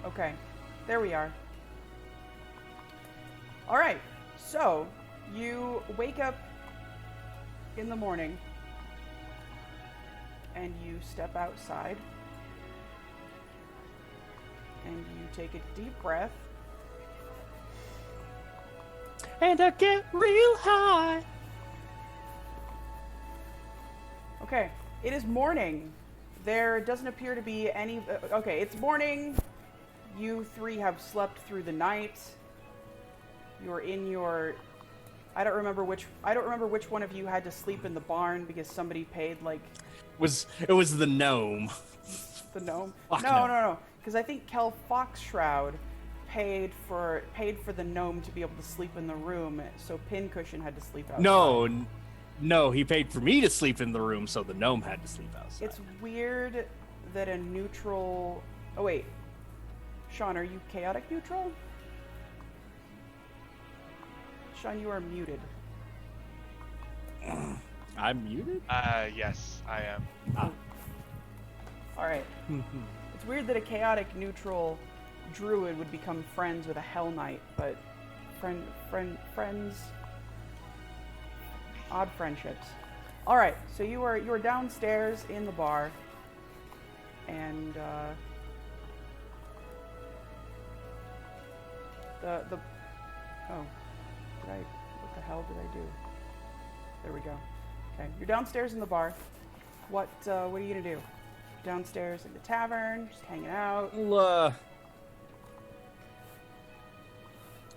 Okay, there we are. All right, so you wake up in the morning and you step outside and you take a deep breath. And I get real high. Okay, it is morning. There doesn't appear to be any... okay, it's morning. You three have slept through the night. You're in your... I don't remember which one of you had to sleep in the barn because somebody paid, like... It was the gnome. The gnome? Fuck No. Because I think Kell Foxshroud paid for the gnome to be able to sleep in the room, so Pincushion had to sleep outside. No, he paid for me to sleep in the room, so the gnome had to sleep outside. It's weird that a neutral... Oh, wait. Sean, are you chaotic neutral? Sean, you are muted. I'm muted? Yes, I am. Alright. It's weird that a chaotic neutral druid would become friends with a hell knight, but friends... Odd friendships. Alright, so you are downstairs in the bar, and what the hell did I do? There we go. Okay, you're downstairs in the bar. What are you gonna do? Downstairs in the tavern, just hanging out. We'll,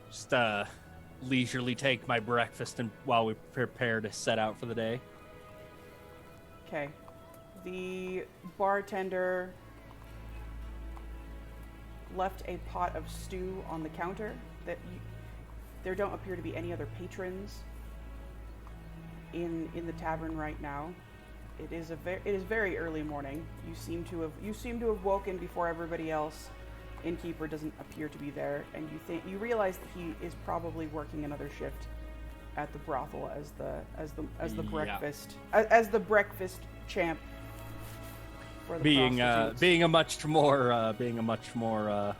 just leisurely take my breakfast and while we prepare to set out for the day. Okay. The bartender left a pot of stew on the counter. There don't appear to be any other patrons in the tavern right now. It is very early morning. You seem to have woken before everybody else. Innkeeper doesn't appear to be there, and you realize that he is probably working another shift at the brothel as the breakfast as the breakfast champ for the prostitutes. being a much more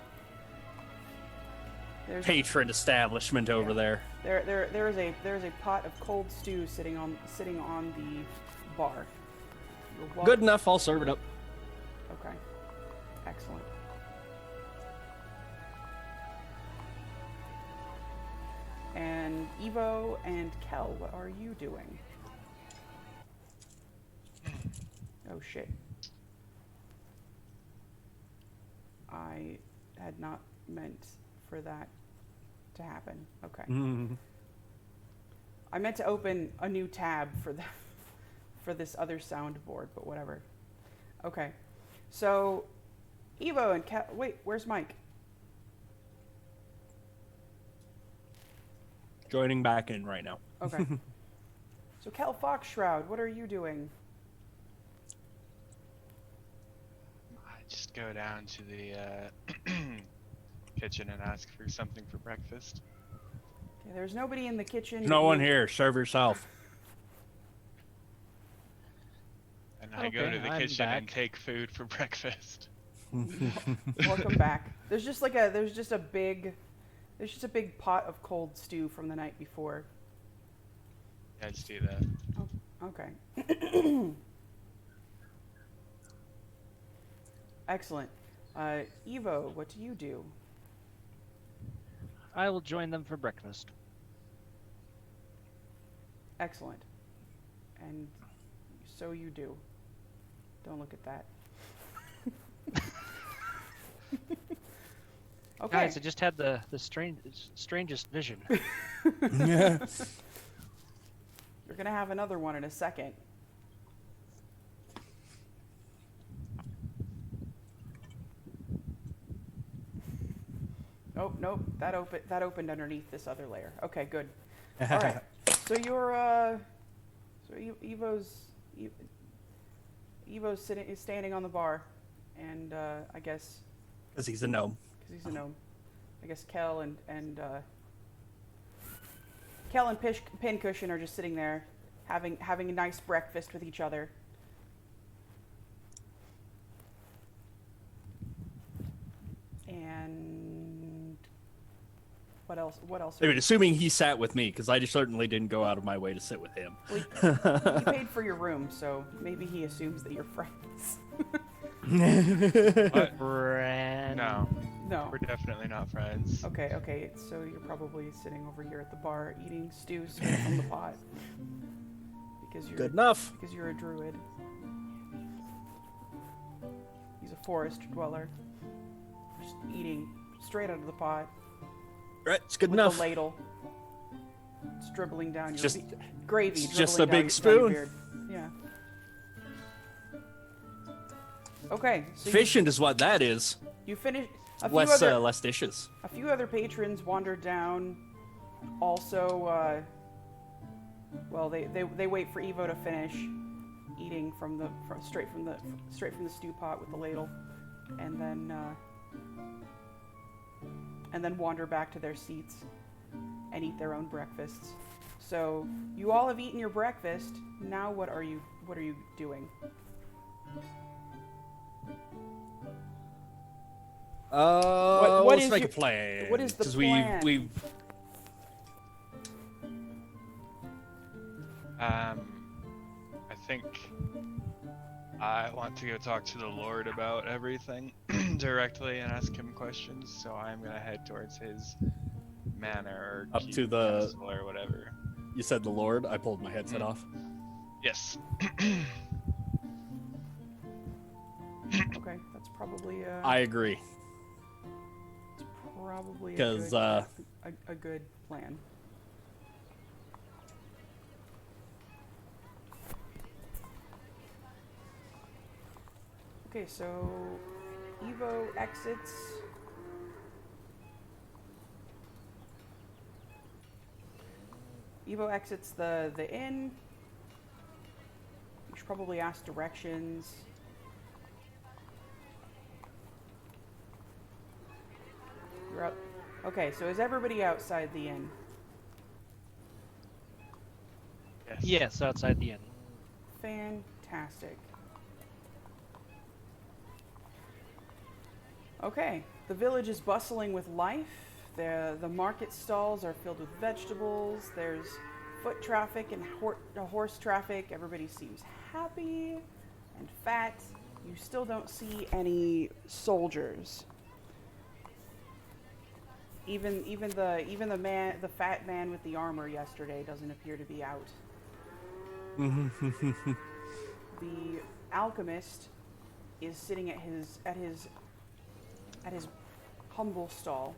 patron establishment over there. There is a pot of cold stew sitting on the bar. Good enough. I'll serve it up. Okay. Excellent. And Eauvoux and Kell, what are you doing? Oh shit. I had not meant for that to happen. Okay. Mm-hmm. I meant to open a new tab for this other soundboard, but whatever. Okay. So Eauvoux and Kell, wait, where's Mike? Joining back in right now. Okay. So Kell Foxshroud, what are you doing? I just go down to the kitchen and ask for something for breakfast. Okay, there's nobody in the kitchen. There's no one here. Serve yourself. And I go to the kitchen and take food for breakfast. Welcome back. There's just a big pot of cold stew from the night before. Yeah, just do that. Oh, okay. Excellent. Eauvoux, what do you do? I will join them for breakfast. Excellent. And so you do. Don't look at that. Okay. Guys, I just had the strangest vision. You're gonna have another one in a second. Oh, nope. That opened underneath this other layer. Okay, good. All right. So you're Eauvo's standing on the bar, and I guess Because he's a gnome. Because he's a gnome. I guess Kell and Pincushion are just sitting there, having a nice breakfast with each other. And What else? What else? I mean, assuming he sat with me, because I just certainly didn't go out of my way to sit with him. Well, he paid for your room, so maybe he assumes that you're friends. What? Brand. No, No. we're definitely not friends. Okay. So you're probably sitting over here at the bar eating stew straight from the pot. Because you're Good enough. Because you're a druid. He's a forest dweller. Just eating straight out of the pot. Right, it's good with enough. the ladle. It's dribbling down your Just- gravy. it's just dribbling a big down your spoon. beard. Yeah. Okay. So Efficient is what that is. You finish. A few Less other less dishes. A few other patrons wander down. Also, well, they wait for Evo to finish eating straight from the stew pot with the ladle, and then wander back to their seats and eat their own breakfasts. So you all have eaten your breakfast. Now what are you doing? What Let's is make your- a plan. what is the 'Cause plan? We I think I want to go talk to the Lord about everything directly and ask him questions. So I'm gonna head towards his manor or Up to the- castle or whatever. You said the Lord. I pulled my headset off. Yes. Okay, that's probably I agree. probably 'Cause, a good plan. Okay, so Evo exits. Evo exits the inn. You should probably ask directions. You're out. Okay, so is everybody outside the inn? Yes. Yes, outside the inn. Fantastic. Okay, the village is bustling with life. The market stalls are filled with vegetables. There's foot traffic and horse traffic. Everybody seems happy and fat. You still don't see any soldiers. Even the fat man with the armor yesterday doesn't appear to be out. The alchemist is sitting at his humble stall,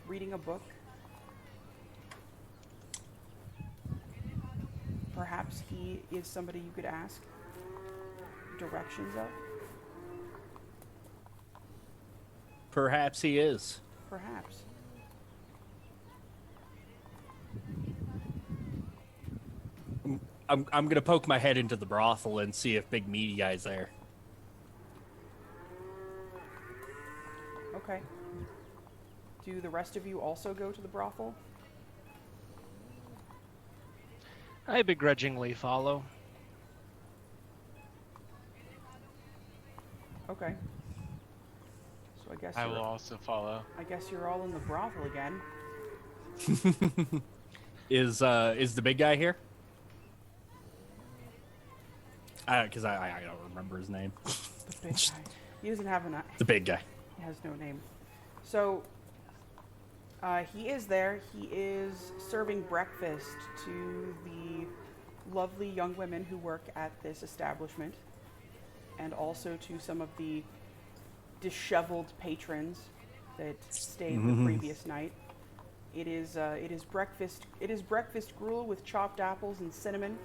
reading a book. Perhaps he is somebody you could ask directions of. Perhaps he is. Perhaps. I'm gonna poke my head into the brothel and see if Big Meaty Guy's there. Okay. Do the rest of you also go to the brothel? I begrudgingly follow. Okay. So I guess I will also follow. I guess you're all in the brothel again. Is the big guy here? Because I don't remember his name. The big guy. He doesn't have an. The big guy. He has no name. So, he is there. He is serving breakfast to the lovely young women who work at this establishment, and also to some of the disheveled patrons that stayed the previous night. It is breakfast. It is breakfast gruel with chopped apples and cinnamon.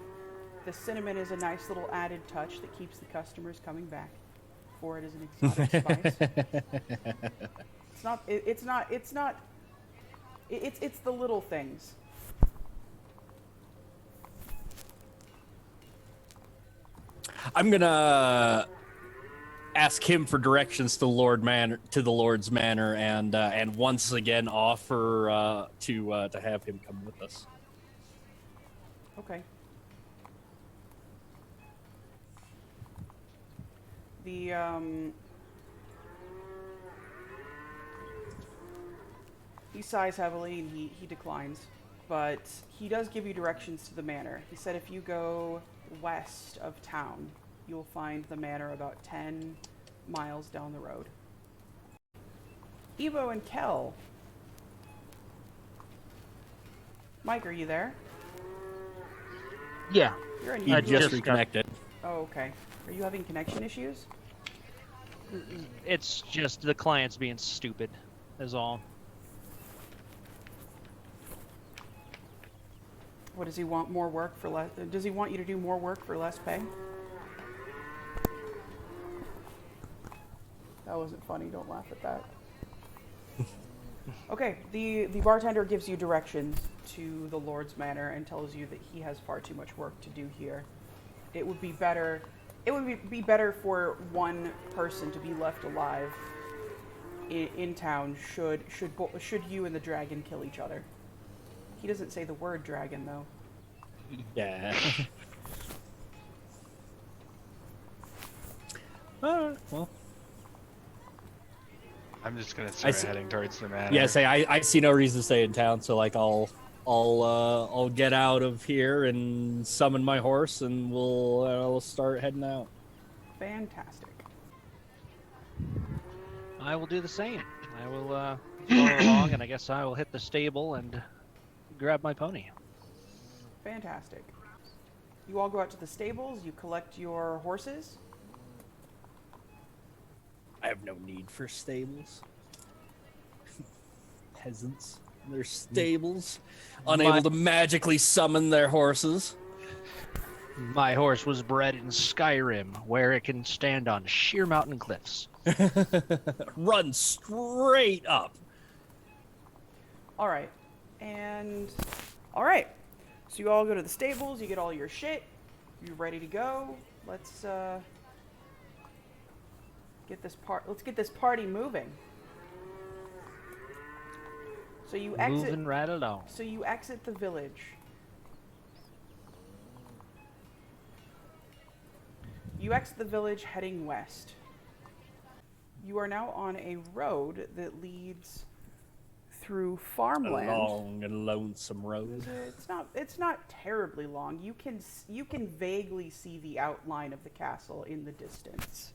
The cinnamon is a nice little added touch that keeps the customers coming back, for it is an exotic spice. It's the little things. I'm gonna ask him for directions to the Lord's Manor, and once again offer to have him come with us. Okay. The He sighs heavily and he declines. But he does give you directions to the manor. He said if you go west of town, you'll find the manor about 10 miles down the road. Eauvoux and Kell. Mike, are you there? Yeah. You're in He here. just just reconnected. Oh, okay. Are you having connection issues? It's just the client's being stupid, is all. What does he want? More work for less? Does he want you to do more work for less pay? That wasn't funny. Don't laugh at that. Okay, the bartender gives you directions to the Lord's Manor and tells you that he has far too much work to do here. It would be better. It would be better for one person to be left alive in town. Should you and the dragon kill each other? He doesn't say the word dragon though. Yeah. Alright, well. I'm just gonna start see- heading towards the manor. Yeah, I see no reason to stay in town, so like I'll get out of here and summon my horse, and we'll start heading out. Fantastic. I will do the same. I will follow along, and I guess I will hit the stable and grab my pony. Fantastic. You all go out to the stables. You collect your horses. I have no need for stables. Peasants, their stables, unable to magically summon their horses. My horse was bred in Skyrim, where it can stand on sheer mountain cliffs. Run straight up. All right. All right. So you all go to the stables. You get all your shit. You're ready to go. Let's get this party moving. So you exit. Moving right along. So you exit the village. You exit the village heading west. You are now on a road that leads through farmland. A long and lonesome road. It's not terribly long. You can vaguely see the outline of the castle in the distance.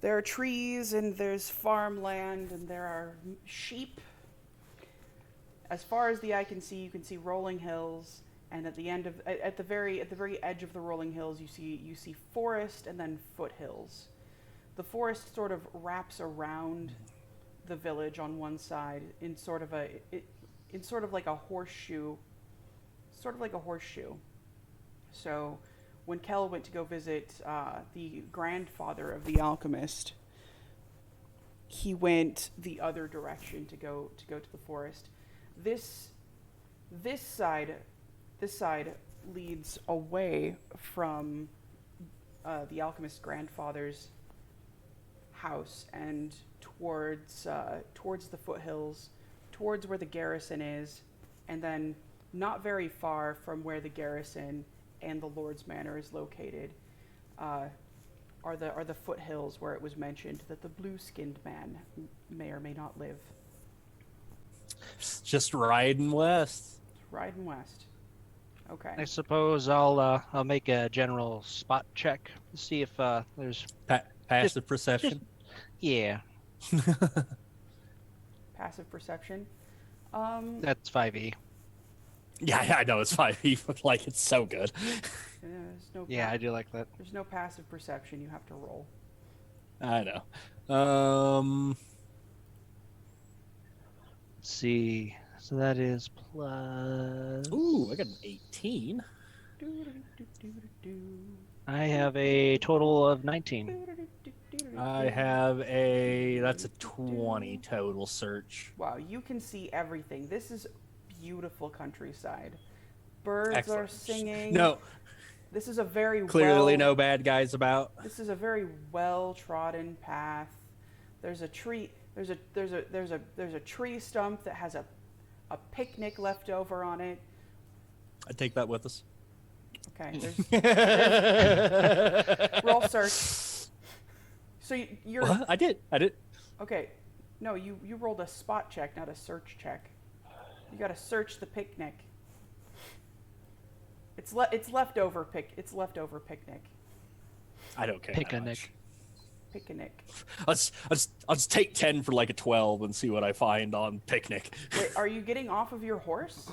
There are trees and there's farmland and there are sheep. As far as the eye can see, you can see rolling hills, and at the very edge of the rolling hills, you see forest and then foothills. The forest sort of wraps around the village on one side in sort of like a horseshoe. So when Kell went to go visit the grandfather of the alchemist, he went the other direction to go to the forest. This side leads away from the alchemist's grandfather's house and towards the foothills, towards where the garrison is, and then not very far from where the garrison and the Lord's Manor is located are the foothills where it was mentioned that the blue-skinned man may or may not live. Just riding west. Riding west. Okay. I suppose I'll make a general spot check to see if there's Passive perception. yeah. Passive perception. That's 5e. Yeah, I know it's 5e, but like it's so good. There's no Yeah, I do like that. There's no passive perception. You have to roll. I know. Let's see. So that is plus. Ooh, I got an 18. I have a total of 19. I have that's a 20 total search. Wow, you can see everything. This is beautiful countryside. Birds Excellent. are singing. No, This is a very clearly no bad guys about. This is a very well-trodden path. There's a tree. There's a tree stump that has a picnic left over on it. I take that with us. Okay. Roll search. So you're What? I did. okay. No, you rolled a spot check, not a search check. You gotta search the picnic. It's leftover picnic. I don't care. Picnic. Picnic. Let's take 10 for like a 12 and see what I find on picnic. Wait, are you getting off of your horse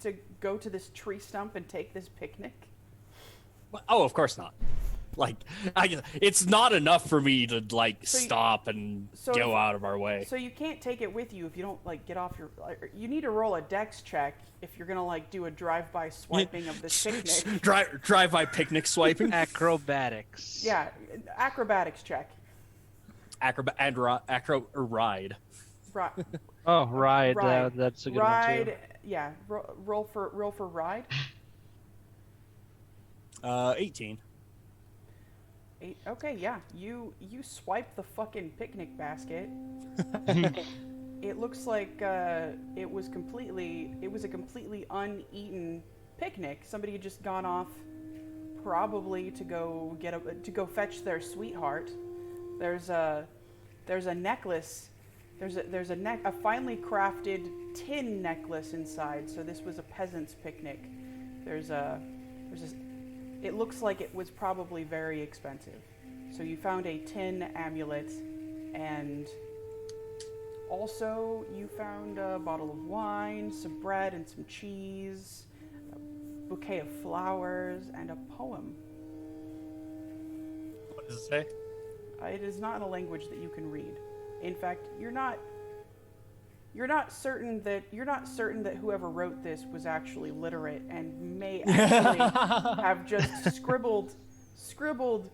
to go to this tree stump and take this picnic? Oh, of course not. Like, it's not enough for me to like So stop and go out of our way. So you can't take it with you if you don't like get off your. You need to roll a dex check if you're gonna like do a drive-by swiping of this picnic. Drive-by picnic swiping. Acrobatics. Yeah, acrobatics check. Acro or ride. Right. Oh, ride. Ride. That's a good Ride. one too. Yeah. Roll for ride. 18. Okay, yeah. You swipe the fucking picnic basket. It looks like it was a completely uneaten picnic. Somebody had just gone off, probably to go fetch their sweetheart. There's a necklace. There's a finely crafted tin necklace inside. So this was a peasant's picnic. It looks like it was probably very expensive. So you found a tin amulet, and also you found a bottle of wine, some bread and some cheese, a bouquet of flowers, and a poem. What does it say? It is not in a language that you can read. In fact, you're not certain that whoever wrote this was actually literate and may actually have just scribbled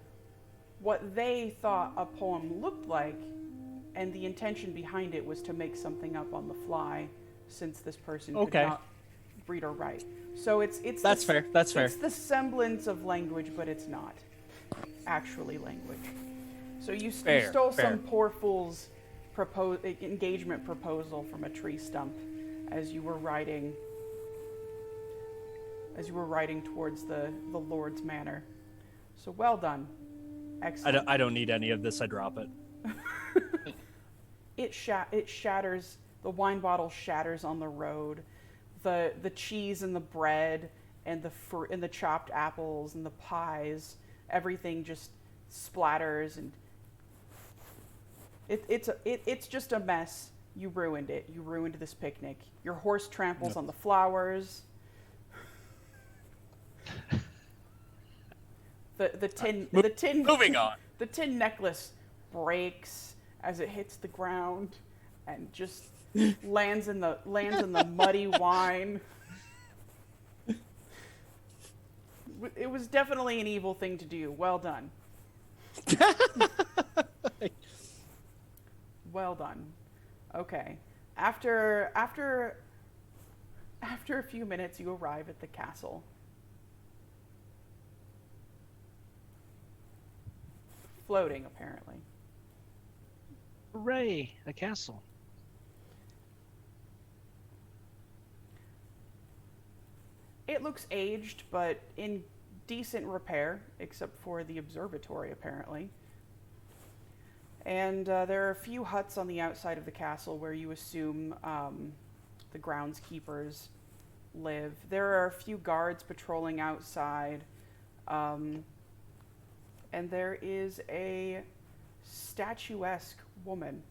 what they thought a poem looked like, and the intention behind it was to make something up on the fly, since this person could not read or write. So it's That's fair. That's fair. It's the semblance of language, but it's not actually language. So you stole some poor fool's engagement proposal from a tree stump as you were riding towards the Lord's manor. So well done. Excellent. I don't need any of this. I drop it. It shatters. The wine bottle shatters on the road. The cheese and the bread and the fruit and the chopped apples and the pies, everything just splatters, and it's just a mess. You ruined it. You ruined this picnic. Your horse tramples on the flowers. The tin Moving on. The tin necklace breaks as it hits the ground and just lands in the muddy wine. It was definitely an evil thing to do. Well done. Well done. Okay. After a few minutes, you arrive at the castle. Floating, apparently. Hooray! A castle. It looks aged, but in decent repair, except for the observatory, apparently. And there are a few huts on the outside of the castle where you assume the groundskeepers live. There are a few guards patrolling outside. And there is a statuesque woman.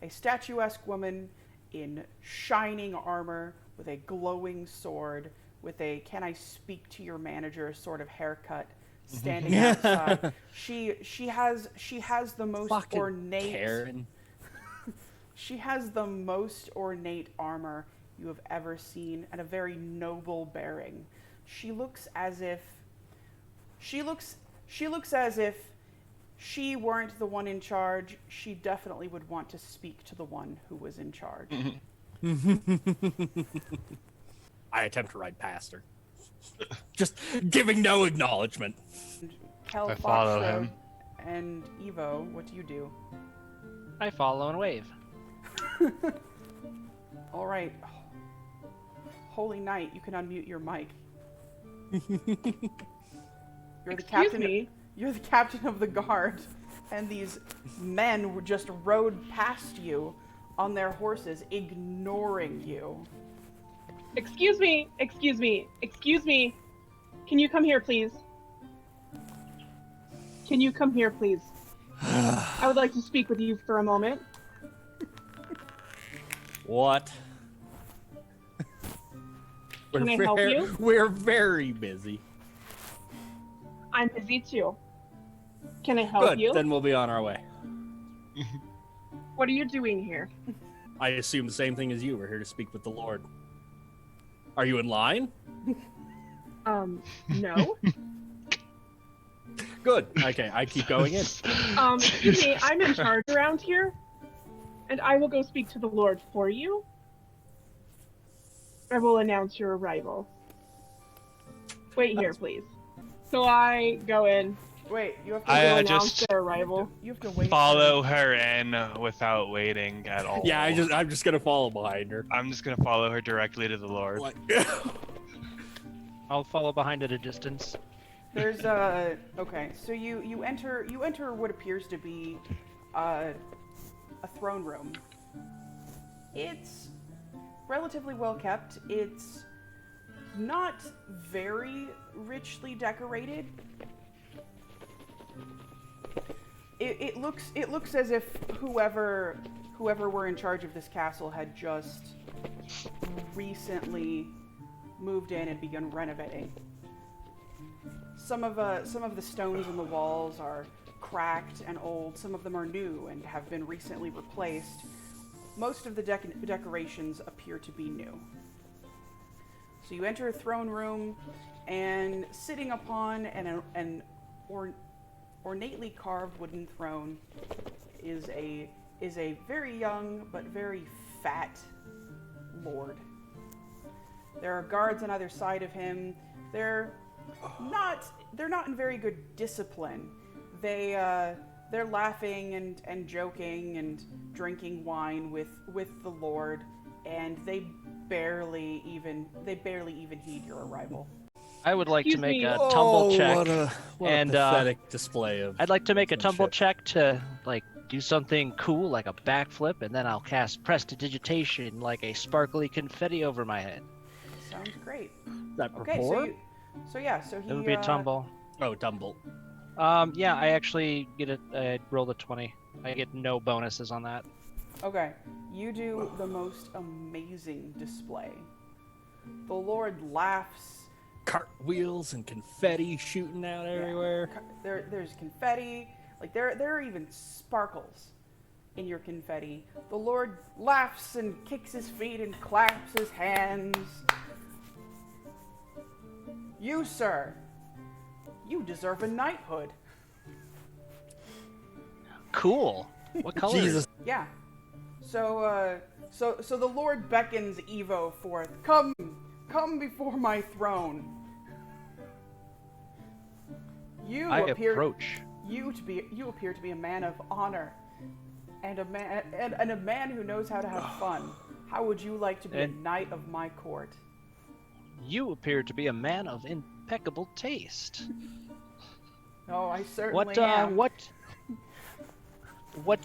A statuesque woman in shining armor with a glowing sword with a "can I speak to your manager" sort of haircut, standing outside. She has the most Fucking ornate Karen. She has the most ornate armor you have ever seen, and a very noble bearing. She looks as if she weren't the one in charge. She definitely would want to speak to the one who was in charge. I attempt to ride past her, just giving no acknowledgement. Kell I follow Foxshroud him. and Eauvoux, what do you do? I follow and wave. All right. Holy Knight, you can unmute your mic. You're the captain. Me? You're the captain of the guard. and these men just rode past you on their horses, ignoring you. Excuse me. Can you come here, please? I would like to speak with you for a moment. What? Can I help you? We're very busy. I'm busy too. Can I help Good, you? then we'll be on our way. What are you doing here? I assume the same thing as you. We're here to speak with the Lord. Are you in line? No. Good. Okay, I keep going in. Excuse me, I'm in charge around here, and I will go speak to the Lord for you. I will announce your arrival. Wait here, please. So I go in. Wait, you have to I, Announce just their arrival. you have to wait. follow her in without waiting at all. Yeah, I'm just gonna follow behind her. I'm just gonna follow her directly to the Lord. Like, I'll follow behind at a distance. There's okay, so you enter what appears to be a throne room. It's relatively well kept. It's not very richly decorated. It looks as if whoever were in charge of this castle had just recently moved in and begun renovating. Some of the stones in the walls are cracked and old. Some of them are new and have been recently replaced. Most of the decorations appear to be new. So you enter a throne room, and sitting upon an ornately carved wooden throne is a very young but very fat lord. There are guards on either side of him. They're not in very good discipline. They're laughing and joking and drinking wine with the Lord, and they barely even heed your arrival. I would like to Excuse make me. a tumble check. What a and, pathetic display of. I'd like to make a tumble shit. check to do something cool, like a backflip, and then I'll cast prestidigitation, like a sparkly confetti over my head. Sounds great. That Okay, rapport? so he It would be a tumble. Oh, tumble. Yeah, I actually get it. I rolled a 20. I get no bonuses on that. Okay, you do the most amazing display. The Lord laughs. Cartwheels and confetti shooting out everywhere. There's confetti. Like there are even sparkles in your confetti. The Lord laughs and kicks his feet and claps his hands. You, sir, you deserve a knighthood. Cool. What color? Jesus. Yeah. So the Lord beckons Eauvoux forth. Come before my throne. You I appear approach. you appear to be a man of honor, and a man who knows how to have fun. How would you like to be a knight of my court? You appear to be a man of impeccable taste. Oh, I certainly am. What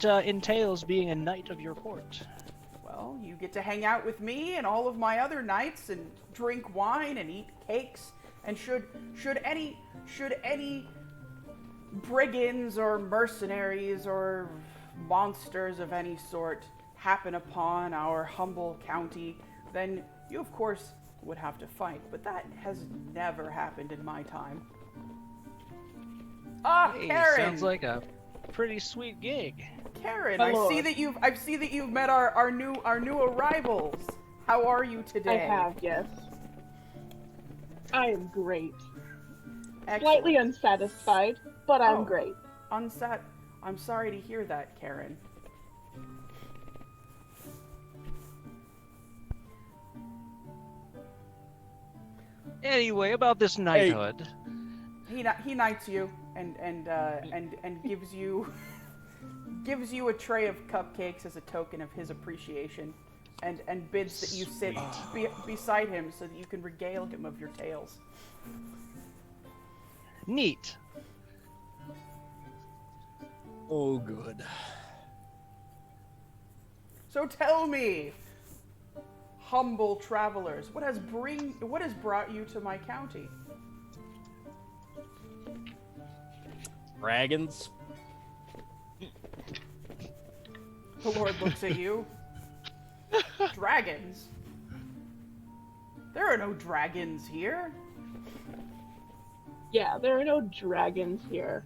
entails being a knight of your court? Well, you get to hang out with me and all of my other knights and drink wine and eat cakes. And should any brigands or mercenaries or monsters of any sort happen upon our humble county, then you of course would have to fight. But that has never happened in my time. Ah, Hey, Karen! sounds like a pretty sweet gig. Karen, My I lord. see that you've met our new arrivals. How are you today? I have, yes. I am great. Excellent. Slightly unsatisfied, but I'm Oh. great. I'm sorry to hear that, Karen. Anyway, about this knighthood. He knights you and gives you a tray of cupcakes as a token of his appreciation, and bids that you sit beside him so that you can regale him of your tales. Neat. Oh, good. So tell me, humble travelers, what has brought you to my county? Dragons. The Lord looks at you. Dragons? There are no dragons here. Yeah, there are no dragons here.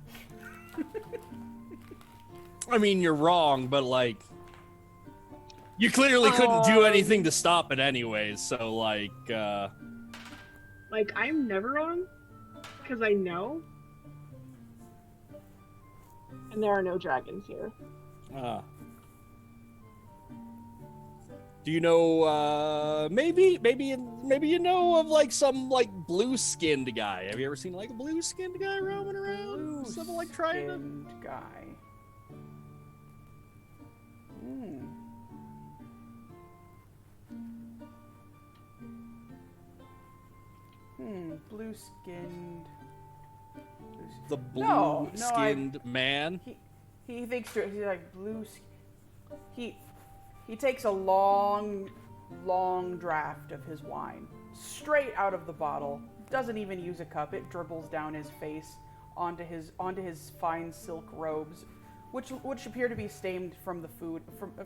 I mean, you're wrong, but like, you clearly couldn't do anything to stop it anyways, so like, Like, I'm never wrong, because I know. And there are no dragons here. Do you know, maybe you know of like some like blue-skinned guy? Have you ever seen like a blue-skinned guy roaming around? Something like trying to... Blue-skinned guy. Blue-skinned. The No, blue-skinned man? He thinks to it, he's like, He takes a long draft of his wine, straight out of the bottle. Doesn't even use a cup. It dribbles down his face onto his fine silk robes, which appear to be stained from the food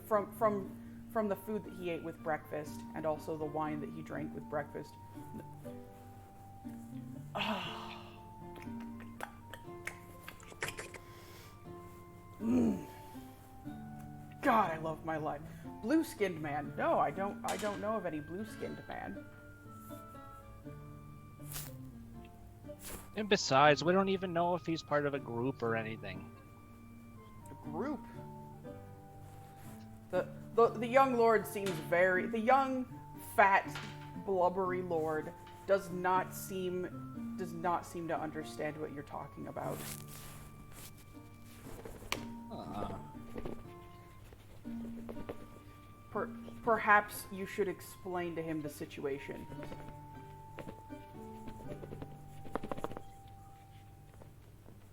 from the food that he ate with breakfast, and also the wine that he drank with breakfast. God, I love my life. Blue-skinned man. No, I don't know of any blue-skinned man. And besides, we don't even know if he's part of a group or anything. A group? The young lord seems the young, fat, blubbery lord does not seem to understand what you're talking about. Perhaps you should explain to him the situation.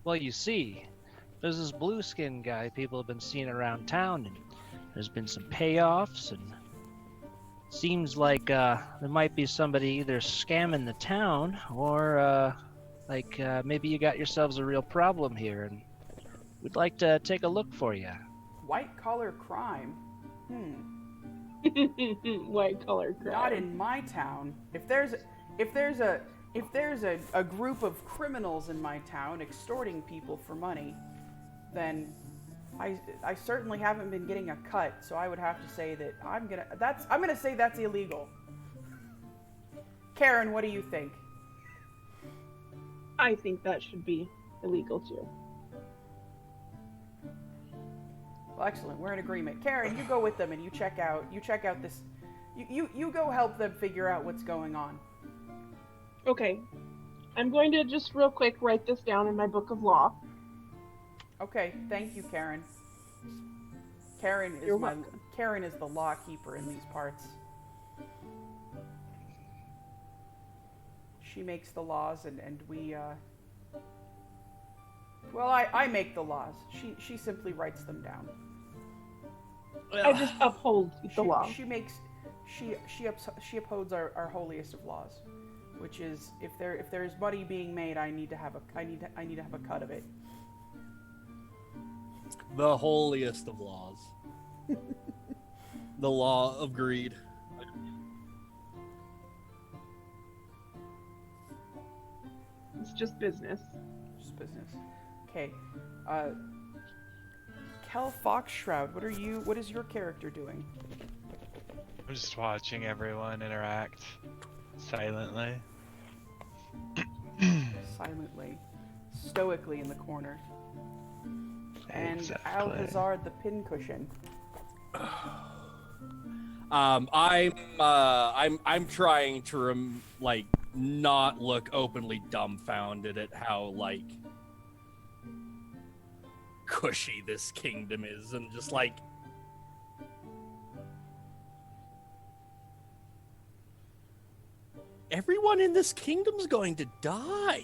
Well, you see, there's this blue skin guy people have been seeing around town, and there's been some payoffs, and seems like there might be somebody either scamming the town, or maybe you got yourselves a real problem here, and we'd like to take a look for you. White-collar crime? White-collar crime. Not in my town. If there's a group of criminals in my town extorting people for money, then I certainly haven't been getting a cut. So I would have to say that I'm gonna say that's illegal. Karen, what do you think? I think that should be illegal too. Well, excellent. We're in agreement. Karen, you go with them and you check out this. You go help them figure out what's going on. Okay. I'm going to just real quick write this down in my book of law. Okay, thank you, Karen. Karen is the law keeper in these parts. She makes the laws and we well, I make the laws. She simply writes them down. I just uphold the law. She upholds our holiest of laws, which is if there's money being made, I need to have a cut of it. The holiest of laws. The law of greed. It's just business. Just business. Okay. Kell Foxshroud, what is your character doing? I'm just watching everyone interact silently. Silently. Stoically in the corner. And Exactly. Alhazard The Pincushion. I'm trying to not look openly dumbfounded at how like cushy this kingdom is, and just like everyone in this kingdom's going to die.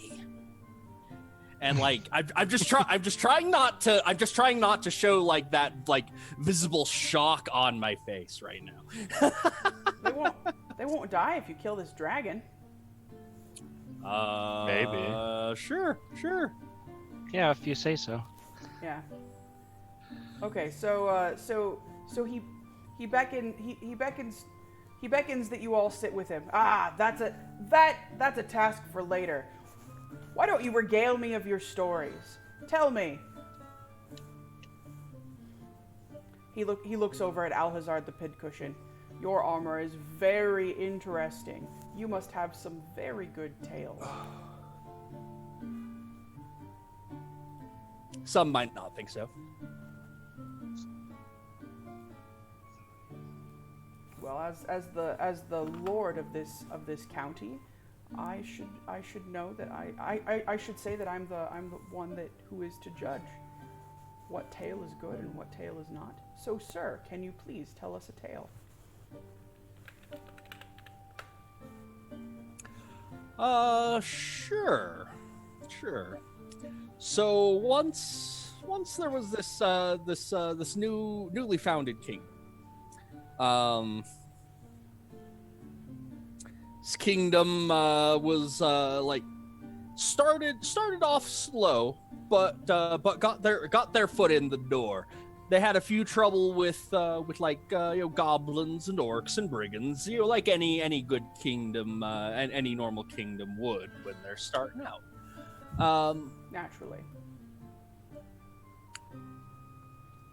And like I'm just trying not to show like that like visible shock on my face right now. They won't die if you kill this dragon. Maybe. Sure. Yeah, if you say so. Yeah. Okay, so he beckons that you all sit with him. Ah, that's a task for later. Why don't you regale me of your stories? Tell me. He looks over at Alhazard the Pincushion. Your armor is very interesting. You must have some very good tales. Some might not think so. Well, as the lord of this county, I should know that I should say that I'm the one who is to judge what tale is good and what tale is not. So, sir, can you please tell us a tale? Sure. So once there was this newly founded king. His kingdom was like started off slow, but got their foot in the door. They had a few trouble with like goblins and orcs and brigands, like any good kingdom and any normal kingdom would when they're starting out. Naturally.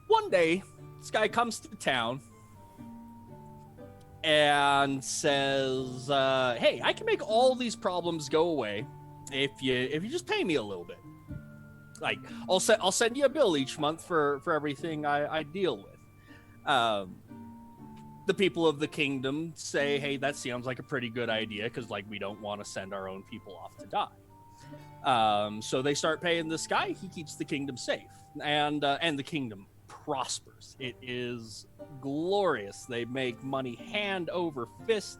One day, this guy comes to town and says, "Hey, I can make all these problems go away if you just pay me a little bit. Like, I'll send you a bill each month for everything I deal with." The people of the kingdom say, "Hey, that sounds like a pretty good idea because like we don't want to send our own people off to die." So they start paying this guy. He keeps the kingdom safe, and the kingdom prospers. It is glorious. They make money hand over fist.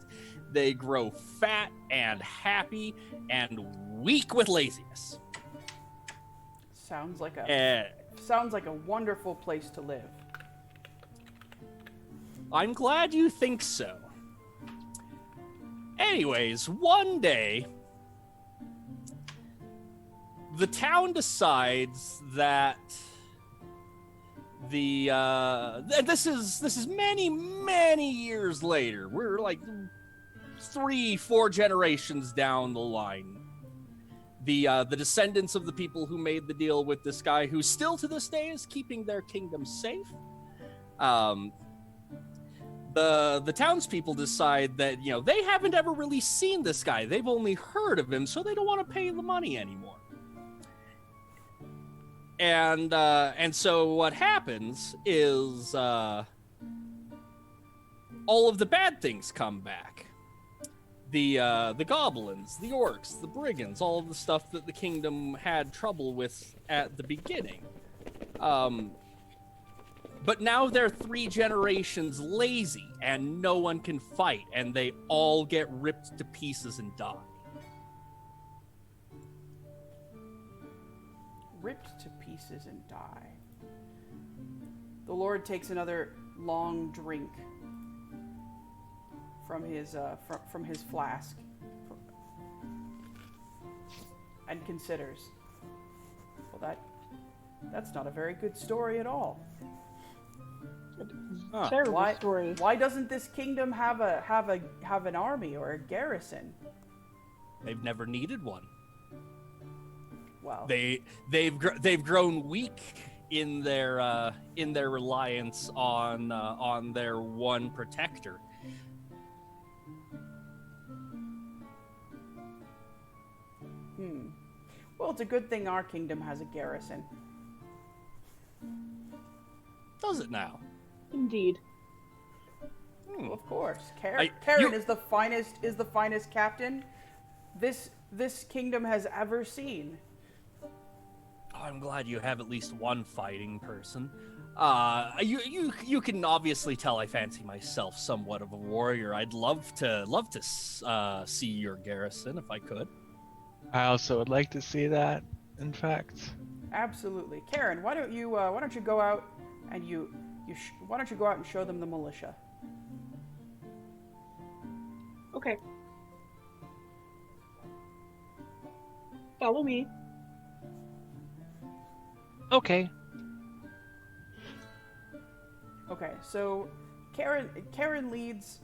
They grow fat and happy and weak with laziness. Sounds like a wonderful place to live. I'm glad you think so. Anyways, one day, the town decides that this is many years later. We're like 3-4 generations down the line. The descendants of the people who made the deal with this guy, who still to this day is keeping their kingdom safe. The townspeople decide that they haven't ever really seen this guy. They've only heard of him, so they don't want to pay the money anymore. And so what happens is all of the bad things come back. The goblins, the orcs, the brigands, all of the stuff that the kingdom had trouble with at the beginning. But now they're 3 generations lazy, and no one can fight, and they all get ripped to pieces and die. Ripped to pieces and die. The Lord takes another long drink from his flask and considers. Well, that's not a very good story at all. Terrible story. Why doesn't this kingdom have an army or a garrison? They've never needed one. Well, they've grown weak in their reliance on their one protector. Well, it's a good thing our kingdom has a garrison. Does it now? Indeed. Well, of course. Karen is the finest captain this kingdom has ever seen. Oh, I'm glad you have at least one fighting person. You can obviously tell I fancy myself somewhat of a warrior. I'd love to see your garrison if I could. I also would like to see that. in fact. Absolutely, Karen. Why don't you go out and why don't you go out and show them the militia? Okay. Follow me. Okay. Okay, so Karen leads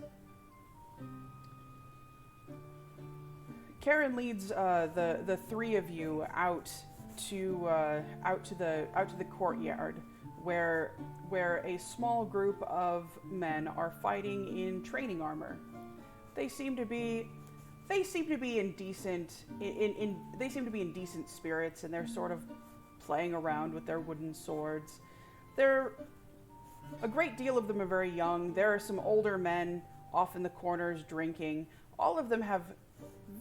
the three of you out to the courtyard where a small group of men are fighting in training armor. They seem to be in decent spirits, and they're sort of playing around with their wooden swords. A great deal of them are very young. There are some older men off in the corners drinking. All of them have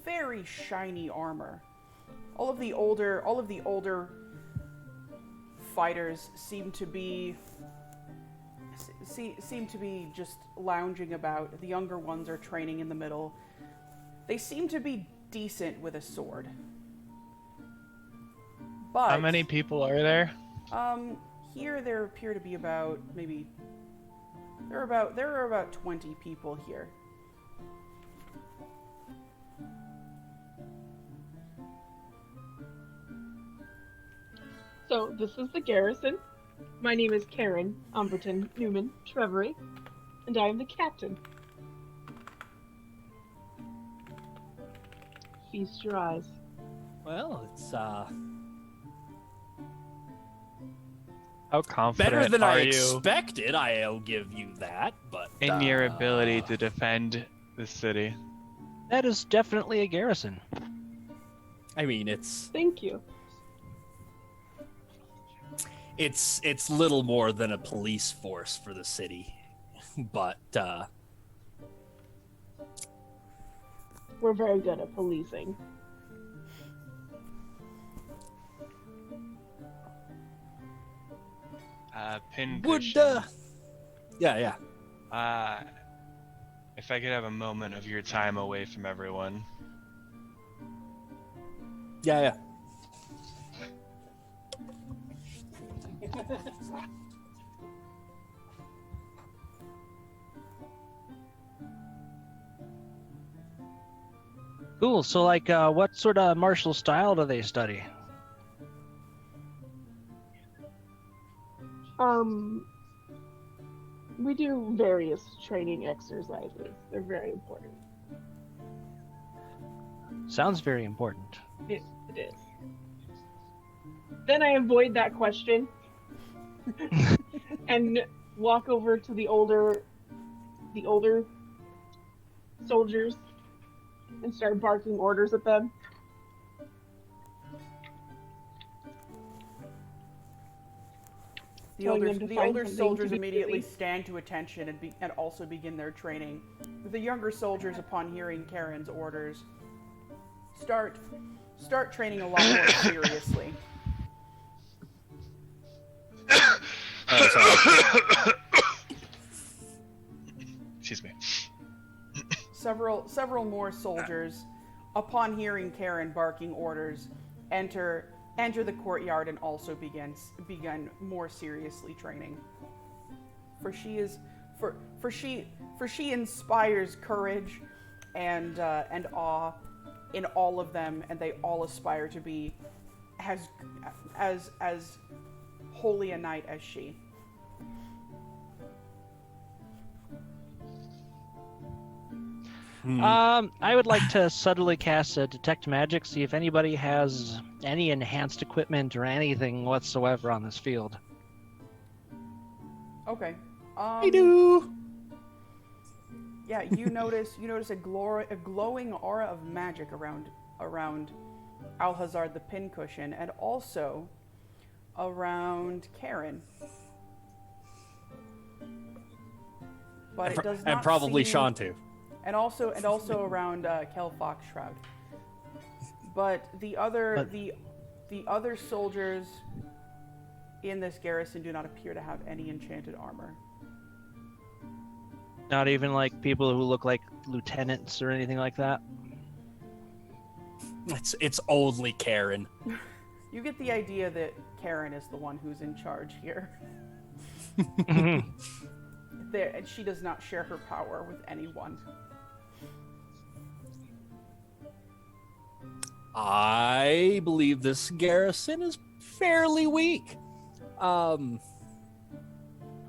very shiny armor. All of the older fighters seem to be just lounging about. The younger ones are training in the middle. They seem to be decent with a sword. But How many people are there? Here there appear to be about there are about 20 people here. So, this is the garrison. My name is Karen Umberton Newman Trevory, and I am the captain. Feast your eyes. Well, it's How confident better than are I you expected. I'll give you that, but in your ability to defend the city? That is definitely a garrison. I mean, it's Thank you. little more than a police force for the city, but We're very good at policing. Pincushion. yeah. If I could have a moment of your time away from everyone. Yeah. Cool. So, like, what sort of martial style do they study? We do various training exercises. They're very important. Sounds very important. It is. Then I avoid that question and walk over to the older soldiers and start barking orders at them. The Telling older, them to the find older something soldiers to be immediately busy. stand to attention and also begin their training. The younger soldiers, upon hearing Karen's orders, start training a lot more seriously. Oh, sorry. Excuse me. Several more soldiers, upon hearing Karen barking orders, enter the courtyard and also begin more seriously training. For she inspires courage and awe in all of them, and they all aspire to be as holy a knight as she. I would like to subtly cast a detect magic, see if anybody has any enhanced equipment or anything whatsoever on this field. Okay. I do. Yeah, you notice a glowing aura of magic around Alhazard the Pincushion, and also around Karen. But it does not And probably seem, Sean too. and also around Kell Foxshroud. But the other soldiers in this garrison do not appear to have any enchanted armor. Not even like people who look like lieutenants or anything like that. It's only Karen. You get the idea that Karen is the one who's in charge here. And she does not share her power with anyone. I believe this garrison is fairly weak. I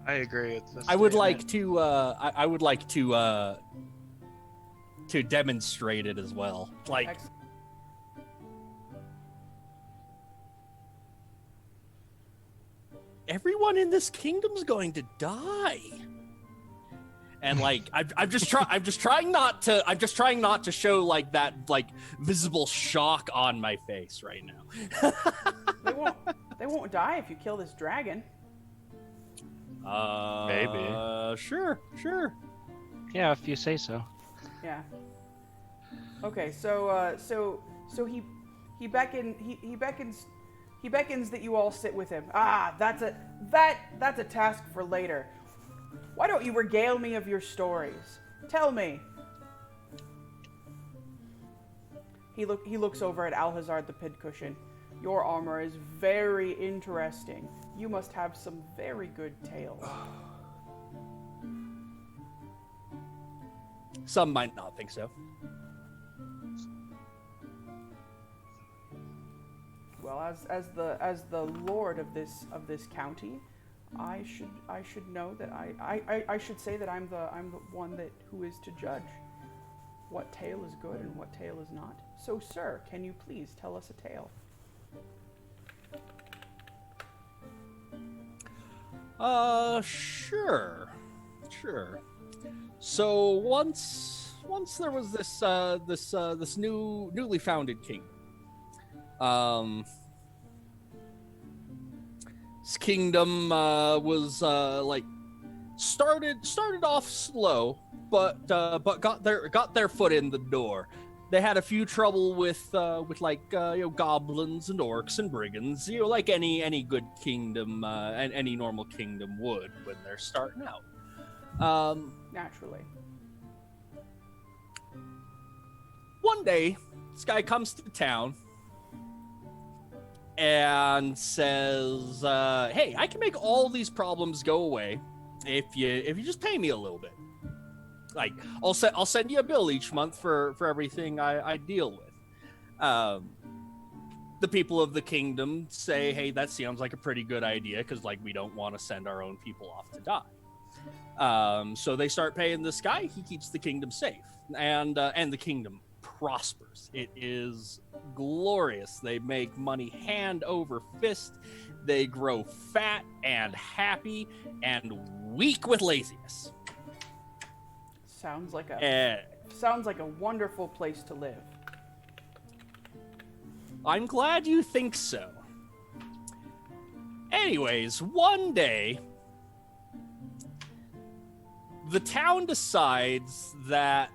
agree with this. I would statement. like to demonstrate it as well. Like, Excellent. everyone in this kingdom's going to die. And like, I'm just trying not to show like that like visible shock on my face right now. They won't die if you kill this dragon. Maybe. Sure. Yeah, if you say so. Yeah. Okay, so he beckons that you all sit with him. Ah, that's a task for later. Why don't you regale me of your stories? Tell me. He looks over at Alhazard the Pincushion. Your armor is very interesting. You must have some very good tales. Some might not think so. Well, as the lord of this county, I should know that I should say that I'm the one who is to judge what tale is good and what tale is not. So, sir, can you please tell us a tale? Sure. So once there was this newly founded king. His kingdom was like started off slow, but got their foot in the door. They had a few trouble with like goblins and orcs and brigands, like any good kingdom and any normal kingdom would when they're starting out. Naturally. One day, this guy comes to town and says, "Hey, I can make all these problems go away if you just pay me a little bit. Like, I'll send you a bill each month for everything I deal with." The people of the kingdom say, "Hey, that sounds like a pretty good idea because like we don't want to send our own people off to die." So they start paying this guy. He keeps the kingdom safe, and the kingdom prospers. It is glorious. They make money hand over fist. They grow fat and happy and weak with laziness. Sounds like a wonderful place to live. I'm glad you think so. Anyways, one day, the town decides that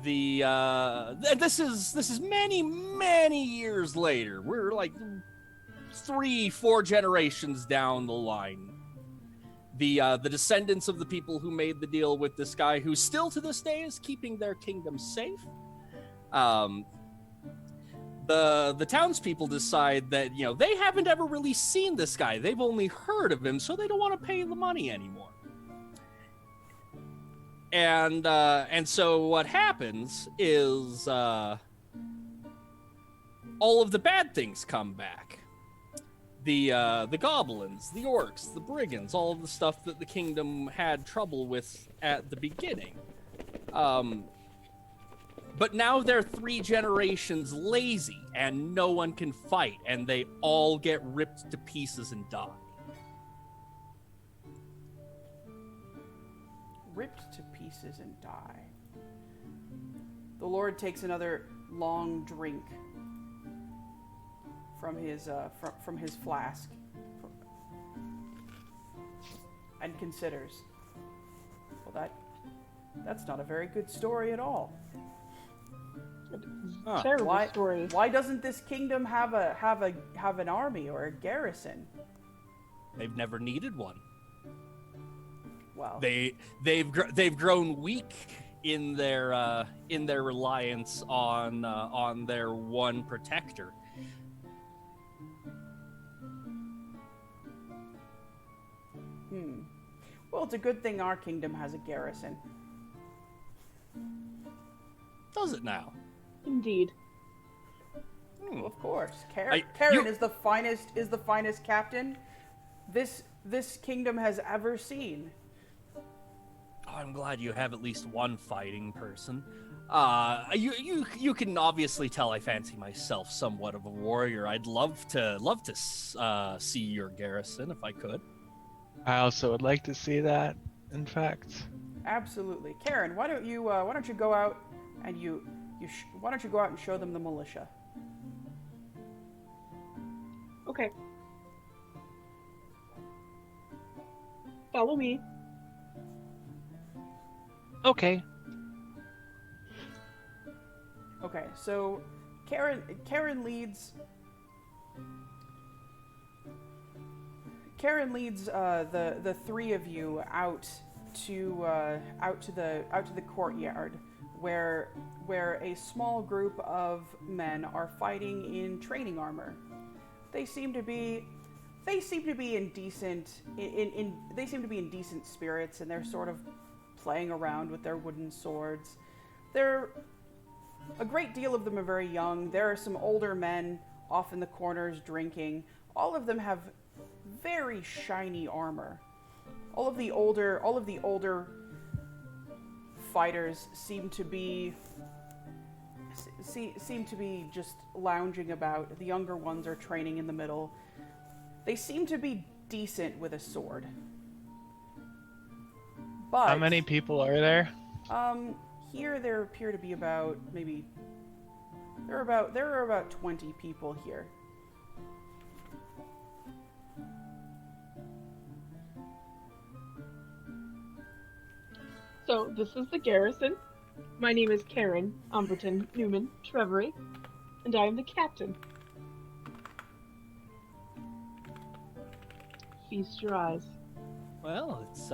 this is many years later. We're like 3-4 generations down the line. The descendants of the people who made the deal with this guy, who still to this day is keeping their kingdom safe. The townspeople decide that they haven't ever really seen this guy. They've only heard of him, so they don't want to pay the money anymore. And so what happens is all of the bad things come back. The goblins, the orcs, the brigands, all of the stuff that the kingdom had trouble with at the beginning. But now they're 3 generations lazy, and no one can fight, and they all get ripped to pieces and die. Ripped to pieces and die. The Lord takes another long drink from his flask and considers. Well, that's not a very good story at all. Terrible story. Why doesn't this kingdom have an army or a garrison? They've never needed one. Well, they've grown weak in their reliance on their one protector. Well, it's a good thing our kingdom has a garrison. Does it now? Indeed. Well, of course. You- Karen is the finest captain this kingdom has ever seen. Oh, I'm glad you have at least one fighting person. You can obviously tell I fancy myself somewhat of a warrior. I'd love to see your garrison if I could. I also would like to see that, in fact. Absolutely. Karen, why don't you go out and why don't you go out and show them the militia? Okay. Follow me. Okay. Okay, so Karen leads the three of you out to the courtyard where a small group of men are fighting in training armor. They seem to be in decent spirits, and they're sort of playing around with their wooden swords. A great deal of them are very young. There are some older men off in the corners drinking. All of them have very shiny armor. All of the older fighters seem to be just lounging about. The younger ones are training in the middle. They seem to be decent with a sword. But How many people are there? Here there appear to be about there are about 20 people here. So, this is the garrison. My name is Karen Umberton Newman Trevery, and I am the captain. Feast your eyes. Well, it's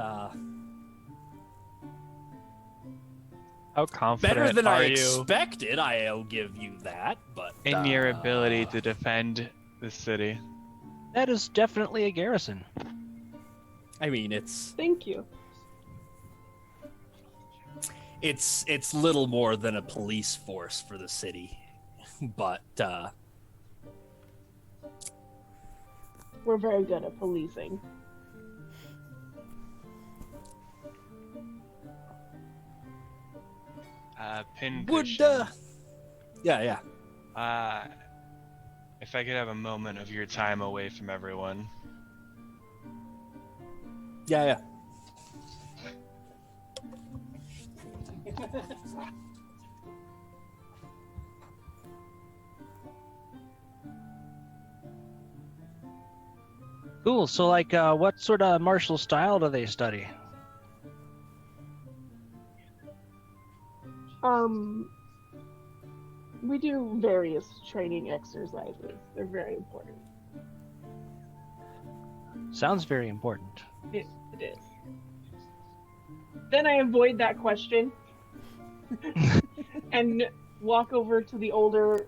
How confident better than are I you expected. I'll give you that, but in your ability to defend the city? That is definitely a garrison. I mean, it's Thank you. little more than a police force for the city, but We're very good at policing. Pincushion. yeah. If I could have a moment of your time away from everyone. Yeah. Cool. So, like, what sort of martial style do they study? We do various training exercises. They're very important. Sounds very important. It is. Then I avoid that question and walk over to the older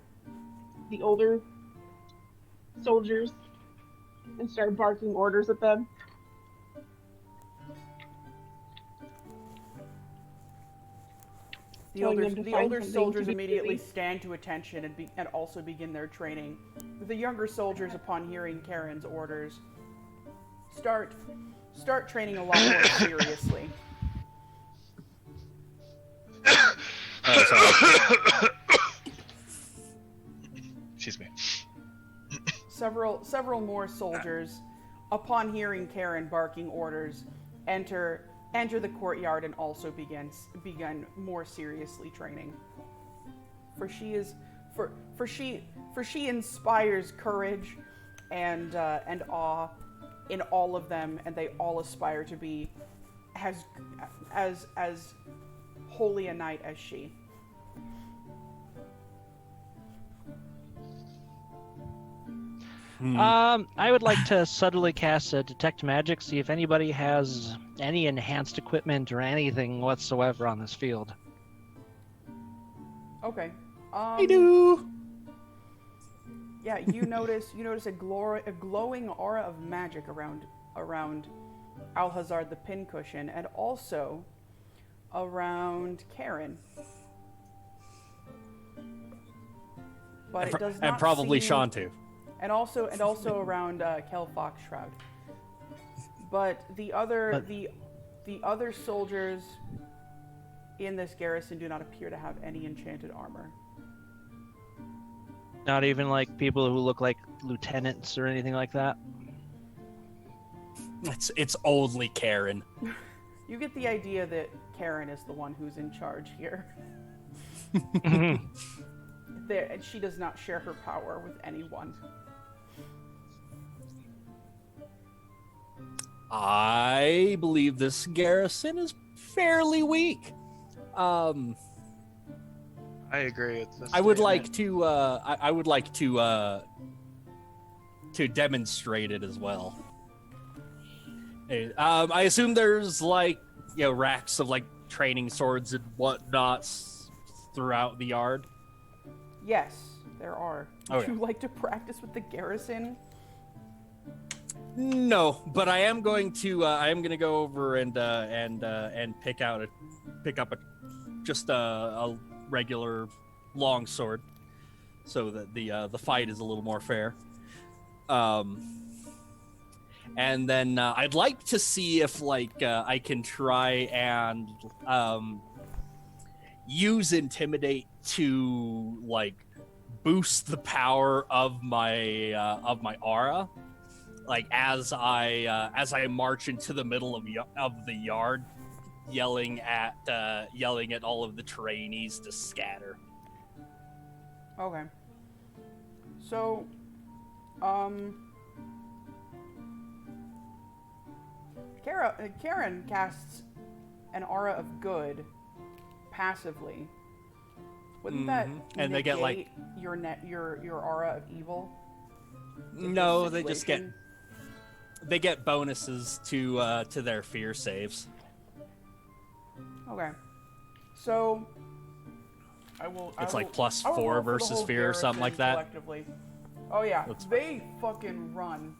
soldiers and start barking orders at them. The Telling older, them to the find older something soldiers to be immediately busy. stand to attention and also begin their training. The younger soldiers, upon hearing Karen's orders, start training a lot more seriously. Excuse me. Several more soldiers, upon hearing Karen barking orders, enter the courtyard and also begin more seriously training. For she inspires courage and awe in all of them, and they all aspire to be as holy a knight as she. I would like to subtly cast a detect magic, see if anybody has any enhanced equipment or anything whatsoever on this field. Okay. I do. Yeah, you notice a glowing aura of magic around Alhazard The Pincushion, and also around Karen. But it does not and probably seem... Sean too. And also around Kell Foxshroud. But the other soldiers in this garrison do not appear to have any enchanted armor. Not even like people who look like lieutenants or anything like that. It's only Karen. You get the idea that Karen is the one who's in charge here. And she does not share her power with anyone. I believe this garrison is fairly weak. I agree with this. I would like to. I would like to demonstrate it as well. I assume there's like racks of like training swords and whatnots throughout the yard. Yes, there are. Oh, Would you like to practice with the garrison? No, but I am going to. I am going to go over and pick up a regular long sword, so that the fight is a little more fair. And then I'd like to see if I can try and use intimidate to boost the power of my aura, as I march into the middle of the yard, yelling at all of the trainees to scatter. Okay. So, Karen casts an aura of good passively. Wouldn't that and they get your aura of evil? No, they just get bonuses to their fear saves. Okay. So It's +4 versus fear or something like that. Collectively. Oh yeah, they fucking run.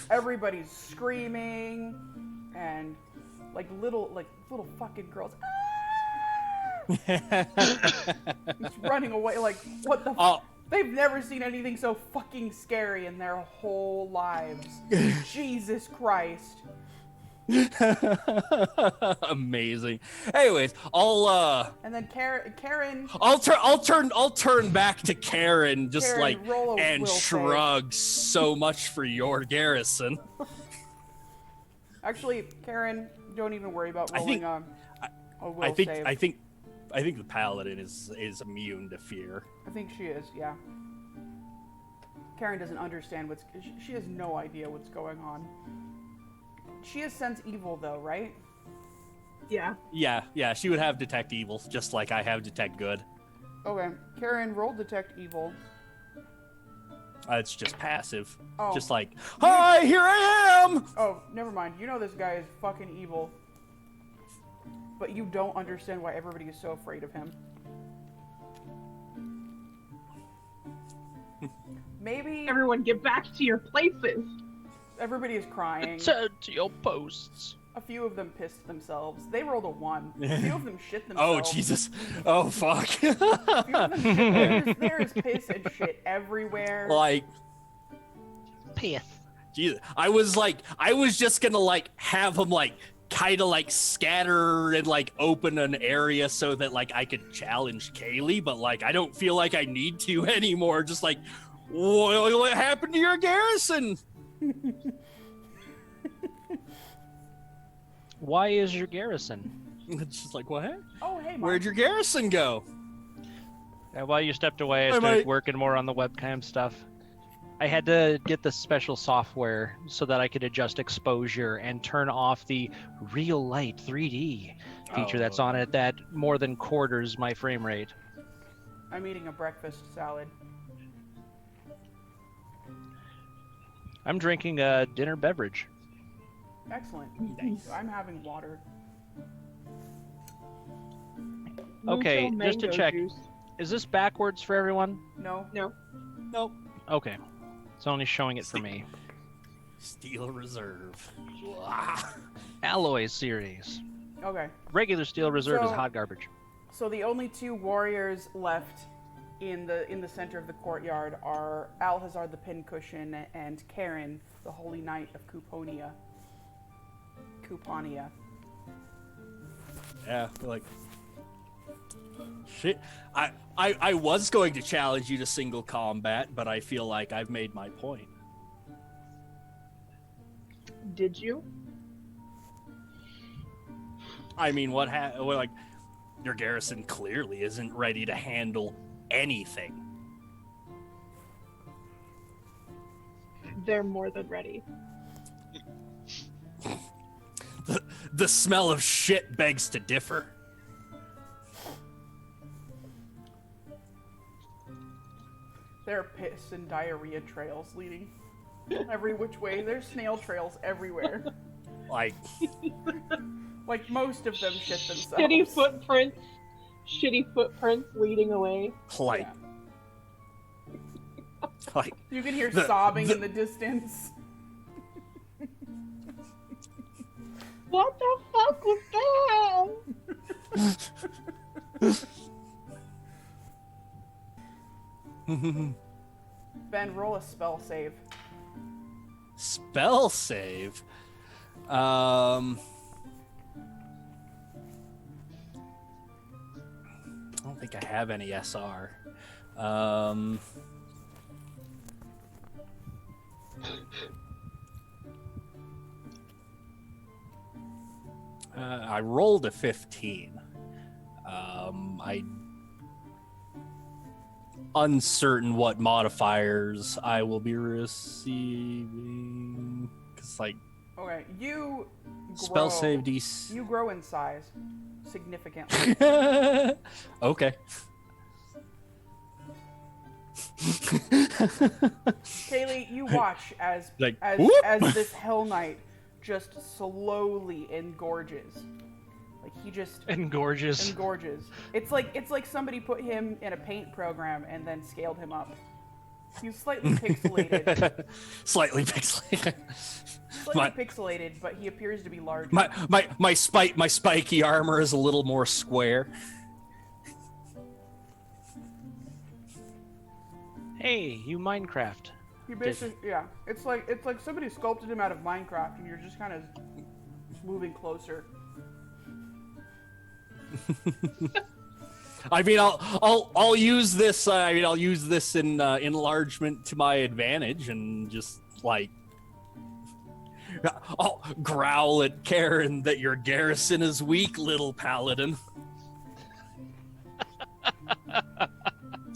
Everybody's screaming and little fucking girls. Just running away what the They've never seen anything so fucking scary in their whole lives. Jesus Christ. Amazing. Anyways, and then Karen I'll turn back to Karen Karen, shrug so much for your garrison. Actually, Karen, don't even worry about rolling a will I think save. I think the paladin is immune to fear. I think she is, yeah. Karen doesn't understand she has no idea what's going on. She has sense evil though, right? Yeah. Yeah, she would have detect evil, just like I have detect good. Okay, Karen, roll detect evil. It's just passive. Oh. Just hi, here I am! Oh, never mind. You know this guy is fucking evil. But you don't understand why everybody is so afraid of him. Maybe... Everyone get back to your places! Everybody is crying. Return to your posts. A few of them pissed themselves. They rolled a 1. A few of them shit themselves. Oh, Jesus. Oh, fuck. A few of them there is piss and shit everywhere. Piss. Jesus. I was just gonna have them kind of scatter and open an area so that I could challenge Kaylee, but I don't feel like I need to anymore. Just what happened to your garrison? Why is your garrison? It's just what? Oh, hey, Mark. Where'd your garrison go? And while you stepped away, I started working more on the webcam stuff. I had to get the special software so that I could adjust exposure and turn off the real light 3D feature that's on it that more than quarters my frame rate. I'm eating a breakfast salad. I'm drinking a dinner beverage. Excellent. Nice. I'm having water. Okay, Mucho just to mango check. juice. Is this backwards for everyone? No. No. Nope. Okay. It's only showing it for me. Steel Reserve. Alloy series. Okay. Regular Steel Reserve is So- hot garbage. So the only two warriors left in the center of the courtyard are Alhazard the Pincushion and Karen, the Holy Knight of Couponia. Yeah, like shit. I was going to challenge you to single combat, but I feel like I've made my point. Did you? I mean, well, like your garrison clearly isn't ready to handle anything. They're more than ready. The smell of shit begs to differ. There are piss and diarrhea trails leading every which way. There's snail trails everywhere. Like, Like most of them shit themselves. Shitty footprints leading away. like, Yeah. like. You can hear The- sobbing the- in the distance. What the fuck was that? Ben, roll a spell save. Spell save. I don't think I have any SR. I rolled a 15. I uncertain what modifiers I will be receiving. Cause like Okay, you spell grow- save DC. You grow in size significantly. Okay. Kaylee, you watch as Like, as whoop! this Hell Knight just slowly engorges. Like he just And gorgeous. engorges. It's like somebody put him in a paint program and then scaled him up. He's slightly pixelated. Slightly pixelated. Pixelated, but he appears to be larger. My spiky armor is a little more square. Hey, you Minecraft. He basically, yeah. It's like somebody sculpted him out of Minecraft, and you're just kind of moving closer. I mean, I'll use this. I'll use this in enlargement to my advantage, and just like I'll growl at Karen that your garrison is weak, little paladin.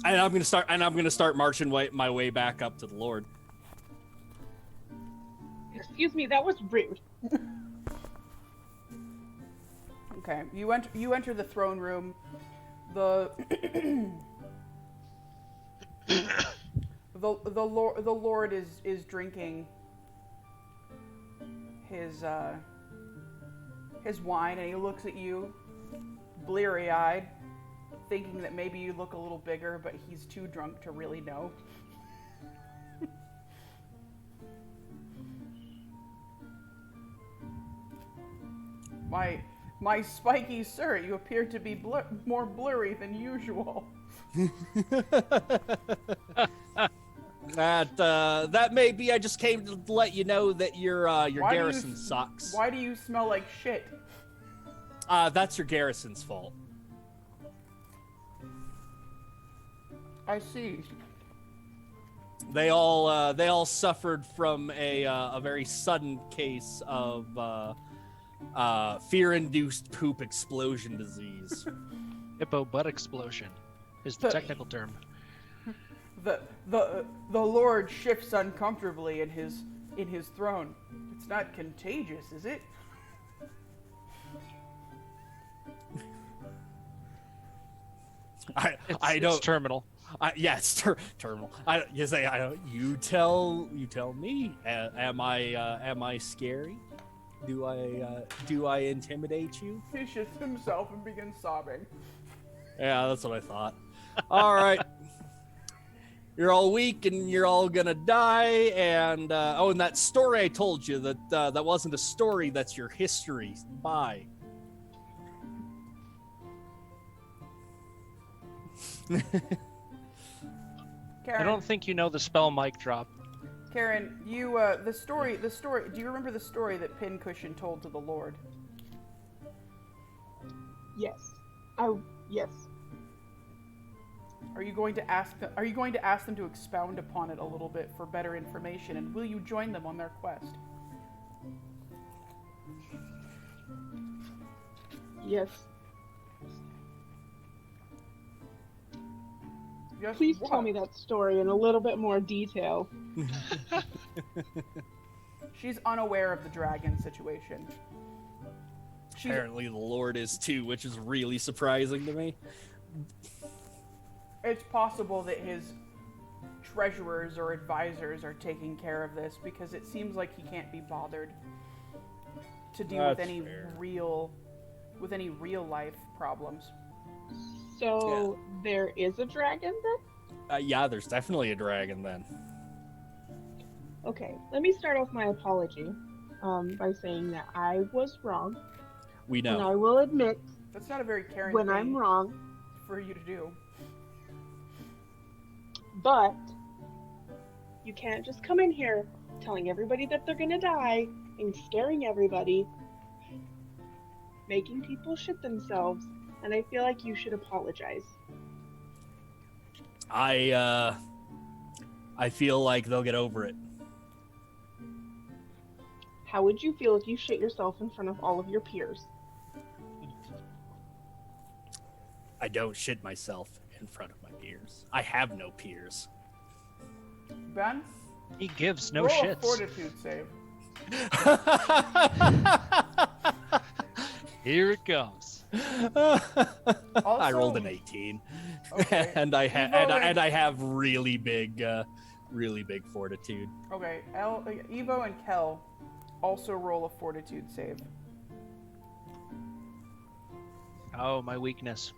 And I'm gonna start marching my way back up to the Lord. Excuse me, that was rude. Okay, you enter the throne room. The the Lord is drinking his wine, and he looks at you, bleary-eyed, thinking that maybe you look a little bigger, but he's too drunk to really know. My spiky sir, you appear to be more blurry than usual. That may be. I just came to let you know that your Why do you garrison s- sucks. Why do you smell like shit? That's your garrison's fault. I see. They all suffered from a very sudden case of fear-induced poop explosion disease. Hippo butt explosion is the technical term. The Lord shifts uncomfortably in his throne. It's not contagious, is it? I don't. It's terminal. It's terminal. You tell me. Am I scary? Do I intimidate you? He shits himself and begins sobbing. Yeah, that's what I thought. All right. you're all weak and you're all gonna die. And and that story I told you that wasn't a story. That's your history. Bye. Karen, I don't think you know the spell mic drop. Karen, you the story. Do you remember the story that Pincushion told to the Lord? Yes. Yes. Are you going to ask them to expound upon it a little bit for better information, and will you join them on their quest? Yes. Yes, Please what? tell me that story in a little bit more detail. She's unaware of the dragon situation. Apparently the Lord is too, which is really surprising to me. It's possible that his treasurers or advisors are taking care of this, because it seems like he can't be bothered to deal with That's any fair. real life problems. So there is a dragon then? Yeah, there's definitely a dragon then. Okay, let me start off my apology by saying that I was wrong. We And know. I will admit That's not a very caring when thing I'm wrong, for you to do. but you can't just come in here telling everybody that they're gonna die and scaring everybody, making people shit themselves, and I feel like you should apologize. I feel like they'll get over it. How would you feel if you shit yourself in front of all of your peers? I don't shit myself in front of my peers. I have no peers. Ben, He gives no roll a shits. fortitude save. Here it comes. I rolled an Also- 18, Okay. and I Evo I have really big fortitude. Okay, Evo and Kell also roll a fortitude save. Oh, my weakness.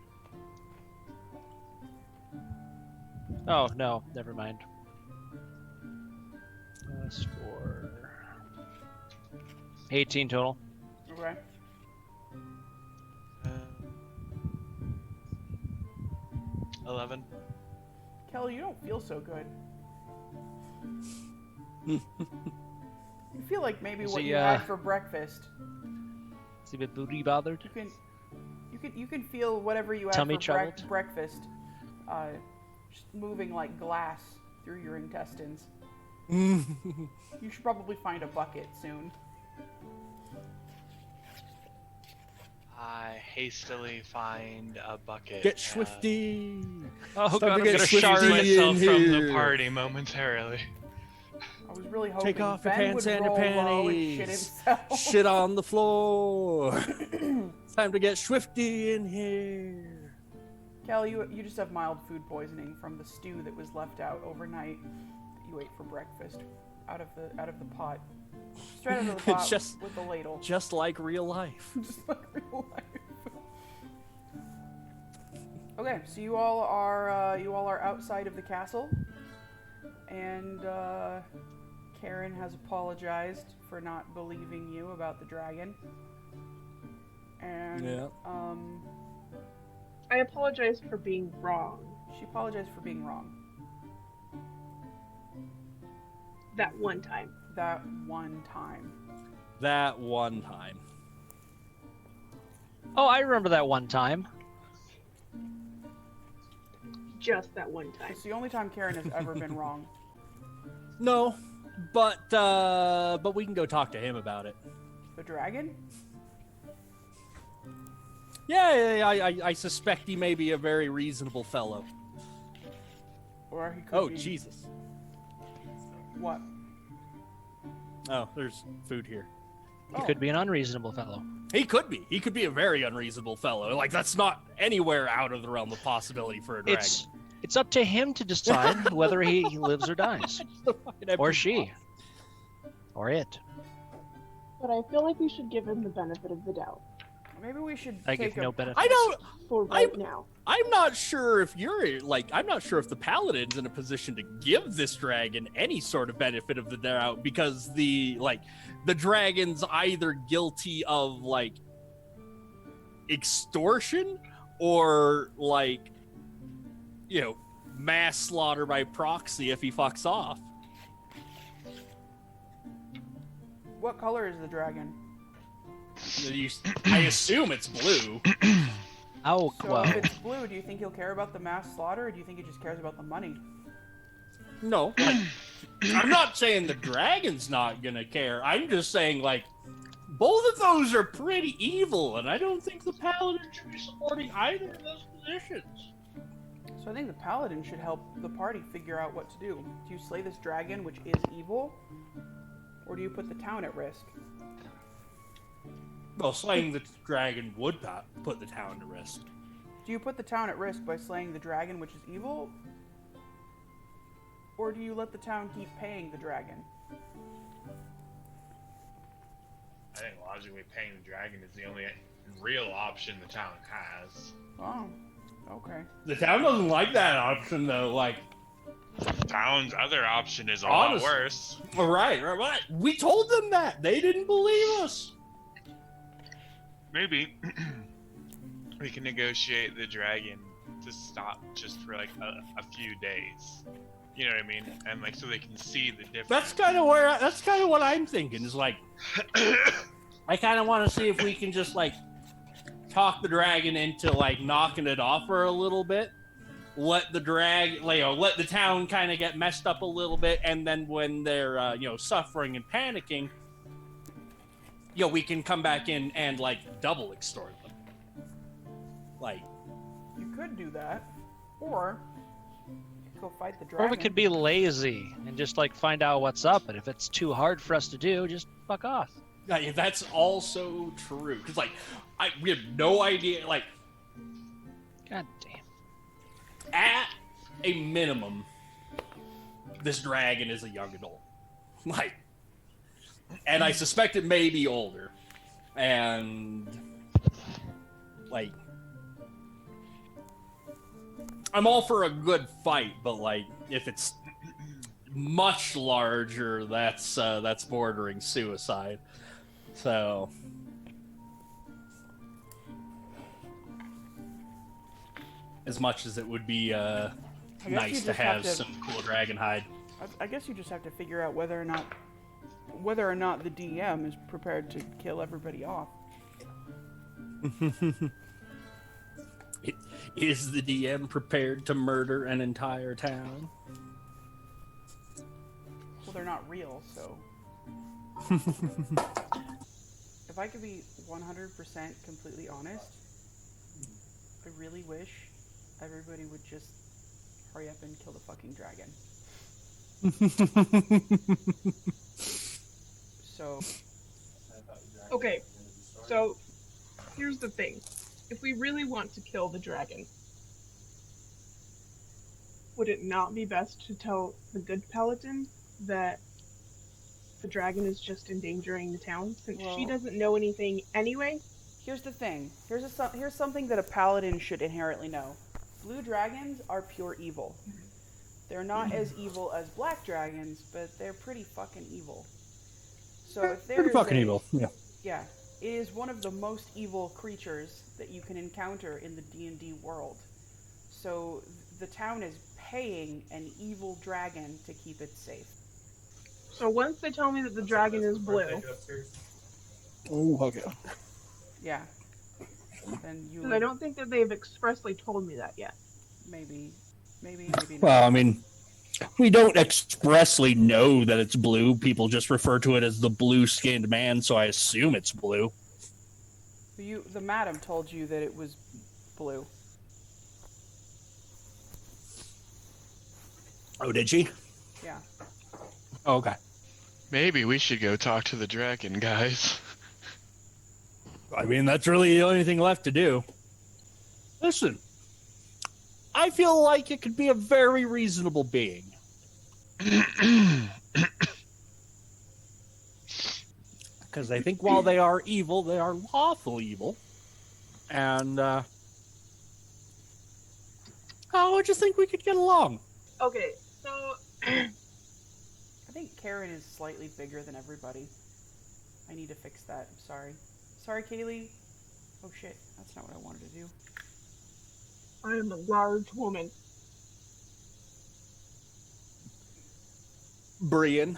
Oh, no, never mind. Plus 4. 18 total. Okay. 11. Kell, you don't feel so good. You feel like maybe Is what he, you had for breakfast. Is he a bit booty bothered? You can feel whatever you had Tummy for troubled? breakfast, just moving like glass through your intestines. Oh, You should probably find a bucket soon. I hastily find a bucket. Get and swifty. Oh, Time God, to I'm get gonna swifty shard in myself from the here. party momentarily. I was really hoping Take off Ben your pants would and your roll low and shit panties. himself. Shit on the floor. Time to get swifty in here. Kell, you just have mild food poisoning from the stew that was left out overnight that you ate for breakfast out of the pot. Straight out of the pot Just- with the ladle. Just like real life. Just like real life. Okay, so you all are outside of the castle, and Karen has apologized for not believing you about the dragon. And Yeah. I apologize for being wrong she apologized for being wrong that one time. that one time. That one time. Oh, I remember that one time. Just that one time. It's the only time Karen has ever been wrong. No, but we can go talk to him about it. The dragon? Yeah, I suspect he may be a very reasonable fellow. Or he could Oh, be... Jesus. What? Oh, there's food here. He Oh. could be an unreasonable fellow. He could be. He could be a very unreasonable fellow. Like, that's not anywhere out of the realm of possibility for a dragon. It's up to him to decide whether he lives or dies. Or she. Or it. But I feel like we should give him the benefit of the doubt. Maybe we should I take give no benefit. I don't. For right now. I'm not sure if you're like. I'm not sure if the paladin's in a position to give this dragon any sort of benefit of the doubt because the dragon's either guilty of like extortion or like, you know, mass slaughter by proxy if he fucks off. What color is the dragon? I assume it's blue. Oh, So well. if it's blue, do you think he'll care about the mass slaughter, or do you think he just cares about the money? No, like, I'm not saying the dragon's not gonna care. I'm just saying, like, both of those are pretty evil, and I don't think the paladin should be supporting either of those positions. So I think the paladin should help the party figure out what to do. Do you slay this dragon, which is evil, or do you put the town at risk? Well, slaying the dragon would not put the town at risk. Do you put the town at risk by slaying the dragon, which is evil, or do you let the town keep paying the dragon? I think logically paying the dragon is the only real option the town has. Oh, okay. The town doesn't like that option, though. Like, The town's other option is a Honest- lot worse. right. We told them that. They didn't believe us. Maybe we can negotiate the dragon to stop just for like a few days. You know what I mean? And like so they can see the difference. That's kind of what I'm thinking. Is like, I kind of want to see if we can just like talk the dragon into like knocking it off for a little bit. Let the town kind of get messed up a little bit, and then when they're suffering and panicking, we can come back in and like double extort them. Like, You could do that, or go fight the dragon. Or we could be lazy and just like find out what's up, and if it's too hard for us to do, just fuck off. yeah, that's also true. Because like, we have no idea. Like, God damn. at a minimum, this dragon is a young adult. Like, and I suspect it may be older. And, like, I'm all for a good fight, but, like, if it's much larger, that's bordering suicide. So... as much as it would be guess you nice to just have have to- some cool dragon hide. I guess you just have to figure out whether or not the DM is prepared to kill everybody off. Is the DM prepared to murder an entire town? Well, they're not real, so. If I could be 100% completely honest, I really wish everybody would just hurry up and kill the fucking dragon. So, Okay, so here's the thing. If we really want to kill the dragon, would it not be best to tell the good paladin that the dragon is just endangering the town, since she Well- doesn't know anything anyway? here's the thing. Here's something that a paladin should inherently know. Blue dragons are pure evil. They're not as evil as black dragons, but they're pretty fucking evil. So if they're Pretty fucking evil. Yeah. Yeah, it is one of the most evil creatures that you can encounter in the D&D world. So the town is paying an evil dragon to keep it safe. So once they tell me that the dragon is blue, Oh, okay. Yeah. Then you because I don't think that they've expressly told me that yet. maybe not. Well, I mean, we don't expressly know that it's blue. People just refer to it as the blue-skinned man, so I assume it's blue. The madam told you that it was blue. Oh, did she? Yeah. Oh, okay. Maybe we should go talk to the dragon, guys. I mean, that's really the only thing left to do. Listen, I feel like it could be a very reasonable being. Because I think while they are evil, they are lawful evil. And how would you think we could get along? Okay, so I think Karen is slightly bigger than everybody. I need to fix that. I'm sorry. Sorry, Kaylee. Oh shit, that's not what I wanted to do. I am a large woman. Brian.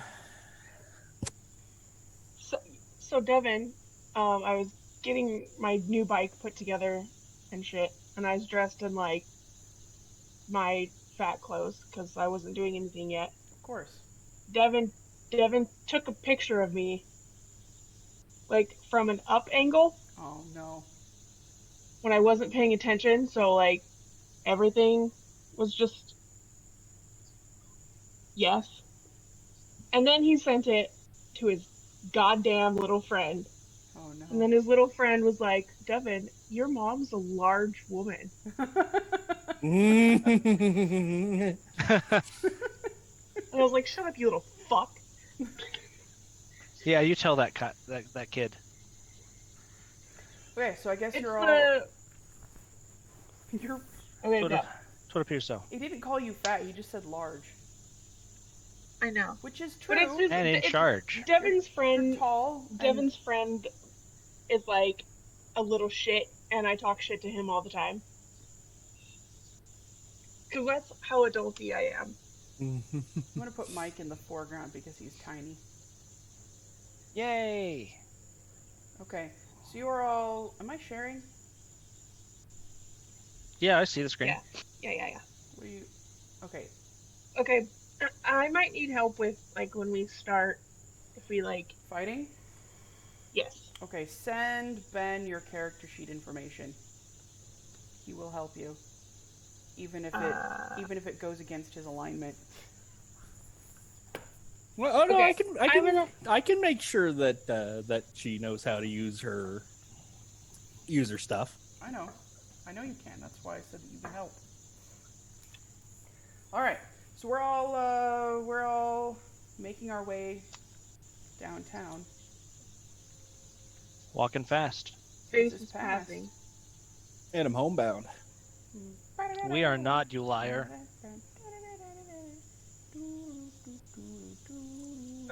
So Devin, I was getting my new bike put together and shit, and I was dressed in like my fat clothes because I wasn't doing anything yet. Of course. Devin took a picture of me, like from an up angle Oh no. when I wasn't paying attention. So like everything was just yes. And then he sent it to his goddamn little friend. Oh no. And then his little friend was like, Devin, your mom's a large woman. Mm. And I was like, shut up, you little fuck. Yeah, you tell that kid. Okay, so I guess It's you're all. the... You're. Okay, Sort no. of. That's what it appears so. He didn't call you fat. He just said large, I know. which is true. But it's just... And in it's- charge. Devin's You're friend... tall. and- Devin's friend is like a little shit, and I talk shit to him all the time. Because that's how adulty I am. I'm gonna put Mike in the foreground because he's tiny. Yay! Okay, so you are all. Am I sharing? Yeah, I see the screen. Yeah. What are you? Okay. Okay, I might need help with, like, when we start, if we, like... Fighting? Yes. Okay, send Ben your character sheet information. He will help you. Even if it goes against his alignment. Well, oh no, Okay, I can make sure that that she knows how to use her stuff. I know you can. That's why I said that you can help. All right, so we're all making our way downtown. Walking fast. Face This is is past. passing. And I'm homebound. We are not, you liar.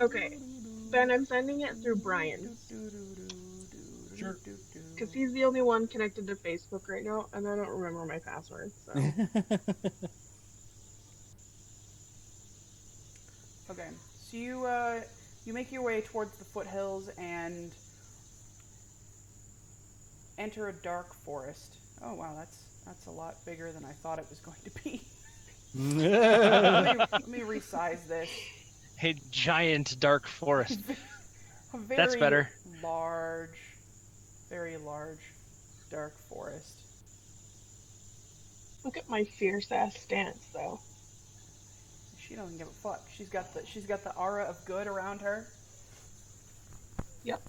Okay, Ben, I'm sending it through Brian. Sure. Because he's the only one connected to Facebook right now, and I don't remember my password, so... Okay, so you make your way towards the foothills and enter a dark forest. Oh wow, that's a lot bigger than I thought it was going to be. let me resize this. A giant dark forest. A very That's better. very large dark forest. Look at my fierce ass stance, though. She doesn't give a fuck. She's got the aura of good around her. Yep.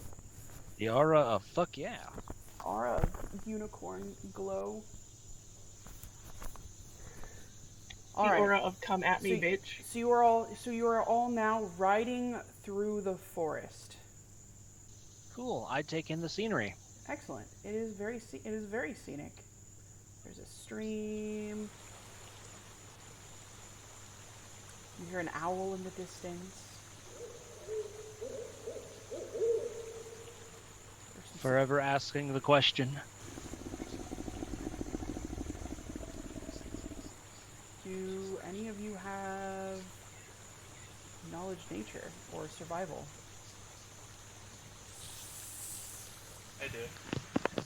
The aura of fuck yeah. Aura of unicorn glow. The aura of come at me, So- bitch. So you are all now riding through the forest. Cool. I take in the scenery. Excellent. It is very scenic. There's a stream. You hear an owl in the distance. There's some- Forever asking the question. Do any of you have knowledge nature or survival? I do.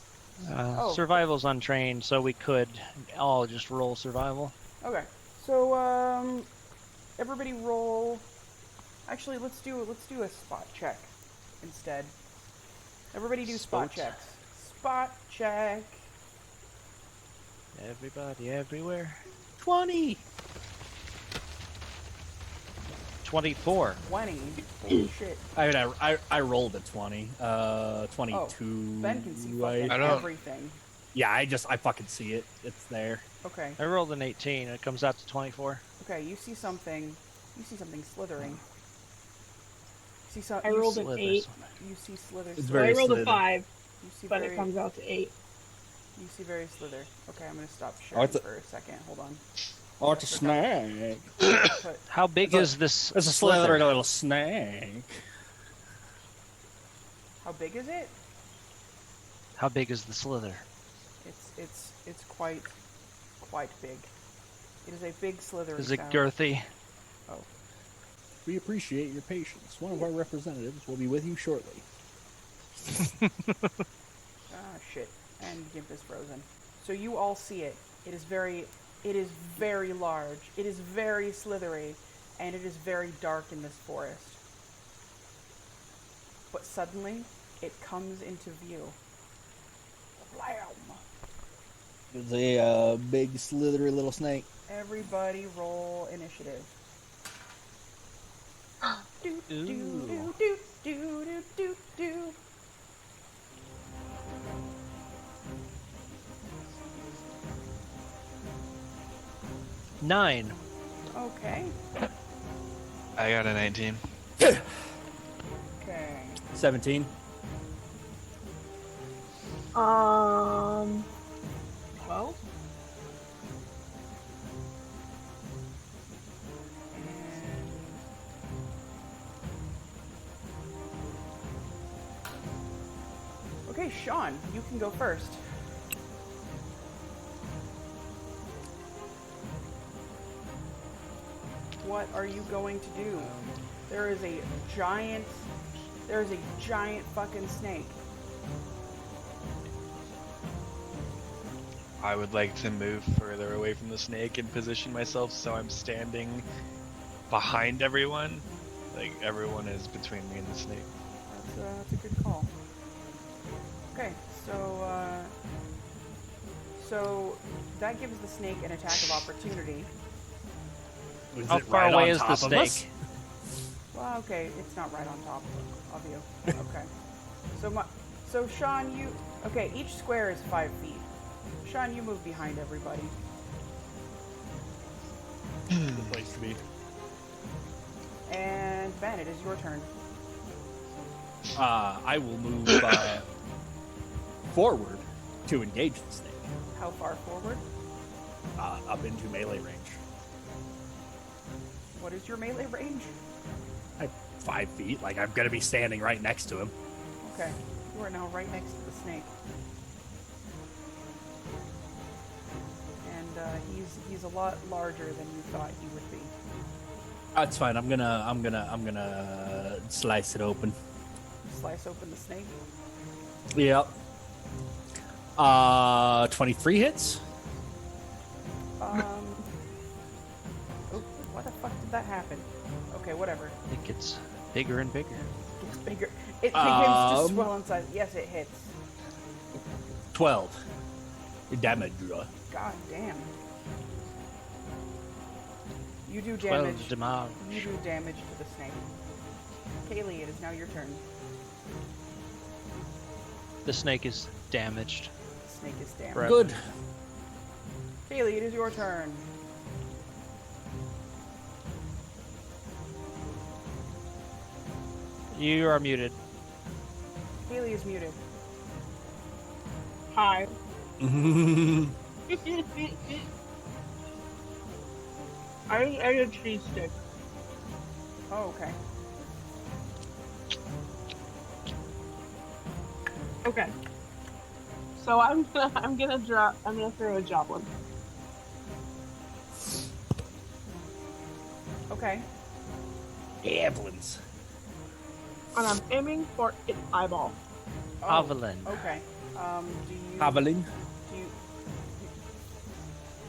Oh. Survival's untrained, so we could all just roll survival. Okay. So everybody roll. Actually, let's do a spot check instead. Everybody do spot Spot. checks. Spot check. Everybody, everywhere. 20. 24. 20. Holy shit. I mean, I rolled a 20. 22. Ben can see I- fucking I don't- everything. Yeah, I fucking see it. It's there. Okay. I rolled an 18. It comes out to 24. Okay, you see something slithering. I rolled an Slithers. 8. You see slithers. It's So very I rolled a slither. 5, You see but very, it comes out to 8. You see very slither. Okay, I'm gonna stop sharing it's a- for a second. Hold on. Oh, it's a snake. Put, How big is this? It's a slithery little snake. how big is it? How big is the slither? It's quite big. It is a big slithering Is it sound. girthy? Oh. We appreciate your patience. One of our representatives will be with you shortly. Ah, shit. And Gimp is frozen. So you all see it. It is very large. It is very slithery, and it is very dark in this forest. But suddenly, it comes into view. Blam! It's a big, slithery little snake. Everybody roll initiative. Do do Ooh. do do do do do do. Nine. Okay. I got a 19. Okay. 17. 12? Okay, Sean, you can go first. What are you going to do? There is a giant fucking snake. I would like to move further away from the snake and position myself so I'm standing behind everyone. Like, everyone is between me and the snake. That's a good call. Okay, so that gives the snake an attack of opportunity. Was How it far right away on is top the of snake? us? Well, okay, it's not right on top of you. Okay. So Sean, okay, each square is 5 feet. Sean, you move behind everybody. Good place to be. And Ben, it is your turn. I will move forward to engage the snake. How far forward? Up into melee range. What is your melee range? 5 feet. Like, I'm going to be standing right next to him. Okay, you are now right next to the snake. And he's a lot larger than you thought he would be. That's fine. I'm gonna slice it open. Slice open the snake. Yep. 23 hits. Oh, why the fuck did that happen? Okay, whatever. It gets bigger and bigger. It gets bigger. It begins to swell in size. Yes, it hits. 12 damage. God damn. You do 12 damage. damage. You do damage to the snake. Kaylee, it is now your turn. The snake is damaged. The snake is damaged. Right. Good. Kaylee, it is your turn. You are muted. Kaylee is muted. Hi. I ate a cheese stick. Oh, okay. Okay. So I'm gonna throw a javelin. Okay. Javelins. And I'm aiming for its eyeball. Oh, Javelin. Okay. Do you... Javelin. Do you...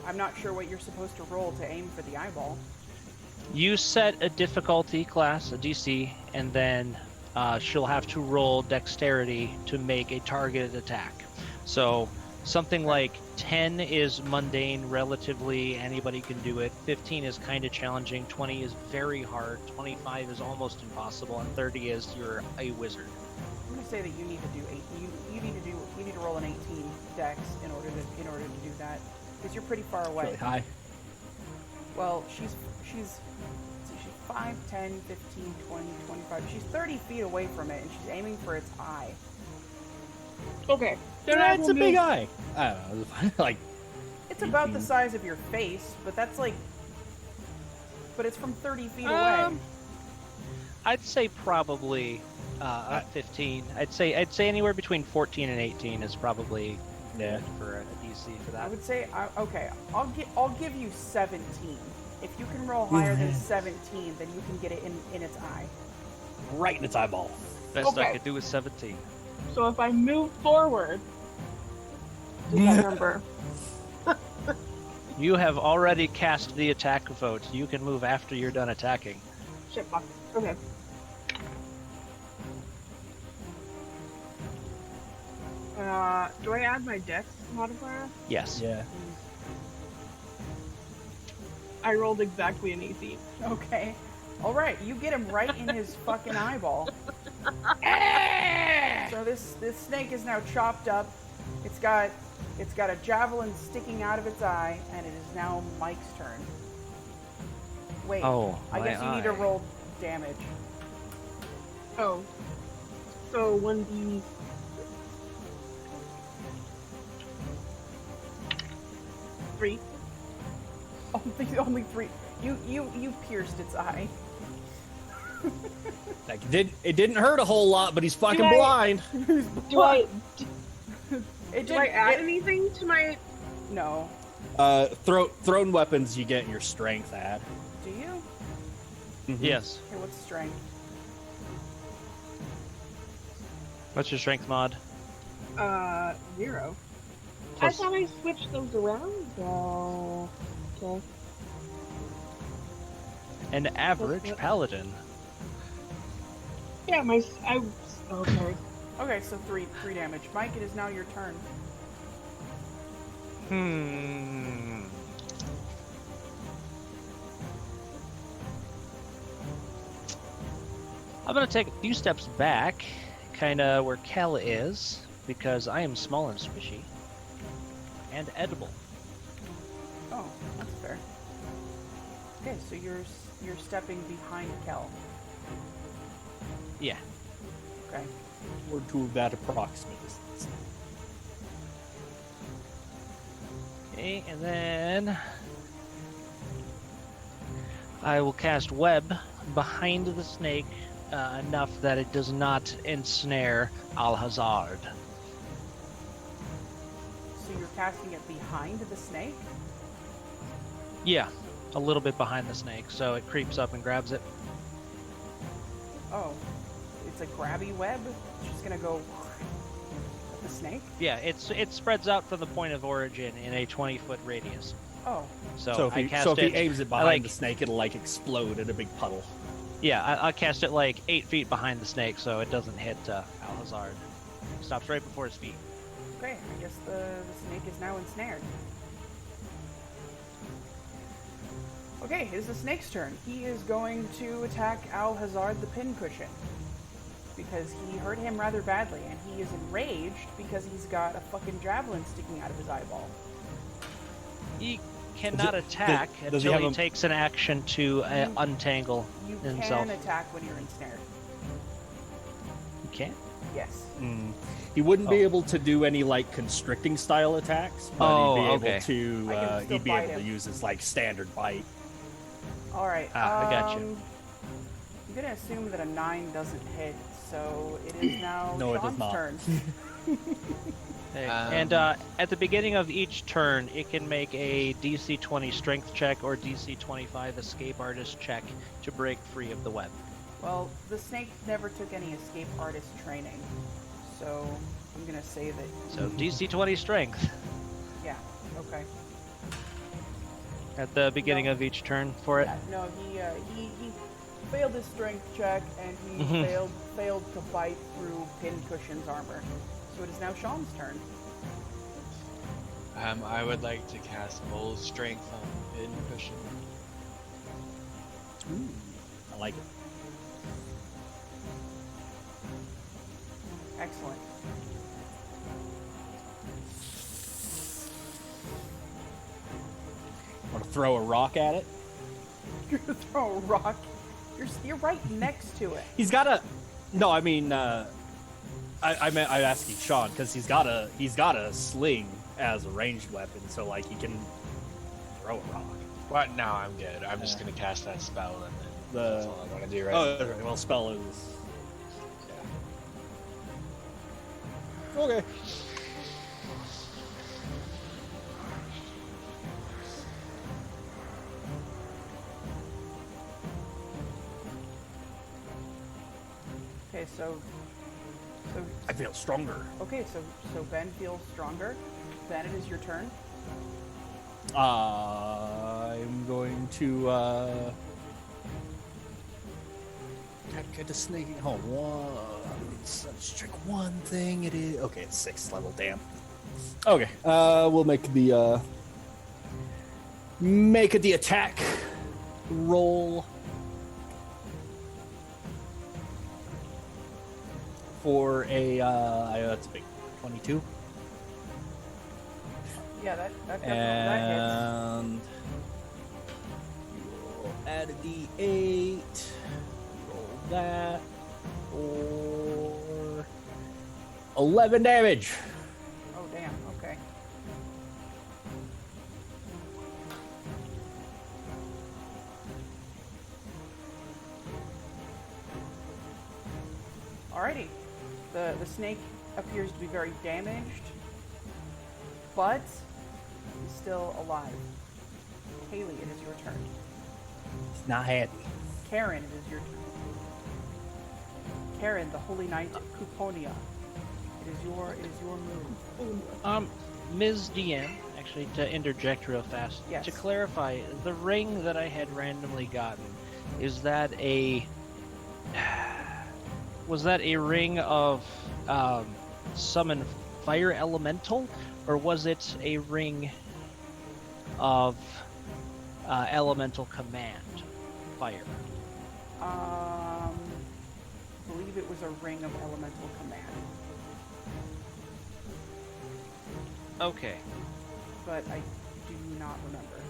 I'm not sure what you're supposed to roll to aim for the eyeball. You set a difficulty class, a DC, and then she'll have to roll dexterity to make a targeted attack. So something like 10 is mundane, relatively anybody can do it. 15 is kind of challenging. 20 is very hard. 25 is almost impossible, and 30 is you're a wizard. I'm gonna say that you need to do 8. You need to roll an 18 dex in order to do that, because you're pretty far away. Really high. Well, she's 5, 10, 15, 20, 25. She's 30 feet away from it, and she's aiming for its eye. Okay. Then I It's will a big move- eye. I don't know. Like, It's about the 18. size of your face, but that's like. But it's from 30 feet away. I'd say probably 15. I'd say anywhere between 14 and 18 is probably yeah. good for a DC for I that. would say, okay, I'll give you 17. If you can roll higher than 17, then you can get it in its eye. Right in its eyeball. Best I Okay. could do is 17. So if I move forward, does that number? You have already cast the attack vote. You can move after you're done attacking. Shit, fuck. Okay. Do I add my dex modifier? Yes. Yeah. I rolled exactly an 18. Okay. Alright, you get him right in his fucking eyeball. So this snake is now chopped up. It's got a javelin sticking out of its eye, and it is now Mike's turn. Wait. Oh, I my guess you need to eye. roll damage. Oh. So 1d. Three. Only 3. You pierced its eye. Like it didn't hurt a whole lot, but he's fucking I- blind. Do I It add anything to my? No. Thrown weapons, you get your strength add. Do you? Yes. Okay, what's strength? What's your strength mod? 0. Plus- I thought I switched those around though. Okay. An average paladin. Yeah, okay. Okay, so 3 damage. Mike, it is now your turn. I'm gonna take a few steps back, kinda where Kell is, because I am small and squishy. And edible. Oh, that's fair. Okay, so you're stepping behind Kell. Yeah. Okay. Or to that approximate distance. Okay, and then I will cast web behind the snake enough that it does not ensnare Alhazard. So you're casting it behind the snake? Yeah, a little bit behind the snake, so it creeps up and grabs it. Oh. It's a grabby web? It's just gonna go at the snake? Yeah, it spreads out from the point of origin in a 20-foot radius. Oh. So, I cast if it. he aims it behind like- the snake, it'll like explode in a big puddle. Yeah, I cast it like 8 feet behind the snake, so it doesn't hit Alhazard. Stops right before his feet. Okay, I guess the snake is now ensnared. Okay, it is the snake's turn. He is going to attack Alhazard the Pincushion. Because he hurt him rather badly, and he is enraged because he's got a fucking javelin sticking out of his eyeball. He cannot Does attack he until have he a- takes an action to untangle You himself. can attack when you're ensnared. You can't? Yes. He wouldn't be Oh. able to do any like constricting style attacks, but Oh, he'd be okay. able to. I can still He'd be bite able to him. use his like standard bite. Alright. I gotcha. I'm gonna assume that a 9 doesn't hit, so it is now No, it does Sean's not. turn. Okay. And at the beginning of each turn, it can make a DC 20 strength check or DC 25 escape artist check to break free of the web. Well, the snake never took any escape artist training, so I'm gonna say that. So DC 20 strength Yeah. Okay. at the beginning No. of each turn for it. Yeah, no, he failed his strength check and he Mhm. failed to bite through Pincushion's armor. So it is now Sean's turn. I would like to cast full strength on Pincushion. I like it. Excellent. Want to throw a rock at it? You're gonna throw a rock. You're right next to it. He's got a. No, I mean, I'm asking Sean because he's got a sling as a ranged weapon, so like he can throw a rock. What? No, I'm good. I'm just gonna cast that spell, and then that's all I want to do right now. Oh, okay. Well, spell is. Yeah. Okay. Okay, so I feel stronger. okay, so Ben feels stronger. Ben, it is your turn. I'm going to gotta get to sneaking home. Let's check one thing. It is okay. It's 6th level. Damn. Okay. We'll make the attack roll for a that's a big 22. Yeah, that definitely that hits. And we'll add a D8. Roll that for 11 damage. Oh damn. Okay. Alrighty. The snake appears to be very damaged, but he's still alive. Haley, it is your turn. It's not happy. Karen, it is your turn. Karen, the Holy Knight of Cuponia. It is your move. Ms. DM, actually, to interject real fast. Yes. To clarify, the ring that I had randomly gotten, is that a... Was that a ring of summon fire elemental, or was it a ring of elemental command fire? I believe it was a ring of elemental command. Okay. But I do not remember.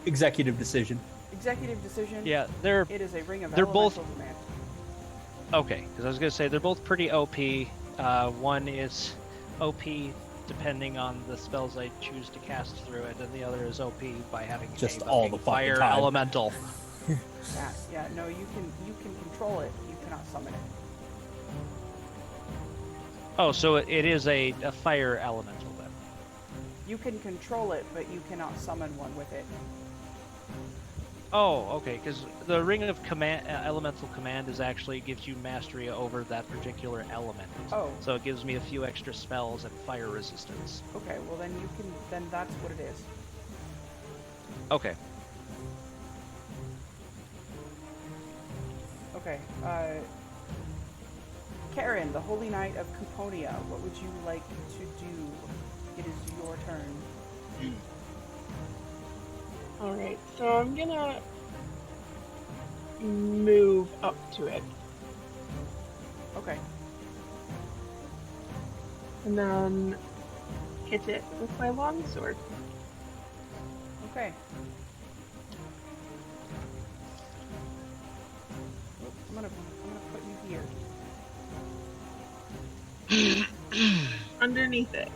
Executive decision. Executive decision. Yeah, It is a ring of they're elemental both- command. Okay, because I was going to say they're both pretty OP. One is OP depending on the spells I choose to cast through it, and the other is OP by having Just a all fucking the fucking fire time. elemental. Yeah, no, you can control it. You cannot summon it. Oh, so it is a fire elemental then. You can control it, but you cannot summon one with it. Oh, okay, because the ring of command, elemental command, is actually gives you mastery over that particular element. Oh. So it gives me a few extra spells and fire resistance. Okay, well then that's what it is. Okay. Okay, Karen, the Holy Knight of Cuponia, what would you like to do? It is your turn. Alright, so I'm gonna move up to it. Okay. And then hit it with my longsword. Okay. I'm gonna put you here. Underneath it.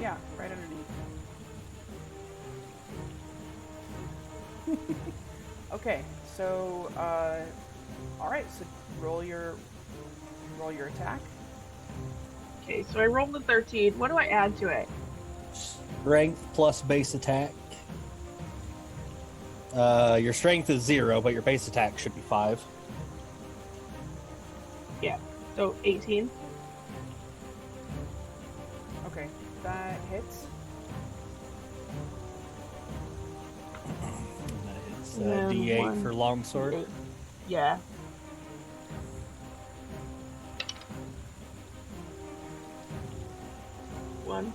Yeah, right underneath. Okay, so all right, so roll your attack. Okay, so I rolled a 13. What do I add to it? Strength plus base attack. Your strength is 0, but your base attack should be 5. Yeah, so 18. Okay, that hits. It's And then D8 one, for longsword. 8. Yeah. One.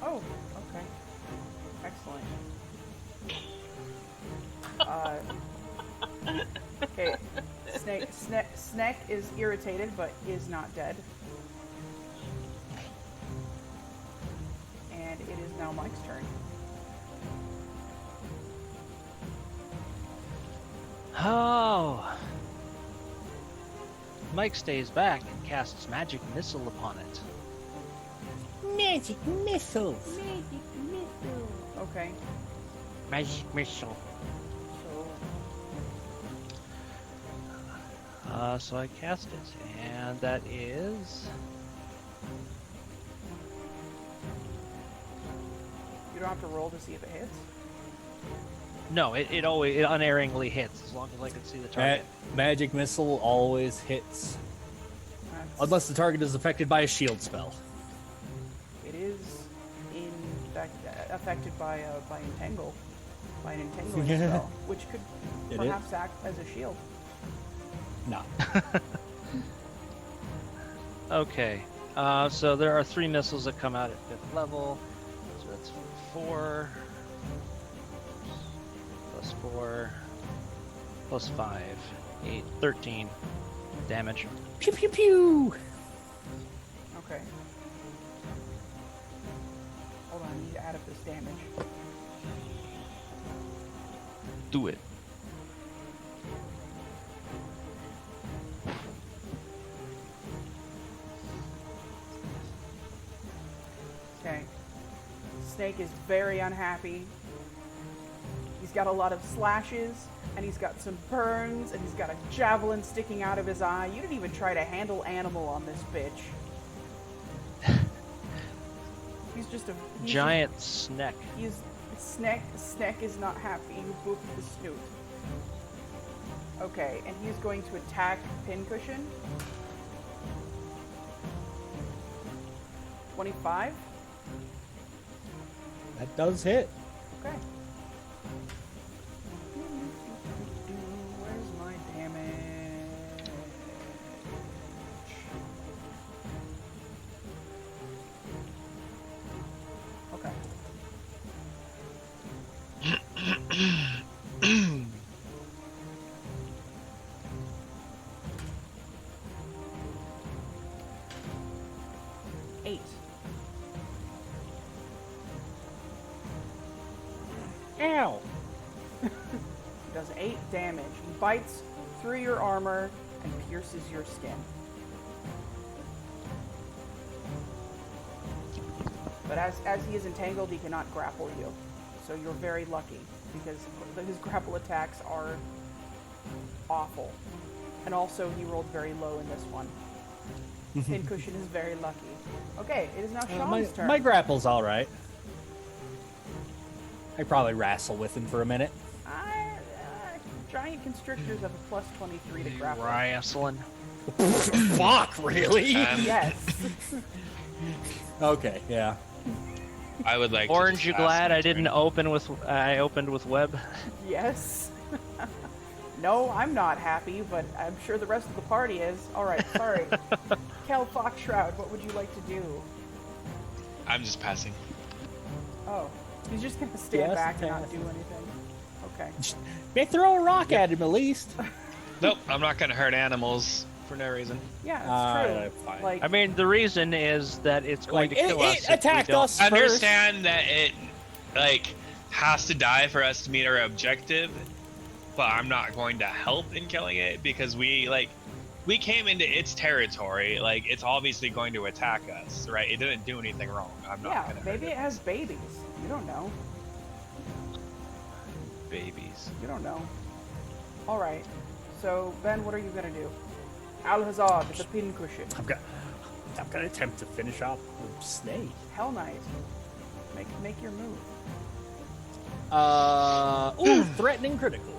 Oh, okay. Excellent. Okay, Snake is irritated, but is not dead. And it is now Mike's turn. Oh, Mike stays back and casts magic missile upon it. Magic missiles. Okay. Magic missile. So So I cast it, and that is you don't have to roll to see if it hits. no. It always unerringly hits as long as I can see the target. Magic missile always hits, That's- unless the target is affected by a shield spell. It is in fact affected by an entangling spell, which could It perhaps act as a shield. No. Okay. So there are 3 missiles that come out at 5th level. So that's 4 plus 4 plus 5, 8, 13 damage. Pew pew pew. Okay. Hold on, I need to add up this damage. Do it. Okay. Snake is very unhappy. He's got a lot of slashes, and he's got some burns, and he's got a javelin sticking out of his eye. You didn't even try to handle animal on this bitch. He's just a Giant snack. Snack is not happy. You booped the snoot. Okay, and he's going to attack Pincushion. 25. That does hit. Okay. Where's my damage? Okay. Eight. Ow. He does 8 damage. He bites through your armor and pierces your skin. But as he is entangled, he cannot grapple you. So you're very lucky, because his grapple attacks are awful. And also, he rolled very low in this one. Pincushion is very lucky. Okay, it is now Sean's turn. My grapple's all right. I probably wrestle with him for a minute. Giant constrictors have a plus 23 to grapple. Wrestling. Fuck, really? Yes. Okay, yeah. I would like. Orange, to you just ask glad my I didn't turn. opened with web? Yes. No, I'm not happy, but I'm sure the rest of the party is. Alright, sorry. Kell Foxshroud, what would you like to do? I'm just passing. Oh, he's just gonna stand Yes, back and not pass. do anything. Okay. Maybe throw a rock at him at least. Nope, I'm not gonna hurt animals for no reason. Yeah, it's true. Fine. Like, I mean, the reason is that it's going Like, to kill us. it if we attacked don't- us I first. understand that it has to die for us to meet our objective, but I'm not going to help in killing it because we came into its territory. Like, it's obviously going to attack us, right? It didn't do anything wrong. I'm not yeah, gonna maybe hurt it has babies. You don't know. babies. You don't know. Alright. So, Ben, what are you gonna do? Alhazard The Pincushion. I'm gonna attempt to finish off the snake. Hell Knight. Make your move. Ooh, threatening critical.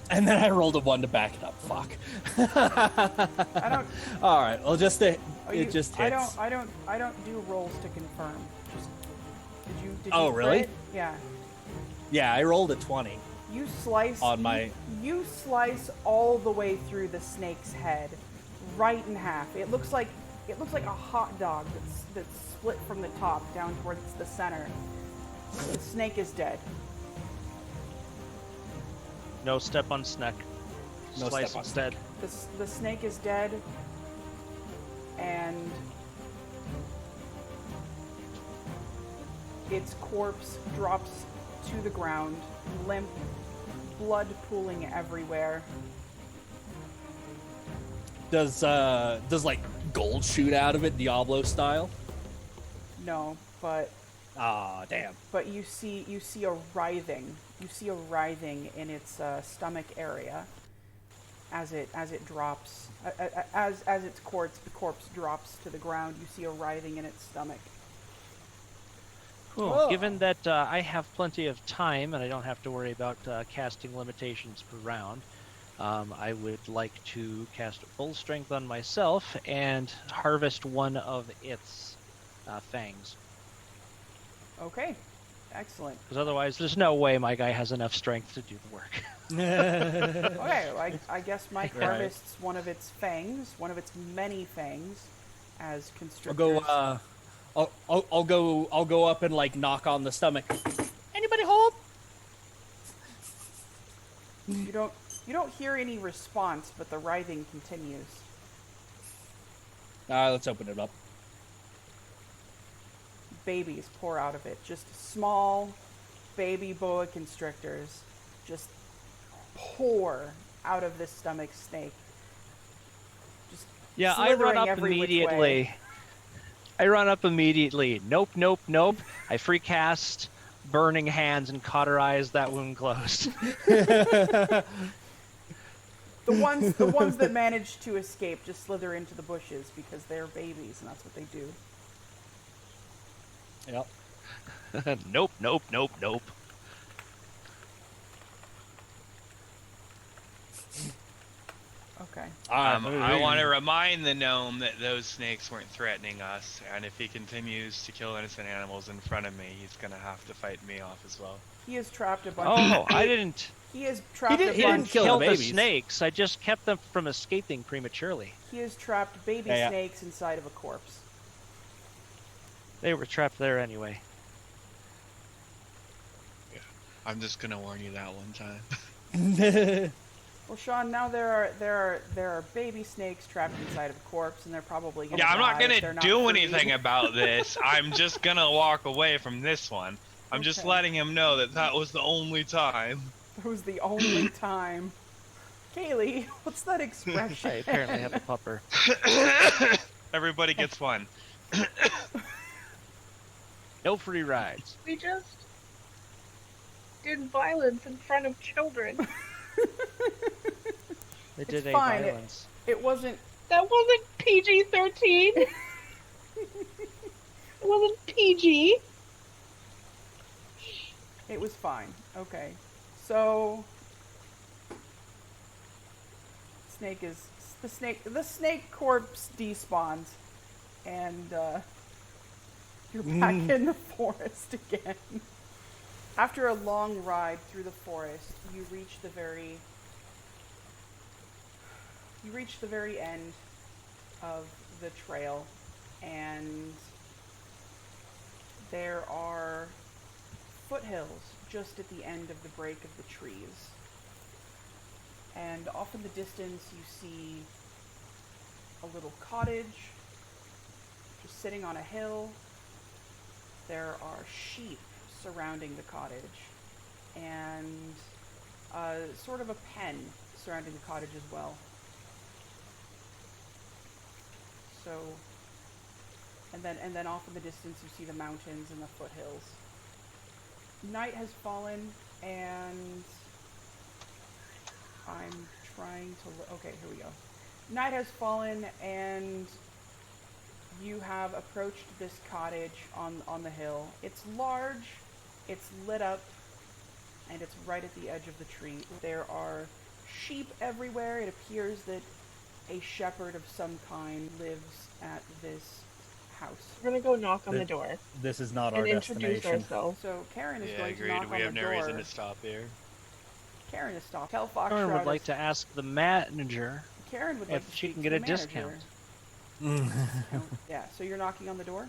And then I rolled a 1 to back it up. Fuck. I don't. All right. Well, just it You, just hits. I don't do rolls to confirm. Just did you Oh, really? crit? Yeah. Yeah, I rolled a 20 You slice on my. You slice all the way through the snake's head, right in half. It looks like a hot dog that's split from the top down towards the center. The snake is dead. No step on snack. No Slice step on instead. The snake is dead, and its corpse drops to the ground, limp, blood pooling everywhere. Does like gold shoot out of it, Diablo style? No, but Ah, damn. but you see a writhing. You see a writhing in its stomach area as it drops as its corpse drops to the ground. You see a writhing in its stomach. Cool. Oh. Given that I have plenty of time and I don't have to worry about casting limitations per round, I would like to cast full strength on myself and harvest one of its fangs. Okay, excellent. Because otherwise, there's no way my guy has enough strength to do the work. Okay, well, I guess Mike Right. harvests one of its fangs, one of its many fangs, as I'll constrictors. go. I'll go up and like knock on the stomach. Anybody home? You don't hear any response, but the writhing continues. Let's open it up. Babies pour out of it. Just small baby boa constrictors just pour out of this stomach snake. Just Yeah, I run slithering up every which immediately. way. I run up immediately. Nope, nope, nope. I free cast Burning Hands and cauterize that wound closed. The ones that manage to escape just slither into the bushes because they're babies and that's what they do. Yep. Nope, nope, nope, nope. Okay. I want to remind the gnome that those snakes weren't threatening us, and if he continues to kill innocent animals in front of me, he's gonna have to fight me off as well. He has trapped a bunch Oh, of I didn't. He has trapped He a didn't bunch kill the the babies. snakes. I just kept them from escaping prematurely. He has trapped baby Yeah. snakes inside of a corpse. They were trapped there anyway. I'm just gonna warn you that one time. Well, Sean, now there are baby snakes trapped inside of a corpse, and they're probably gonna Yeah, I'm not die if they're gonna not do freed. anything about this. I'm just gonna walk away from this one. I'm just Okay. letting him know that that was the only time. It was the only time. Kaylee, what's that expression? I apparently have a pupper. Everybody gets one. No free rides. We just did violence in front of children. They did It's a fine. violence. It wasn't. That wasn't PG-13. It wasn't PG. It was fine. Okay. So the snake corpse despawns, and you're back in the forest again. After a long ride through the forest, you reach the very end of the trail, and there are foothills just at the end of the break of the trees. And off in the distance you see a little cottage just sitting on a hill. There are sheep surrounding the cottage, and sort of a pen surrounding the cottage as well. So, and then off in the distance you see the mountains and the foothills. Night has fallen, and I'm trying to... Okay, here we go. Night has fallen, and you have approached this cottage on the hill. It's large, it's lit up, and it's right at the edge of the tree. There are sheep everywhere. It appears that a shepherd of some kind lives at this house. We're gonna go knock on the door This is not and our introduce destination. ourselves. So Karen is Yeah, going to agreed. knock We on have the no door. reason to stop here. Karen is stopped. Kell Karen Foxshroud would like is- to ask the manager Karen would like if to she speak can to get a the manager. discount. Yeah, so you're knocking on the door?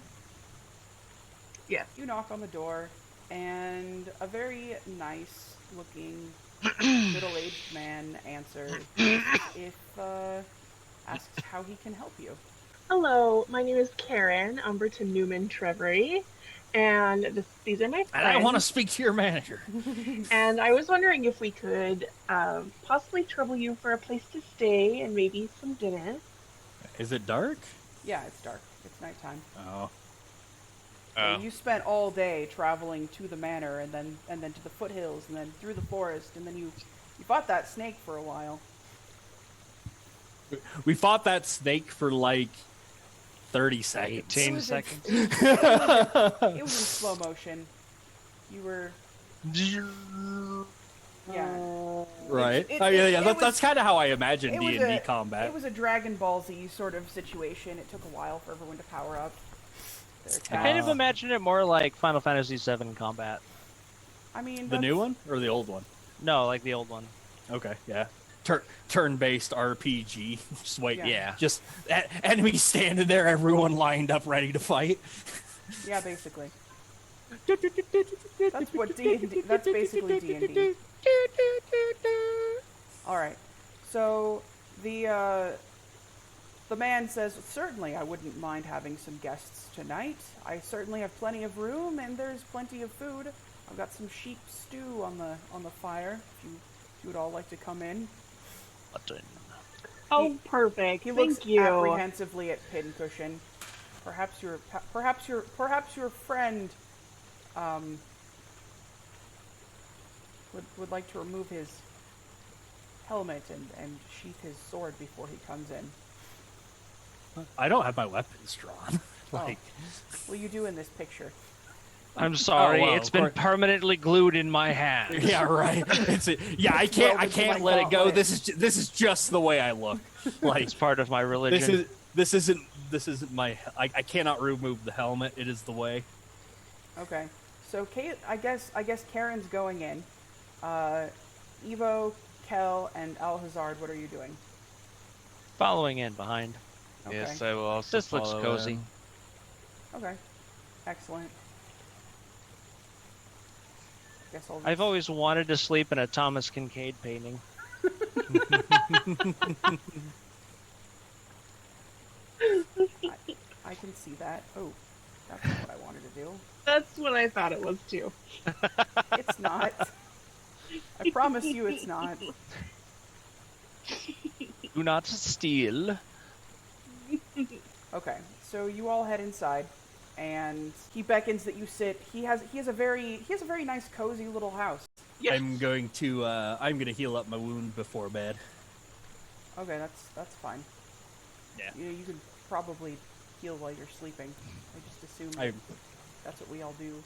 Yes. You knock on the door, and a very nice looking middle-aged man answers asks how he can help you. Hello, my name is Karen Umberton Newman Trevory, and these are my friends. And I want to speak to your manager. And I was wondering if we could possibly trouble you for a place to stay and maybe some dinner. Is it dark? Yeah, it's dark. It's nighttime. Oh. So you spent all day traveling to the manor and then to the foothills and then through the forest and then you fought that snake for a while. We fought that snake for like 30 seconds. 18 seconds. It was in slow motion. You were... Yeah. Right. It was- That's kind of how I imagine it was D&D a- combat. It was a Dragon Ball Z sort of situation. It took a while for everyone to power up their I attacks. kind of imagine it more like Final Fantasy VII combat. I mean, The new one or the old one? No, like the old one. Okay, yeah. Turn-based RPG. Just wait, Yeah. Just enemies standing there, everyone lined up, ready to fight. Yeah, basically. That's what D&D. That's basically D&D. All right. So the man says, "Certainly, I wouldn't mind having some guests tonight. I certainly have plenty of room, and there's plenty of food. I've got some sheep stew on the fire. If you would all like to come in." Button. Oh, perfect. He Thank looks you. apprehensively at Pincushion. Perhaps your friend would like to remove his helmet and sheath his sword before he comes in. I don't have my weapons drawn. Well, you do in this picture. I'm sorry, well, it's of been course. permanently glued in my hand. Yeah, right. I can't let it go. This is just the way I look. Like It's part of my religion. this isn't my. I cannot remove the helmet. It is the way. Okay. So Kate, I guess Karen's going in. Evo, Kell, and Alhazard, what are you doing? Following in behind. Okay. Yes, I will also This looks follow cozy. in. Okay. Excellent. Guess I'll I've always wanted to sleep in a Thomas Kincaid painting. I can see that. Oh, that's not what I wanted to do. That's what I thought it was too. It's not. I promise you it's not. Do not steal. Okay, so you all head inside, and he beckons that you sit. He has a very nice, cozy little house. Yes. I'm going to heal up my wound before bed. Okay, that's fine. Yeah. You could probably heal while you're sleeping. I just assume that's what we all do.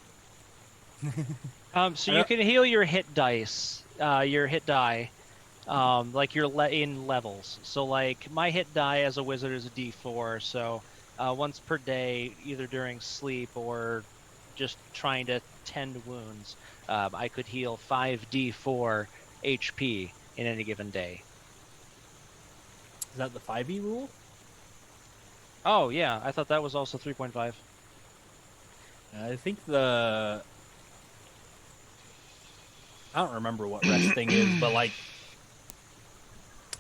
So you can heal your hit dice, your hit die, like you're in levels. So like my hit die as a wizard is a D4. So once per day, either during sleep or just trying to tend wounds, I could heal 5d4 HP in any given day. Is that the 5e rule? Oh yeah, I thought that was also 3.5. I think I don't remember what rest thing is, but like,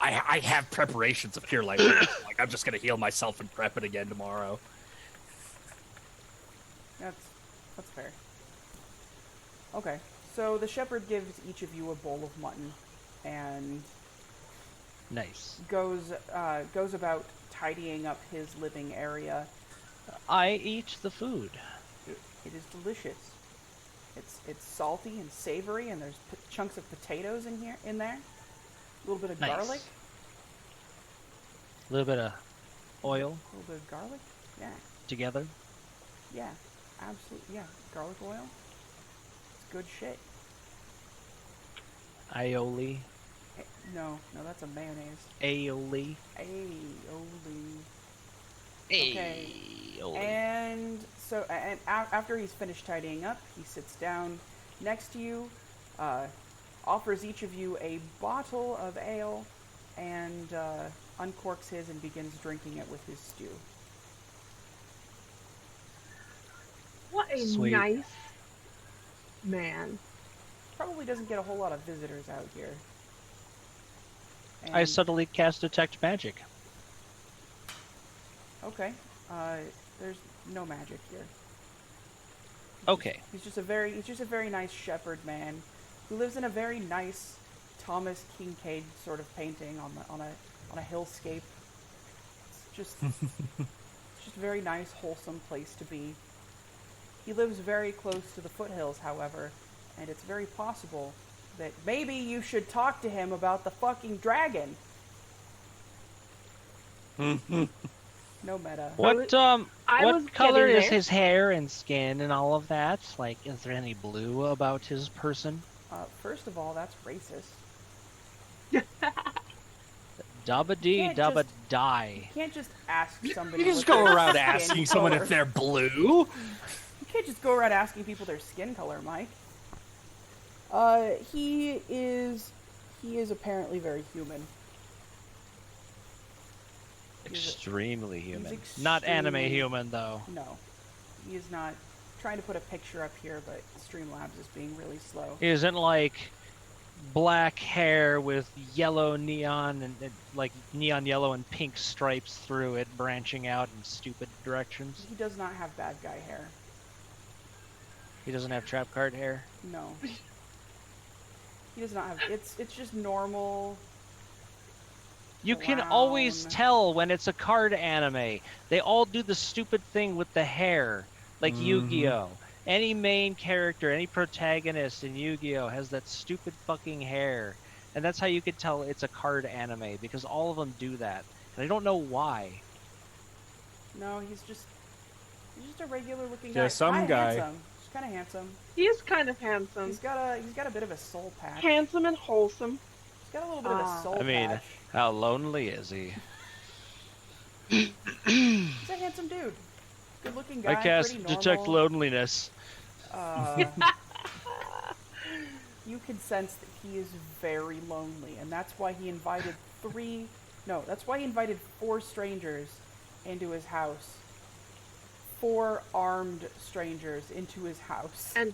I have preparations of pure life. Like, I'm just gonna heal myself and prep it again tomorrow. That's fair. Okay, so the shepherd gives each of you a bowl of mutton, and Nice. goes about tidying up his living area. I eat the food. It is delicious. It's salty and savory, and there's chunks of potatoes in there. A little bit of Nice. garlic. A little bit of oil A little bit of garlic. Yeah, together. yeah, absolutely. Yeah, garlic oil. It's good shit. Aioli. No, that's a mayonnaise. Aioli. Aioli. Okay. Aioli. And so, after he's finished tidying up, he sits down next to you, offers each of you a bottle of ale, and uncorks his and begins drinking it with his stew. What a Sweet. nice man. Probably doesn't get a whole lot of visitors out here. I And- subtly cast detect magic. Okay. There's no magic here. Okay. He's just a very nice shepherd man who lives in a very nice Thomas Kincaid sort of painting on a hillscape. It's just a very nice, wholesome place to be. He lives very close to the foothills, however, and it's very possible that maybe you should talk to him about the fucking dragon. No meta. What color is his hair and skin and all of that? Like, is there any blue about his person? First of all, that's racist. Dabba dee, dabba die. You can't just ask somebody. You just what go their around skin asking someone color. if they're blue. You can't just go around asking people their skin color, Mike. He is apparently very human. Extremely human. He's Not anime extremely- human, though. No, he is not. Trying to put a picture up here, but Streamlabs is being really slow. He isn't like black hair with yellow neon and like neon yellow and pink stripes through it, branching out in stupid directions. He does not have bad guy hair. He doesn't have trap card hair. No. He does not have. It's just normal. You can always Brown. tell when it's a card anime. They all do the stupid thing with the hair, like Yu-Gi-Oh! Any main character, any protagonist in Yu-Gi-Oh! Has that stupid fucking hair. And that's how you could tell it's a card anime, because all of them do that. And I don't know why. No, he's just a regular looking guy. Yeah, some Kinda guy. Handsome. He's kind of handsome. He is kind of handsome. He's got a bit of a soul patch. Handsome and wholesome. He's got a little bit of a soul I mean, patch. how lonely is he? He's a handsome dude. Good looking guy. I cast pretty detect normal. loneliness. You can sense that he is very lonely, and that's why he invited that's why he invited 4 strangers into his house. 4 armed strangers into his house. And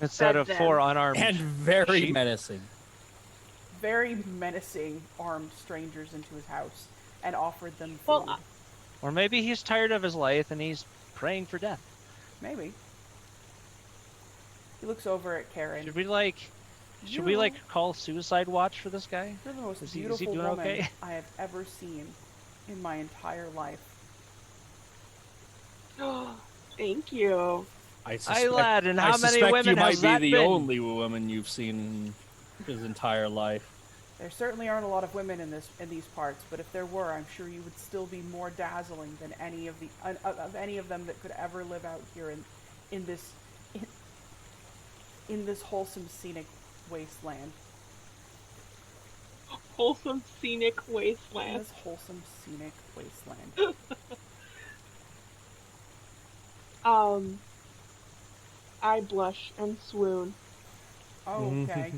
Instead fed of them. 4 unarmed And very sheep. menacing. Very menacing armed strangers into his house and offered them food. Well, Or maybe he's tired of his life and he's praying for death. Maybe. He looks over at Karen. Should we call suicide watch for this guy? You're the most Is he beautiful doing woman okay? I have ever seen in my entire life. thank you. I lad, and how many suspect women you might has be that the been? only woman you've seen in his entire life. There certainly aren't a lot of women in these parts, but if there were, I'm sure you would still be more dazzling than any of any of them that could ever live out here in this wholesome scenic wasteland. Wholesome scenic In wasteland. this wholesome scenic wasteland. I blush and swoon. Oh, okay.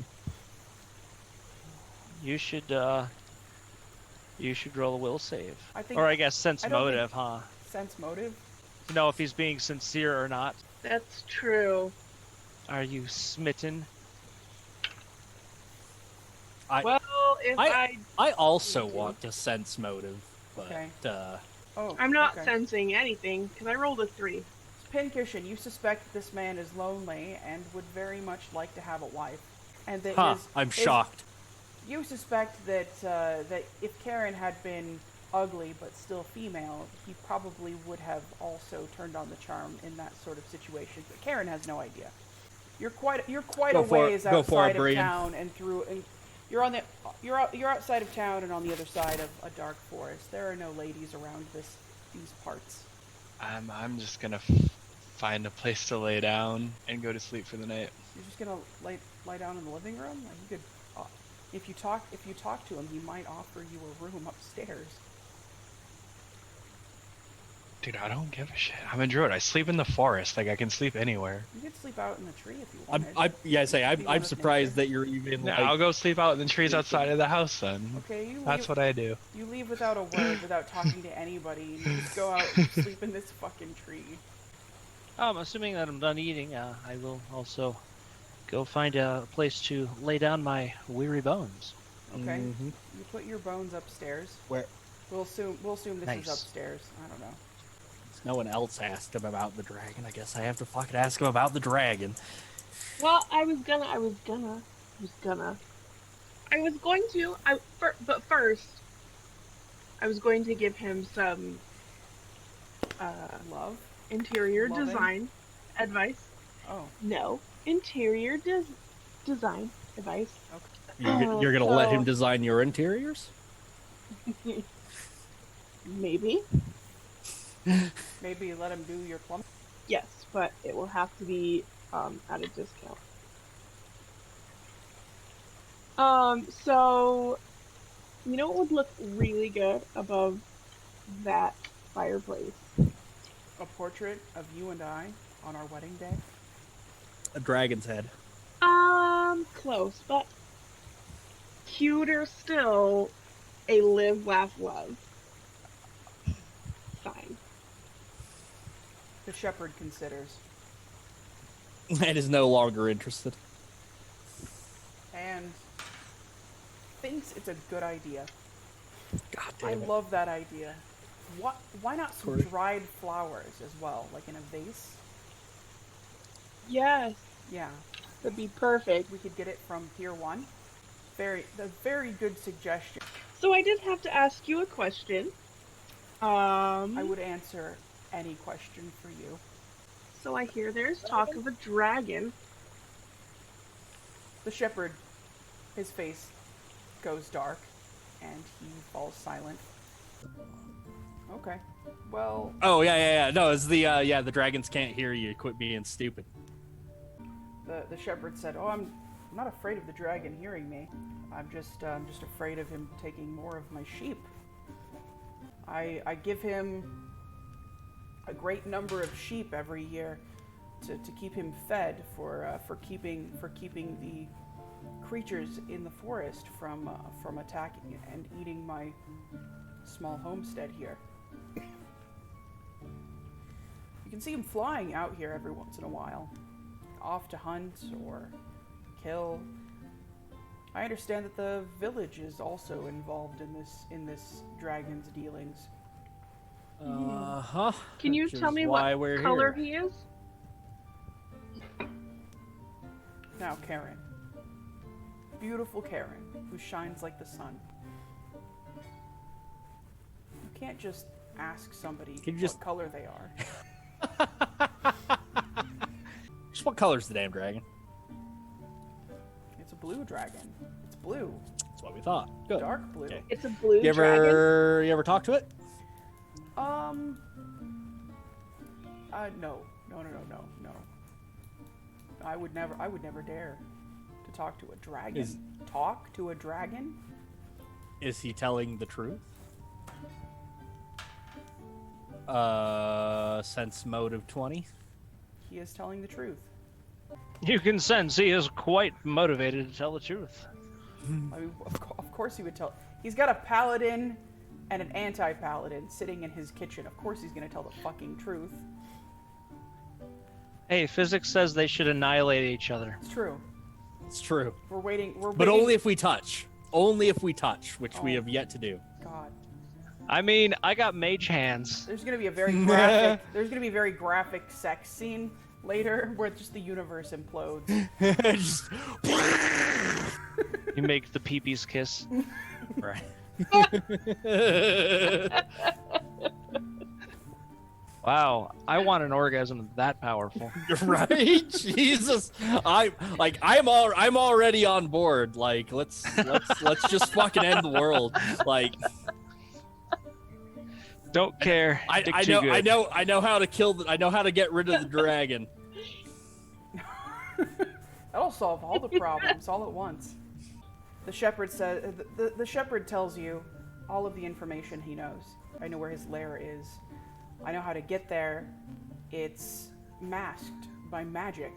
You should roll a will save. I Or I guess sense I don't motive, huh? Sense motive. To know if he's being sincere or not. That's true. Are you smitten? Well, if I also want to sense motive, but Okay. Oh, I'm not okay. sensing anything because I rolled a 3. Pincushion, you suspect this man is lonely and would very much like to have a wife, and that I'm shocked. You suspect that that if Karen had been ugly but still female, he probably would have also turned on the charm in that sort of situation. But Karen has no idea. You're quite Go a for it. ways Go for it, outside of Brian. town and through. And you're outside of town and on the other side of a dark forest. There are no ladies around these parts. I'm just gonna find a place to lay down and go to sleep for the night. You're just gonna lie down in the living room. Like you could, if you talk to him, he might offer you a room upstairs. Dude, I don't give a shit. I'm a druid. I sleep in the forest. Like, I can sleep anywhere. You could sleep out in the tree if you wanted. I'm surprised that you're even Yeah, like. I'll go sleep out in the trees outside of the house then. Okay, you That's leave, what I do. you leave without a word, without talking to anybody, and you just go out and sleep in this fucking tree. Assuming that I'm done eating, I will also go find a place to lay down my weary bones. Okay, Mhm. you put your bones upstairs. Where? We'll assume this Nice. is upstairs. I don't know. No one else asked him about the dragon. I guess I have to fucking ask him about the dragon. Well, but first, I was going to give him some Love? interior Loving? design advice. Oh. No, interior design advice. You're gonna let him design your interiors? Maybe. Maybe let him do your plumbing? Yes, but it will have to be at a discount. So, you know what would look really good above that fireplace? A portrait of you and I on our wedding day? A dragon's head. Close, but cuter still, a live, laugh, love sign. The shepherd considers. And is no longer interested. And thinks it's a good idea. God I damn it. love that idea. Why not some dried flowers as well, like in a vase? Yes, Yeah, that'd be perfect. we could get it from Pier 1. Very good suggestion. So I did have to ask you a question. I would answer any question for you. So I hear there's talk of a dragon. The shepherd, his face goes dark, and he falls silent. Okay, well, Oh yeah. No, it's the dragons can't hear you. Quit being stupid. the shepherd said, "Oh, I'm not afraid of the dragon hearing me. I'm just afraid of him taking more of my sheep. I give him a great number of sheep every year to keep him fed for keeping the creatures in the forest from attacking and eating my small homestead here. You can see him flying out here every once in a while, off to hunt or kill. I understand that the village is also involved in this dragon's dealings. Uh-huh. Can you tell me what color he is? Now, Karen. Beautiful Karen, who shines like the sun. You can't just ask somebody what color they are. Just what color's the damn dragon? It's a blue dragon. It's blue. That's what we thought. Good. Dark blue. Okay. It's a blue You dragon. ever talk to it? No. I would never dare to talk to a dragon. Talk to a dragon? Is he telling the truth? Sense motive 20. He is telling the truth. You can sense he is quite motivated to tell the truth. I mean, of course he would tell. He's got a paladin and an anti-paladin sitting in his kitchen. Of course he's gonna tell the fucking truth. Hey, physics says they should annihilate each other. It's true. It's true. We're waiting. But only if we touch. Only if we touch, which we Oh. have yet to do. God. I mean, I got mage hands. There's gonna be a very graphic. There's gonna be a very graphic sex scene later where just the universe implodes. Just- You make the peepees kiss. right. Wow, I want an orgasm that powerful. Right? Jesus. I'm already on board. Like, let's just fucking end the world. Like, Don't care. I know how to I know how to get rid of the dragon. That'll solve all the problems all at once. The shepherd says. The shepherd tells you all of the information he knows. I know where his lair is. I know how to get there. It's masked by magic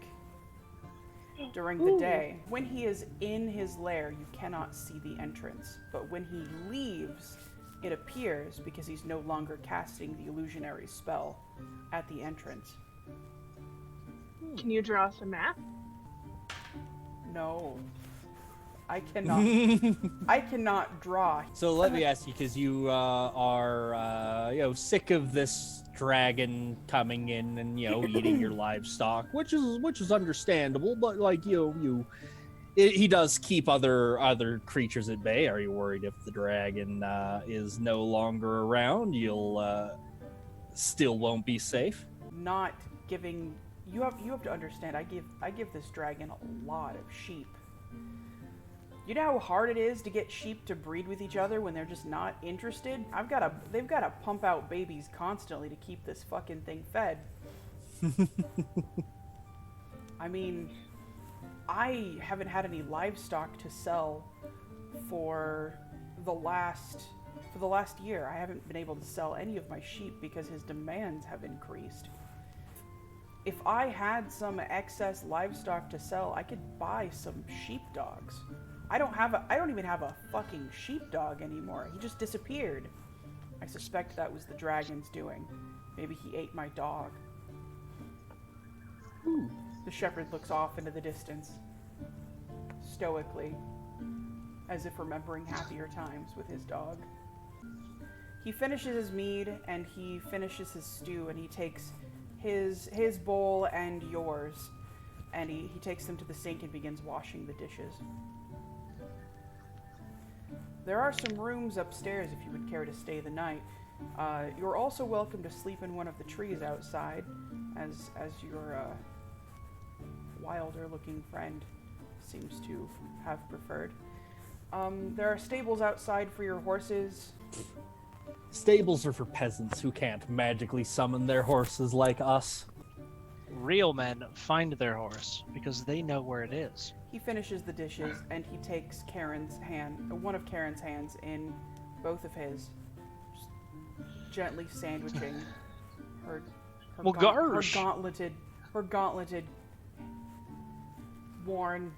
during the day. When he is in his lair, you cannot see the entrance. But when he leaves, it appears because he's no longer casting the illusionary spell at the entrance. Can you draw us a map? No. I cannot draw. So let me ask you, because you are sick of this dragon coming in and eating your livestock, which is understandable, but like he does keep other creatures at bay. Are you worried if the dragon is no longer around, you'll still won't be safe? Not giving you have to understand. I give this dragon a lot of sheep. You know how hard it is to get sheep to breed with each other when they're just not interested? They've got to pump out babies constantly to keep this fucking thing fed. I mean, I haven't had any livestock to sell for the last year. I haven't been able to sell any of my sheep because his demands have increased. If I had some excess livestock to sell, I could buy some sheepdogs. I don't even have a fucking sheepdog anymore. He just disappeared. I suspect that was the dragon's doing. Maybe he ate my dog. Ooh. The shepherd looks off into the distance, stoically, as if remembering happier times with his dog. He finishes his mead and he finishes his stew, and he takes his bowl and yours, and he takes them to the sink and begins washing the dishes. There are some rooms upstairs if you would care to stay the night. You're also welcome to sleep in one of the trees outside, as your wilder-looking friend seems to have preferred. There are stables outside for your horses. Stables are for peasants who can't magically summon their horses like us. Real men find their horse because they know where it is. He finishes the dishes and he takes one of Karen's hands in both of his, just gently sandwiching her gauntleted, worn,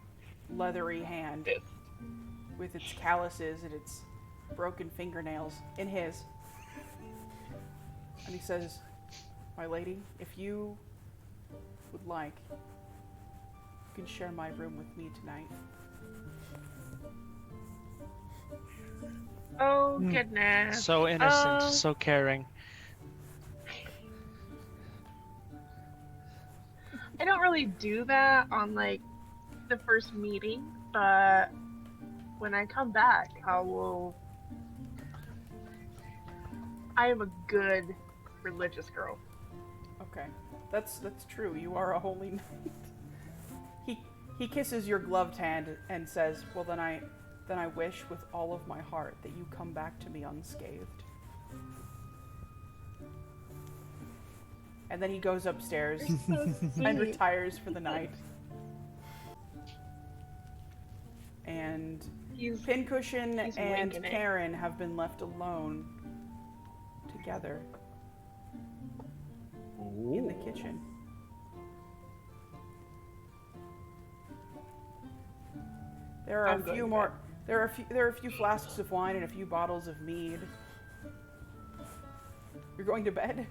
leathery hand with its calluses and its broken fingernails in his. And he says, "My lady, if you would like, you can share my room with me tonight." Oh, goodness. So innocent, so caring. I don't really do that on, like, the first meeting, but when I come back, I am a good religious girl. Okay. That's true. You are a holy knight. He kisses your gloved hand and says, "Well, then I wish with all of my heart that you come back to me unscathed." And then he goes upstairs and retires for the night. And Pincushion and Karen have been left alone together in the kitchen. There are a few flasks of wine and a few bottles of mead. You're going to bed?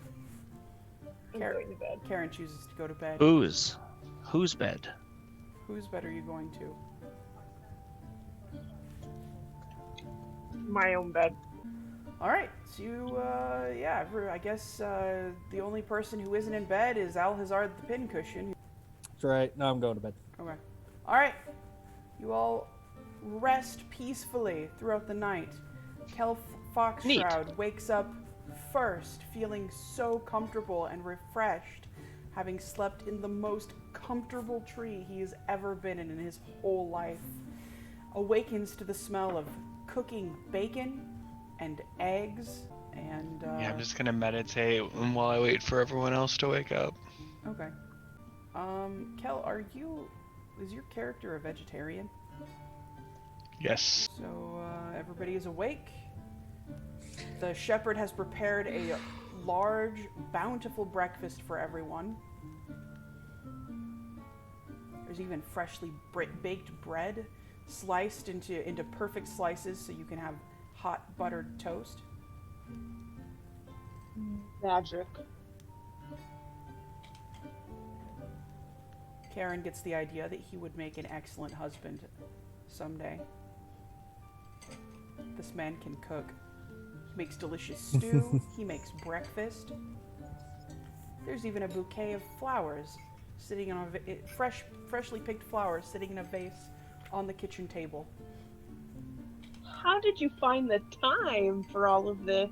I'm going to bed. Karen chooses to go to bed. Whose bed? Whose bed are you going to? My own bed. Alright, so you, I guess the only person who isn't in bed is Alhazard the Pincushion. That's right. No, I'm going to bed. Okay. Alright. You all rest peacefully throughout the night. Kell Foxshroud wakes up first, feeling so comfortable and refreshed, having slept in the most comfortable tree he has ever been in his whole life. Awakens to the smell of cooking bacon and eggs and I'm just gonna meditate while I wait for everyone else to wake up. Okay. Kell, is your character a vegetarian? Yes. So everybody is awake. The shepherd has prepared a large, bountiful breakfast for everyone. There's even freshly baked bread sliced into perfect slices so you can have hot buttered toast. Magic. Karen gets the idea that he would make an excellent husband, someday. This man can cook. He makes delicious stew. He makes breakfast. There's even a bouquet of flowers sitting on freshly picked flowers sitting in a vase on the kitchen table. How did you find the time for all of this?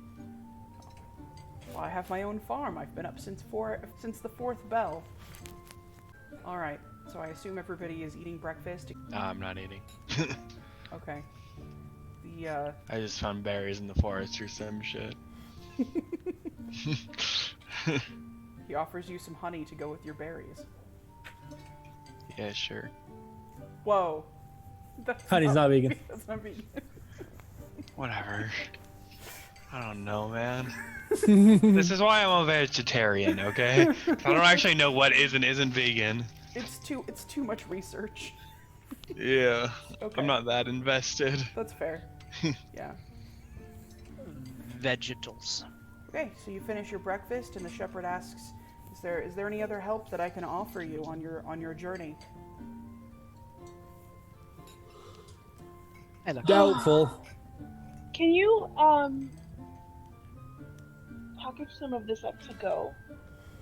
Well, I have my own farm. I've been up since the 4th bell. All right. So I assume everybody is eating breakfast. No, I'm not eating. Okay. I just found berries in the forest or some shit. He offers you some honey to go with your berries. Yeah, sure. Whoa. Honey's not vegan. That's not vegan. Whatever. I don't know, man. This is why I'm a vegetarian, okay? I don't actually know what is and isn't vegan. It's too much research. Yeah. Okay. I'm not that invested. That's fair. Yeah. Vegetals. Okay, so you finish your breakfast, and the shepherd asks, "Is there any other help that I can offer you on your journey?" Doubtful. Can you package some of this up to go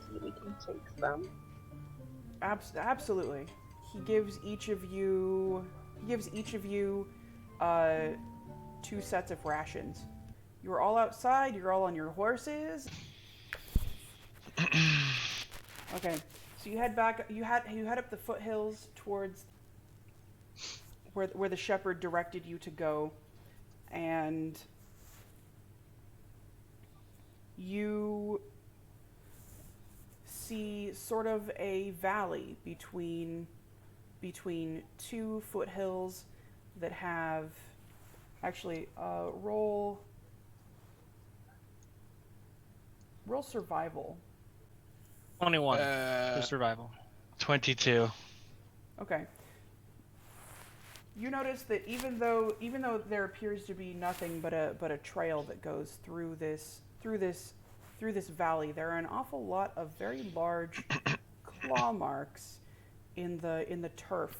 so that we can take some? Absolutely. He gives each of you 2 sets of rations. You're all outside. You're all on your horses. Okay, so you head back. You head up the foothills towards where the shepherd directed you to go, and you see sort of a valley between 2 foothills that have actually roll survival. 21 for survival. 22. Okay. You notice that even though there appears to be nothing but a trail that goes through this valley, there are an awful lot of very large claw marks in the turf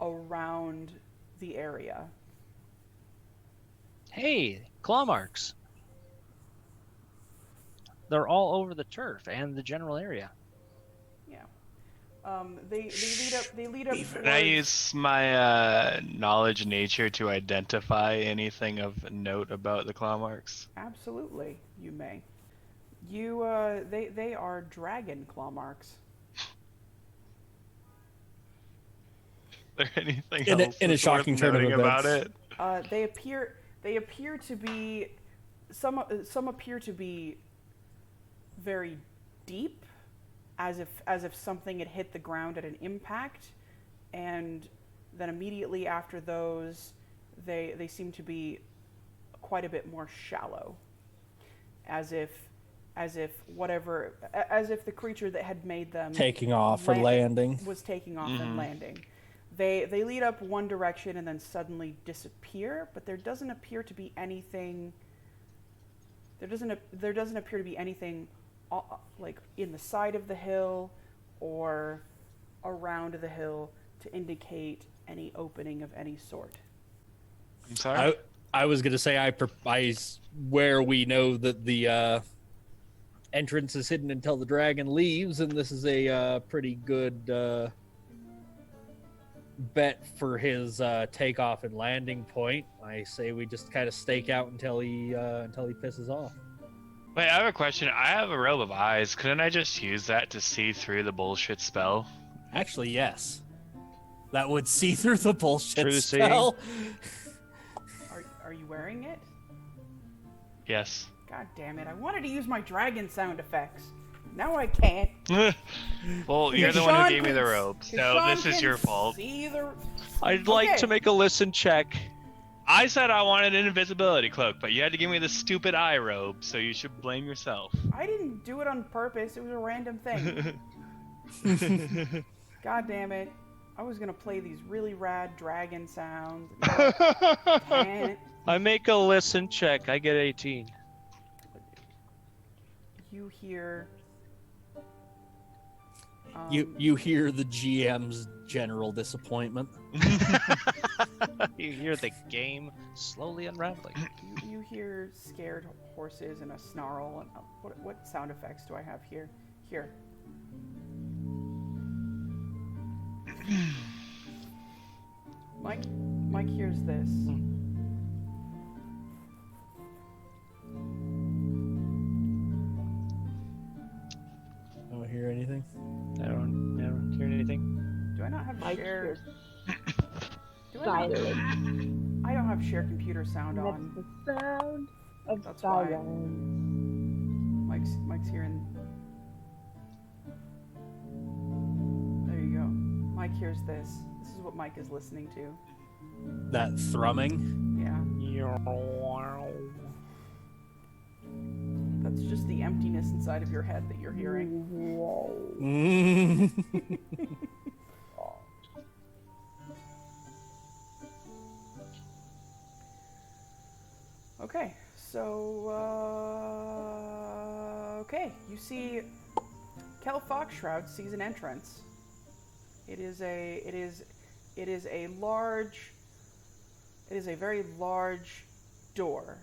around the area. Hey, claw marks. They're all over the turf and the general area. Yeah. They lead up. Can I use my knowledge nature to identify anything of note about the claw marks? Absolutely, you may. They are dragon claw marks. Is there anything In else a that's shocking worth turn of noting about events. it? They appear to be some appear to be very deep, as if something had hit the ground at an impact, and then immediately after those, they seem to be quite a bit more shallow, as if the creature that had made them Taking off or landing. was taking off and landing. They lead up one direction and then suddenly disappear, but there doesn't appear to be anything. There doesn't appear to be anything like in the side of the hill or around the hill to indicate any opening of any sort. I'm sorry? I was gonna say where we know that the entrance is hidden until the dragon leaves, and this is a pretty good bet for his takeoff and landing point. I say we just kind of stake out until he pisses off. Wait, I have a question. I have a robe of eyes. Couldn't I just use that to see through the bullshit spell? Actually, yes. That would see through the bullshit True spell. Are you wearing it? Yes. God damn it! I wanted to use my dragon sound effects. Now I can't. Well, you're the one who gave me the robe, so this is your fault. I'd like to make a listen check. I said I wanted an invisibility cloak, but you had to give me the stupid eye robe, so you should blame yourself. I didn't do it on purpose. It was a random thing. God damn it. I was gonna play these really rad dragon sounds. Can't. I make a listen check. I get 18. You hear You hear the GM's general disappointment. You hear the game slowly unraveling. You hear scared horses and a snarl. And what sound effects do I have here? Here. Mike hears this. Don't hear anything. I don't hear anything. Do I not have Mike share? hears silence. I don't have share computer sound That's on. the sound of That's why. silence. Mike's hearing. There you go. Mike hears this. This is what Mike is listening to. That thrumming. Yeah. That's just the emptiness inside of your head that you're hearing. Okay, so okay, you see Kell Foxshroud sees an entrance. It is a very large door.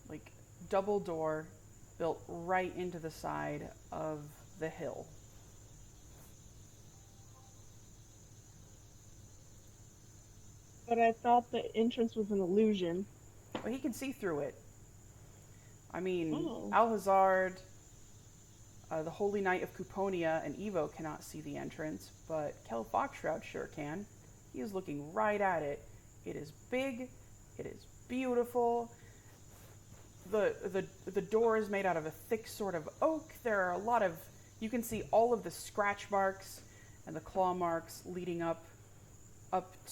Like double door built right into the side of the hill. But I thought the entrance was an illusion. Well, he can see through it. I mean, Oh. Alhazard, the Holy Knight of Cuponia, and Eauvoux cannot see the entrance, but Kell Foxshroud sure can. He is looking right at it. It is big. It is beautiful. The door is made out of a thick sort of oak. There are a lot of, you can see all of the scratch marks and the claw marks leading up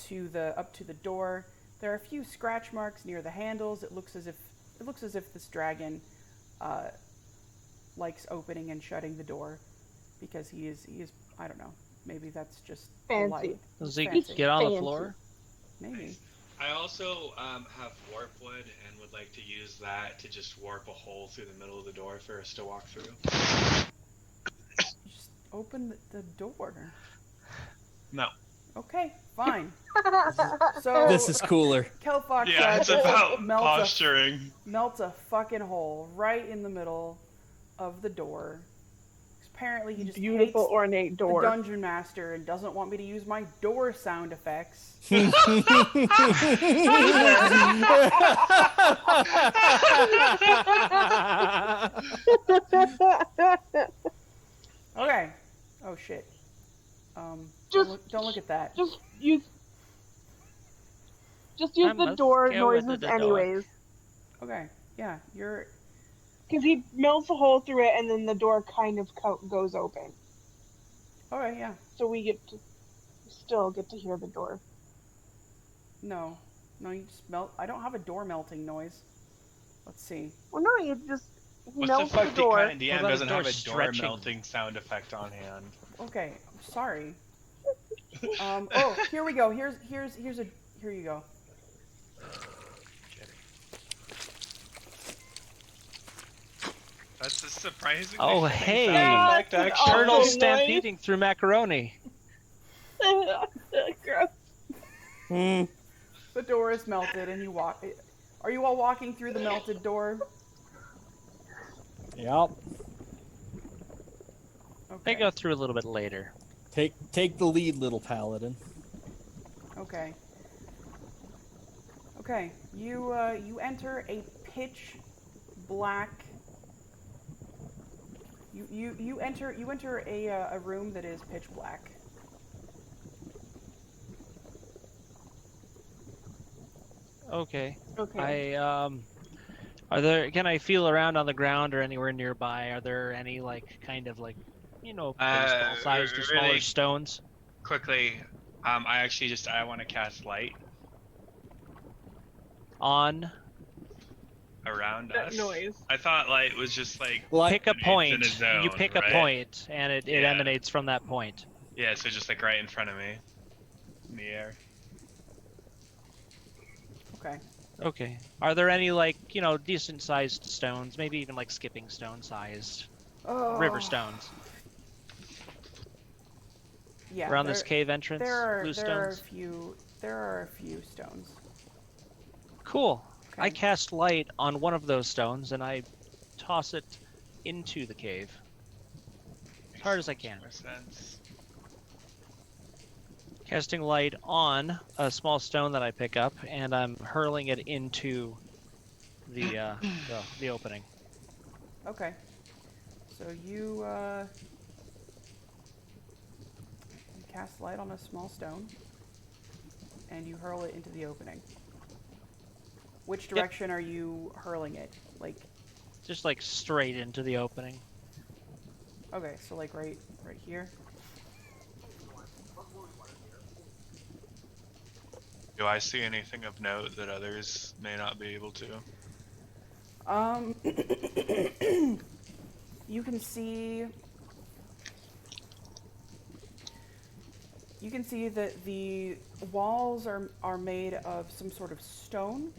to the door. There are a few scratch marks near the handles. It looks as if this dragon likes opening and shutting the door because he is I don't know. Maybe that's just Fancy. polite. Does he Fancy. get on the Fancy. floor? Maybe. I also have warp wood and would like to use that to just warp a hole through the middle of the door for us to walk through. Just open the door. No. Okay, fine. So This is cooler. Kell Foxshroud Yeah, it's about melts posturing. melts a fucking hole right in the middle of the door. Apparently he just Beautiful hates ornate the door. dungeon master and doesn't want me to use my door sound effects. Okay. Oh shit. Don't look at that. Just use I'm the let's door go with noises the door. anyways. Okay. Yeah, you're Because he melts a hole through it and then the door kind of goes open. okay. Yeah. So we still get to hear the door. No, you just melt. I don't have a door melting noise. Let's see. Well, no, he What the melts fuck the door. kind of DM What about doesn't the door have a door stretching? melting sound effect on hand? Okay, I'm sorry. Oh, here we go. Here you go. That's a surprisingly Oh, fitting hey. sound Yeah, effect, it's an actually. Turtle awesome stampeding through macaroni. Gross. The door is melted, and you walk. Are you all walking through the melted door? Yep. They Okay. go through a little bit later. Take the lead, little paladin. Okay. Okay. You enter a pitch black. You enter a room that is pitch black. Okay. Okay. Can I feel around on the ground or anywhere nearby? Are there any baseball sized or smaller really- stones? Quickly, I want to cast light On around That us. noise. I thought light was just like pick a emanates point. in a zone, You pick right? a point and it Yeah. emanates from that point. Yeah, so just like right in front of me, in the air. Okay. Okay. Are there any decent sized stones? Maybe even like skipping stone sized Oh. river stones. Yeah. around this cave entrance? Blue stones? There are a few stones. Cool. Okay. I cast light on one of those stones and I toss it into the cave as hard as I can. Makes sense. Casting light on a small stone that I pick up, and I'm hurling it into the opening. Okay. So you cast light on a small stone, and you hurl it into the opening. Which direction are you hurling it? Like, just like straight into the opening. okay, so like right here. Do I see anything of note that others may not be able to? You can see that the walls are made of some sort of stone.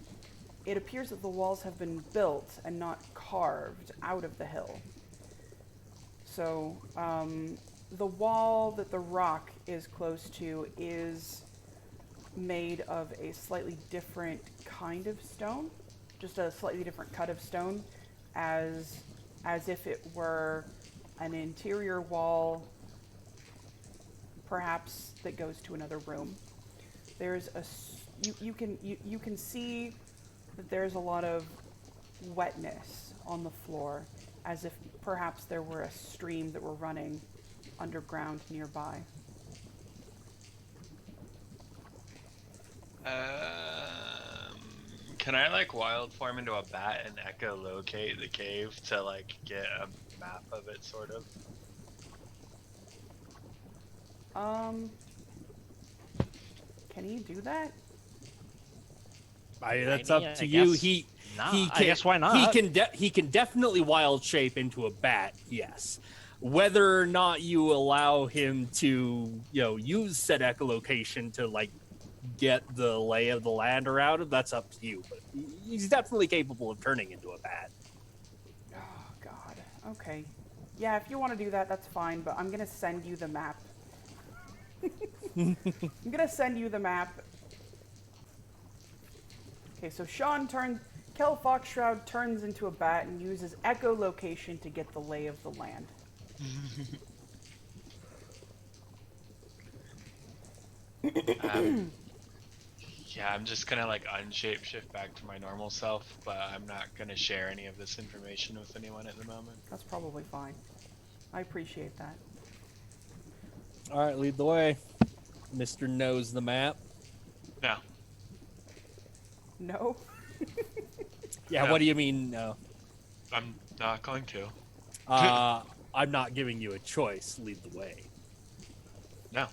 It appears that the walls have been built and not carved out of the hill. So the wall that the rock is close to is made of a slightly different kind of stone, just a slightly different cut of stone, as if it were an interior wall, perhaps that goes to another room. There's you can see that there's a lot of wetness on the floor, as if perhaps there were a stream that were running underground nearby. Can I like wild form into a bat and echolocate the cave to like get a map of it, sort of? Can he do that? That's up to you. I guess why not? He can definitely wild shape into a bat. Yes. Whether or not you allow him to, use said echolocation to like get the lay of the land around him, that's up to you. But he's definitely capable of turning into a bat. Oh God. Okay. Yeah, if you want to do that, that's fine. But I'm gonna send you the map. I'm gonna send you the map. Okay, so Kell Foxshroud turns into a bat and uses echolocation to get the lay of the land. Yeah, I'm just gonna like unshape shift back to my normal self, but I'm not gonna share any of this information with anyone at the moment. That's probably fine. I appreciate that. All right, lead the way. Mr. Knows the map. No. No? Yeah, No. What do you mean no? I'm not going to. I'm not giving you a choice. Lead the way. No.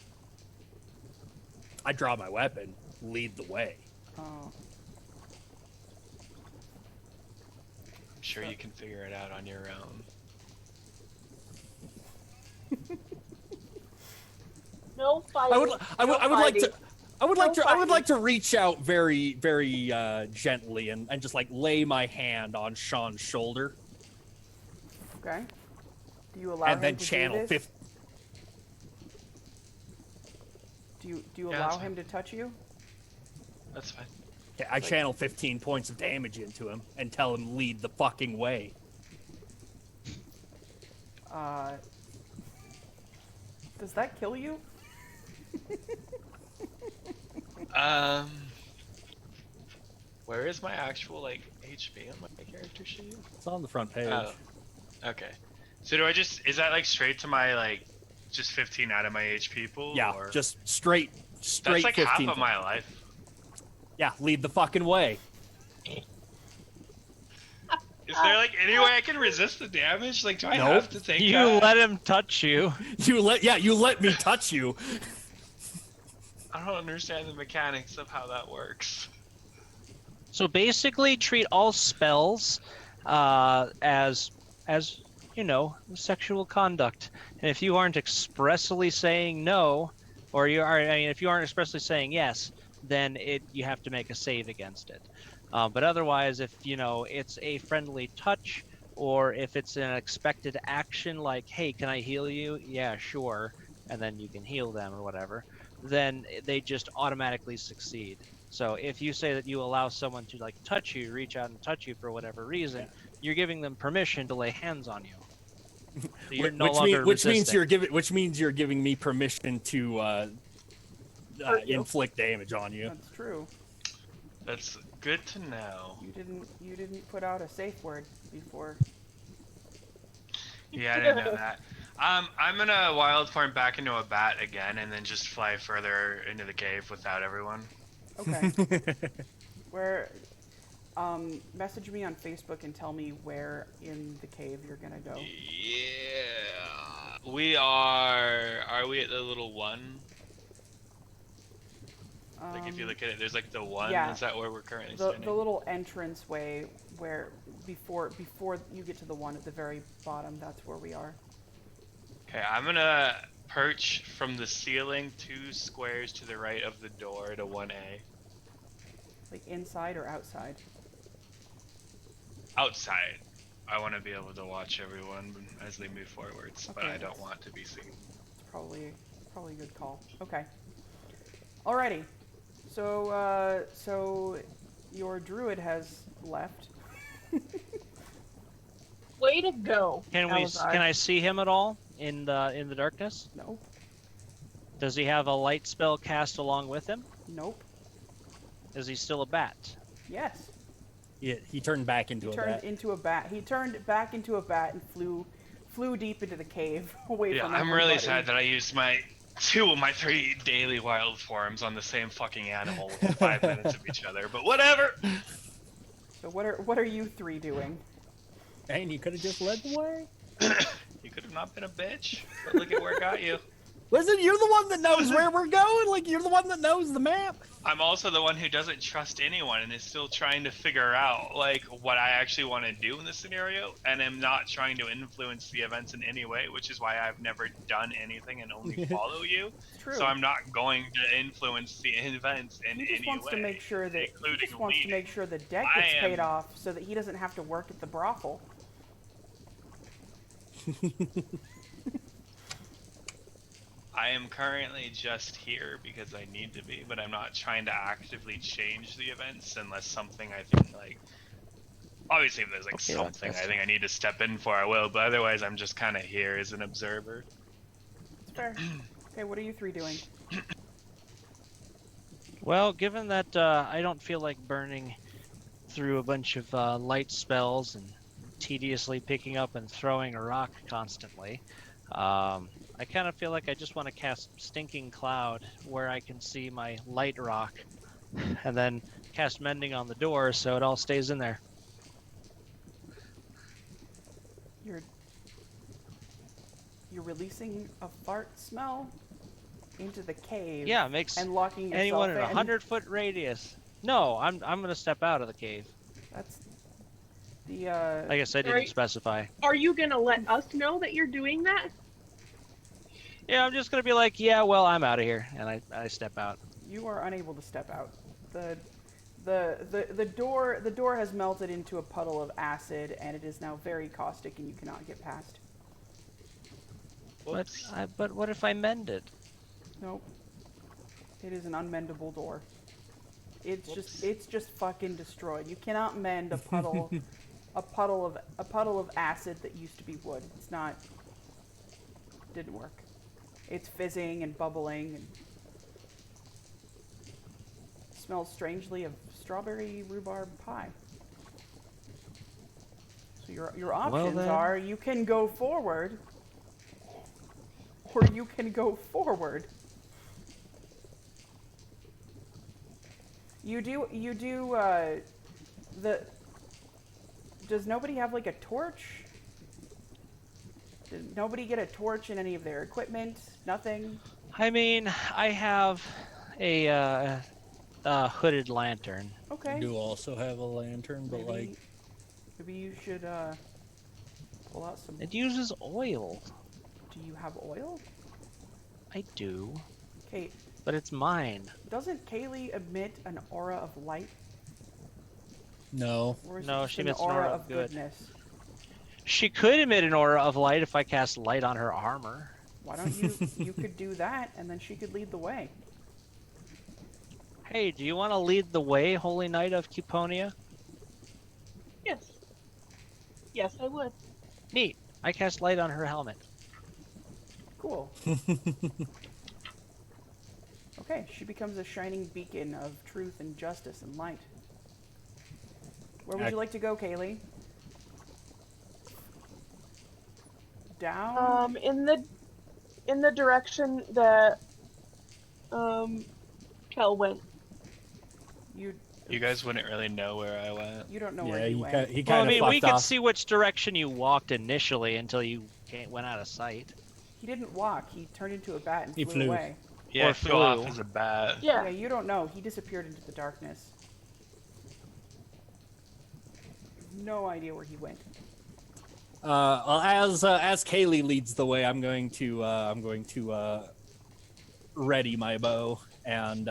I draw my weapon. Lead the way. Oh. I'm sure you can figure it out on your own. No fighting. I would like to reach out very, very gently and just like lay my hand on Sean's shoulder. Okay. Do you allow And him then to channel do this? 50. Do you Yeah, allow that's him fine. to touch you? That's fine. Yeah, I channel 15 points of damage into him and tell him lead the fucking way. Does that kill you? Where is my actual like HP on my character sheet? It's on the front page. Oh, okay. So do I is that like straight to my like just 15 out of my HP pool? Yeah, or? just straight That's like 15. half of my life. Yeah, lead the fucking way. Is there like any way I can resist the damage? Like, do I Nope. have to take You that? let him touch you. You let me touch you. I don't understand the mechanics of how that works. So basically, treat all spells as sexual conduct. And if you aren't expressly saying no, or if you aren't expressly saying yes, then you have to make a save against it. But otherwise, if it's a friendly touch, or if it's an expected action like, "Hey, can I heal you?" Yeah, sure. and then you can heal them or whatever, then they just automatically succeed. So if you say that you allow someone to like touch you, reach out and touch you for whatever reason, you're giving them permission to lay hands on you. So you're no longer resisting. Which means you're giving me permission to Hurt you. inflict damage on you. That's true. That's good to know. You didn't put out a safe word before. Yeah, I didn't know that. I'm gonna wild form back into a bat again, and then just fly further into the cave without everyone. Okay. Where, message me on Facebook and tell me where in the cave you're gonna go. Yeah, we are. Are we at the little one? Like if you look at it, there's like the one. Yeah. Is that where we're currently The standing? little entrance way where before you get to the one at the very bottom, that's where we are. Okay, I'm gonna perch from the ceiling 2 squares to the right of the door to 1A. Like inside or outside? Outside. I want to be able to watch everyone as they move forwards, but Okay, I don't want to be seen. It's probably a good call. Okay. Alrighty. So your druid has left. Way to go. Can I see him at all in the darkness? Nope. Does he have a light spell cast along with him? Nope. Is he still a bat? Yes. Yeah, he turned back into He a bat. He turned back into a bat and flew deep into the cave away from I'm really everybody. sad that I used my 2 of my 3 daily wild forms on the same fucking animal within 5 minutes of each other, but whatever. So what are you 3 doing? And you could have just led the way. You could have not been a bitch, but look at where it got you. Listen, you're the one that knows where we're going. Like, you're the one that knows the map. I'm also the one who doesn't trust anyone and is still trying to figure out, like, what I actually want to do in this scenario, and am not trying to influence the events in any way, which is why I've never done anything and only follow you. True. So I'm not going to influence the events in any way. He just wants to make sure that the debt I gets am- paid off so that he doesn't have to work at the brothel. I am currently just here because I need to be, but I'm not trying to actively change the events unless something I think, like, obviously if there's like something I think I need to step in for, I will, but otherwise I'm just kind of here as an observer. It's fair. Okay, what are you 3 doing? Well, given that I don't feel like burning through a bunch of light spells and tediously picking up and throwing a rock constantly, I kind of feel like I just want to cast Stinking Cloud where I can see my light rock, and then cast Mending on the door so it all stays in there. You're releasing a fart smell into the cave. Yeah, it makes and locking yourself anyone in in. a 100-foot radius. No, I'm gonna step out of the cave. That's the I guess I didn't Right. specify. Are you gonna let us know that you're doing that? Yeah, I'm just gonna be like, yeah, well, I'm out of here, and I step out. You are unable to step out. The door has melted into a puddle of acid, and it is now very caustic, and you cannot get past. But what if I mend it? Nope. It is an unmendable door. It's just fucking destroyed. You cannot mend a puddle a puddle of acid that used to be wood. It's not. Didn't work. It's fizzing and bubbling and smells strangely of strawberry rhubarb pie. So your options then. are you can go forward or you can go forward. Does nobody have like a torch? Did nobody get a torch in any of their equipment? Nothing? I mean, I have a hooded lantern. Okay. I do also have a lantern, but Maybe you should pull out some. It uses oil. Do you have oil? I do, Okay, but it's mine. doesn't Kaylee emit an aura of light? no. Or is No, it just she an emits an aura aura of of good. goodness? She could emit an aura of light if I cast light on her armor. Why don't you? You could do that, and then she could lead the way. Hey, do you want to lead the way, Holy Knight of Cuponia? Yes. Yes, I would. Neat. I cast light on her helmet. Cool. Okay, she becomes a shining beacon of truth and justice and light. Where would you like to go, Kaylee? Down? In the direction that Kell went. You guys wouldn't really know where I went. You don't know Yeah, where he he went. he Well, I kind of mean, we fucked could off. see which direction you walked initially until you went out of sight. He didn't walk. He turned into a bat and He flew flew. away. Yeah, Or I flew off flew. as a bat. Yeah. Yeah, you don't know. He disappeared into the darkness. No idea where he went. Well, as Kaylee leads the way, I'm going to ready my bow and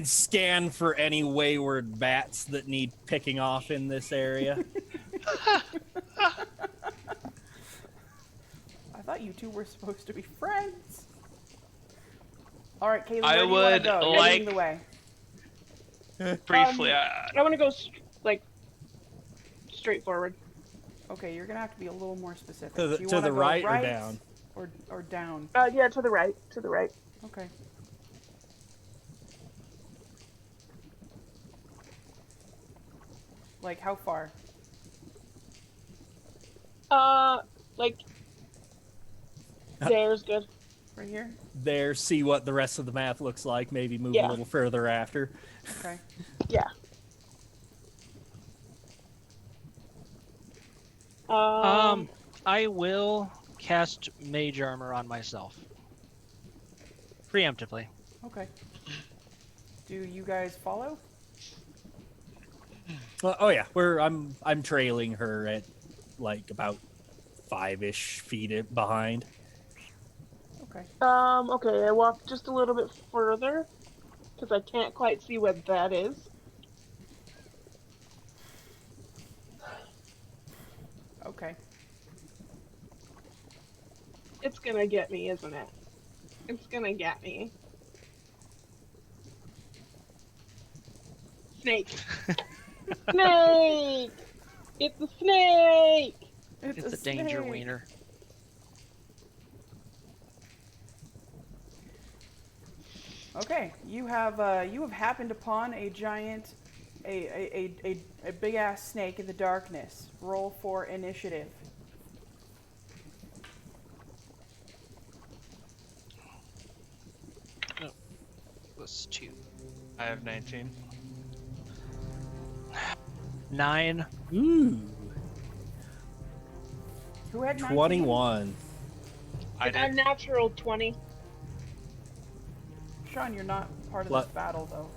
scan for any wayward bats that need picking off in this area. I thought you two were supposed to be friends. All right, Kaylee, I where do you want would to go? You're like- leading the way. Briefly, I want to go straight forward. Okay, you're gonna have to be a little more specific. To the- Do you to wanna the go right or down? Or down. Yeah, to the right. To the right. Okay. Like how far? There's good. Right here? There, see what the rest of the map looks like. Maybe move Yeah. a little further after. Okay. Yeah. I will cast Mage Armor on myself. Preemptively. Okay. Do you guys follow? Oh yeah, I'm trailing her at like about 5-ish feet behind. Okay. Okay, I walk just a little bit further because I can't quite see what that is. Okay. It's gonna get me, isn't it? It's gonna get me. Snake. Snake! It's a snake! It's a danger snake. wiener. Okay, you have happened upon a giant, a big ass snake in the darkness. Roll for initiative. Plus 2. I have 19. 9. Ooh, Who had 19? 21. I A did. natural 20. Sean, you're not part of What? this battle though.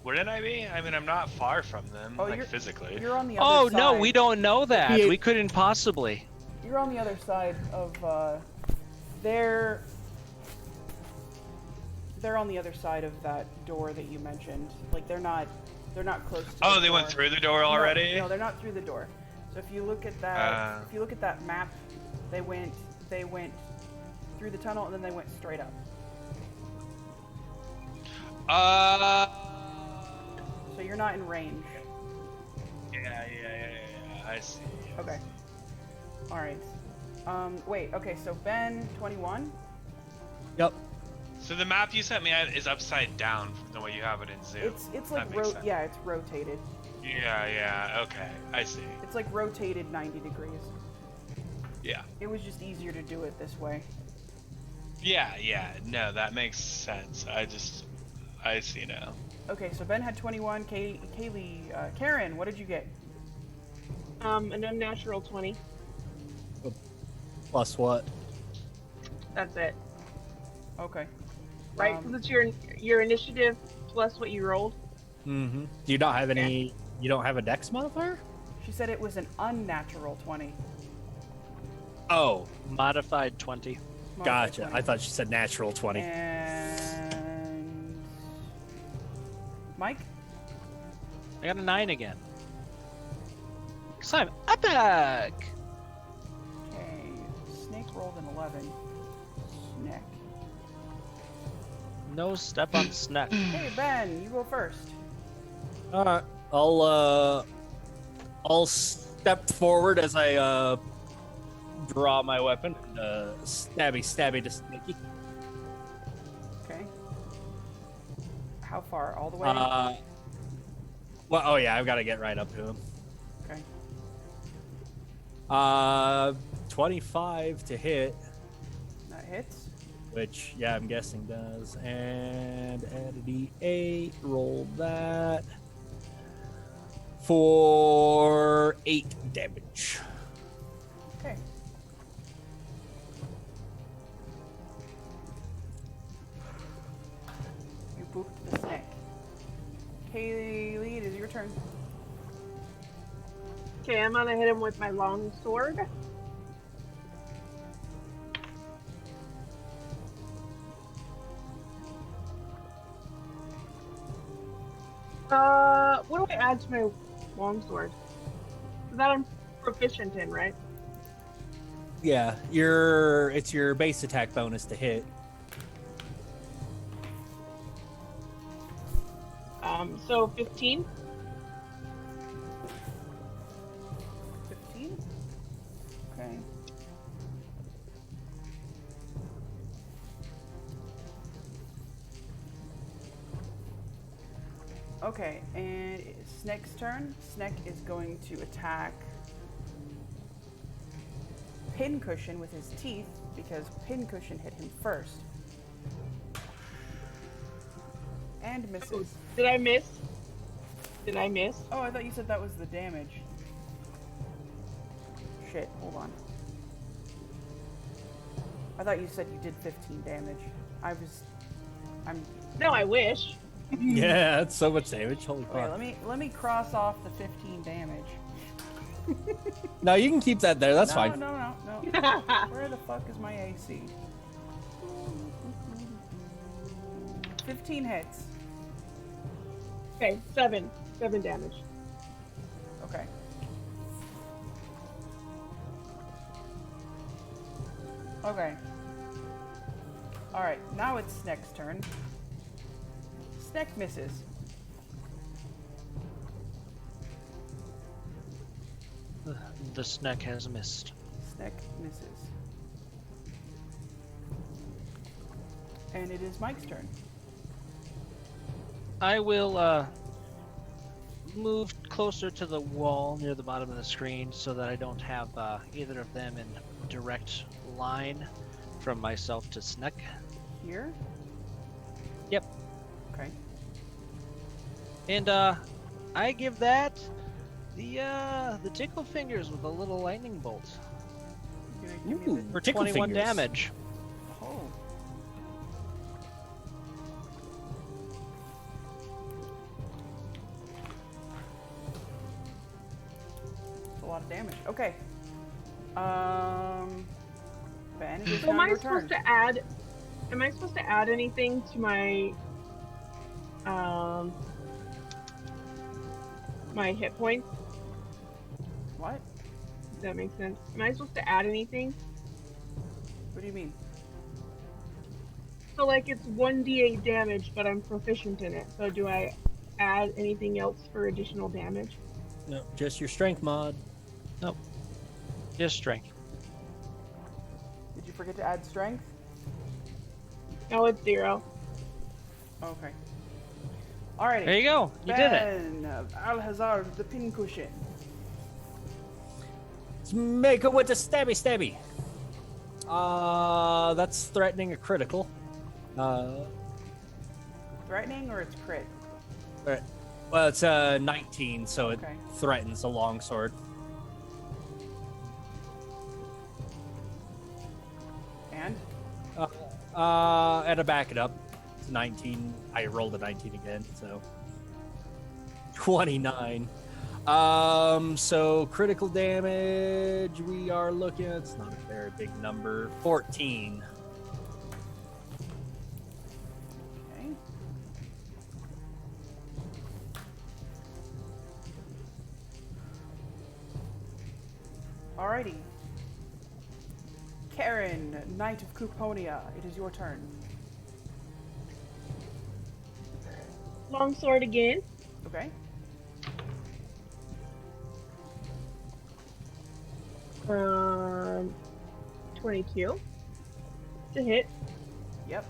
Wouldn't I be? I mean, I'm not far from them, Oh, like physically. You're on the Oh other side. no, we don't know that. He- We couldn't possibly. You're on the other side of they're on the other side of that door that you mentioned. Like they're not close to Oh, the they door. went through the door already? No, they're not through the door. So if you look at that if you look at that map, they went through the tunnel and then they went straight up. So you're not in range. Yeah. I see. Okay. All right. Wait. Okay. So Ben, 21. Yep. So the map you sent me is upside down from the way you have it in Zoom. It's like That makes sense. yeah, it's rotated. Yeah. Okay, I see. It's like rotated 90 degrees. Yeah. It was just easier to do it this way. Yeah. No, that makes sense. I see now. Okay, so Ben had 21. Kaylee, Karen, what did you get? An unnatural 20. Plus what? That's it. Okay. Right? Because it's your initiative plus what you rolled. Mm-hmm. Do you not have any? You don't have a dex modifier? She said it was an unnatural 20. Oh, Modified 20. Modified gotcha. 20. I thought she said natural 20. And Mike? I got a 9 again. Cause I'm epic. Okay. Snake roll 11. Snack. No step on snack. Hey, Ben, you go first. All right, I'll step forward as I draw my weapon. Stabby to Sneaky. Okay. How far? All the way? Well, oh yeah, I've got to get right up to him. Okay. 25 to hit, That hits. which yeah, I'm guessing does, and add a D8. Roll that for 8 damage. Okay. You booped the snake. Kaylee, it is your turn. Okay, I'm gonna hit him with my long sword. What do I add to my long sword? That I'm proficient in, right? Yeah, it's your base attack bonus to hit. So 15. 15? Okay. Okay, and it's Snake's turn. Snake is going to attack Pincushion with his teeth because Pincushion hit him first. And misses. Did I miss? Did I miss? Oh, I thought you said that was the damage. Shit, hold on. I thought you said you did 15 damage. I'm No, I wish. Yeah, that's so much damage. Holy Wait, crap. let me cross off the 15 damage. No, you can keep that there. That's no, fine. No. Where the fuck is my AC? 15 hits. Okay, 7 damage. Okay. Okay. Alright, now it's Snake's turn. Snake misses. The snack has missed. Snake misses. And it is Mike's turn. I will move closer to the wall near the bottom of the screen so that I don't have either of them in direct line from myself to Sneck. Here? Yep. Okay. And I give that the tickle fingers with a little lightning bolt You're gonna give me for Tickle 21 fingers. damage. the... Oh. That's a lot of damage. Okay. Ben, it is So am now I your supposed turn. to add? Am I supposed to add anything to my my hit points? What? Does that make sense? Am I supposed to add anything? What do you mean? So like it's 1d8 damage, but I'm proficient in it. So do I add anything else for additional damage? No, just your strength mod. Nope. Just strength. Did you forget to add strength? No, it's 0. Okay. Alrighty. There you go. You did it. Ben of Alhazard The Pincushion. Let's make it with the stabby. That's threatening a critical. Threatening or it's crit? Alright. Well, it's 19, so Okay. it threatens a longsword. And? And to back it up, it's 19. I rolled a 19 again, so 29. So critical damage, we are looking at, it's not a very big number, 14. Okay. Alrighty. Aaron, Knight of Cuponia, it is your turn. Longsword again. Okay. 22 to hit. Yep.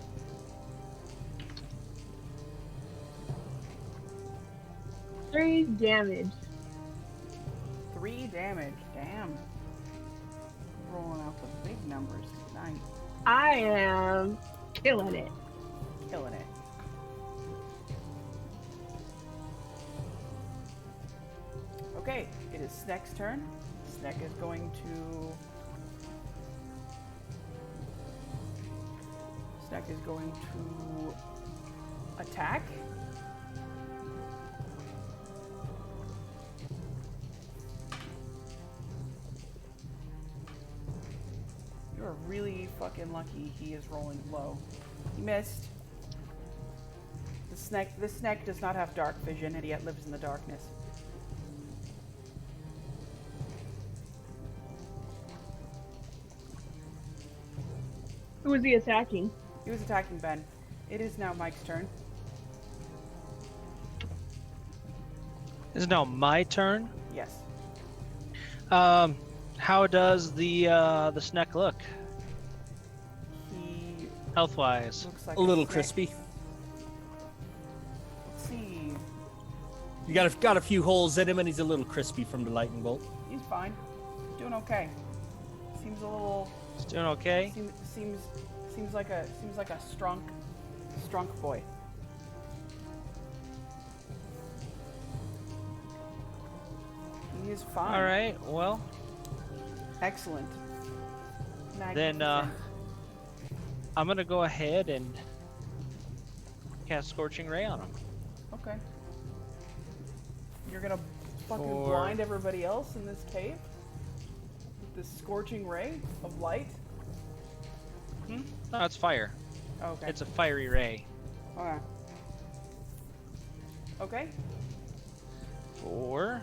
3 damage. 3 damage. Damn. Rolling out the big numbers tonight. I am killing it. Killing it. Okay, it is Sneck's turn. Sneck is going to... Sneck is going to attack. You're really fucking lucky he is rolling low. He missed. The Sneck does not have dark vision and yet lives in the darkness. Who is he attacking? He was attacking Ben. It is now Mike's turn. It's now my turn. Yes. How does the Sneck look, He health-wise? looks like A little Sneck. crispy. Let's see. You got a few holes in him, and he's a little crispy from the lightning bolt. He's fine. Doing okay. Seems a little. It's doing okay. Seems like a strunk boy. He is fine. All right. Well, Excellent. then Magnificent. I'm gonna go ahead and cast Scorching Ray on him. Okay. You're gonna fucking For- blind everybody else in this cave with this scorching ray of light. No, it's fire. Oh, okay. It's a fiery ray. Okay. Okay. For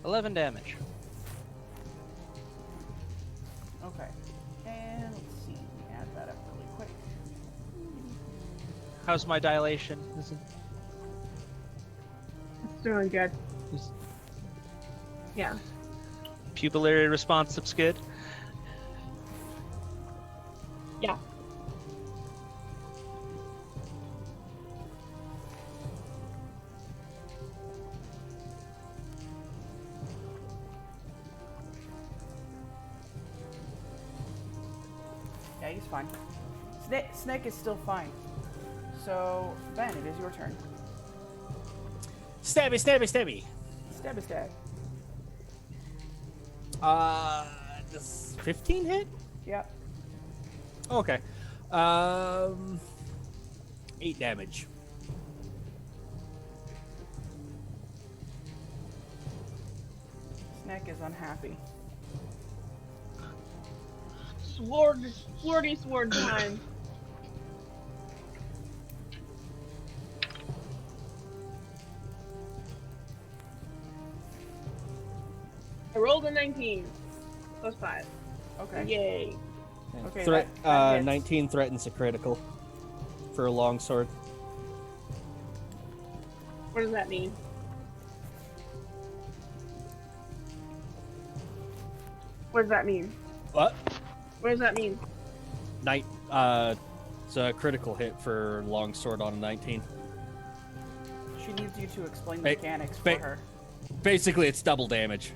11 damage. Okay. And let's see. Let me add that up really quick. How's my dilation? It's doing good. Yeah. Pupillary response looks good. Yeah. Yeah, he's fine. Snake is still fine. So, Ben, it is your turn. Stabby, stabby, stabby. Stab a stab. Does 15 hit? Yeah. Okay. 8 damage. Snake is unhappy. Swordy sword time. I rolled a 19. Plus 5. Okay. Yay. Okay, Threat, that hits. 19 threatens a critical for a longsword. What does that mean? What does that mean? What? What does that mean? It's a critical hit for longsword on a 19. She needs you to explain the Ba- mechanics for ba- her. Basically, it's double damage.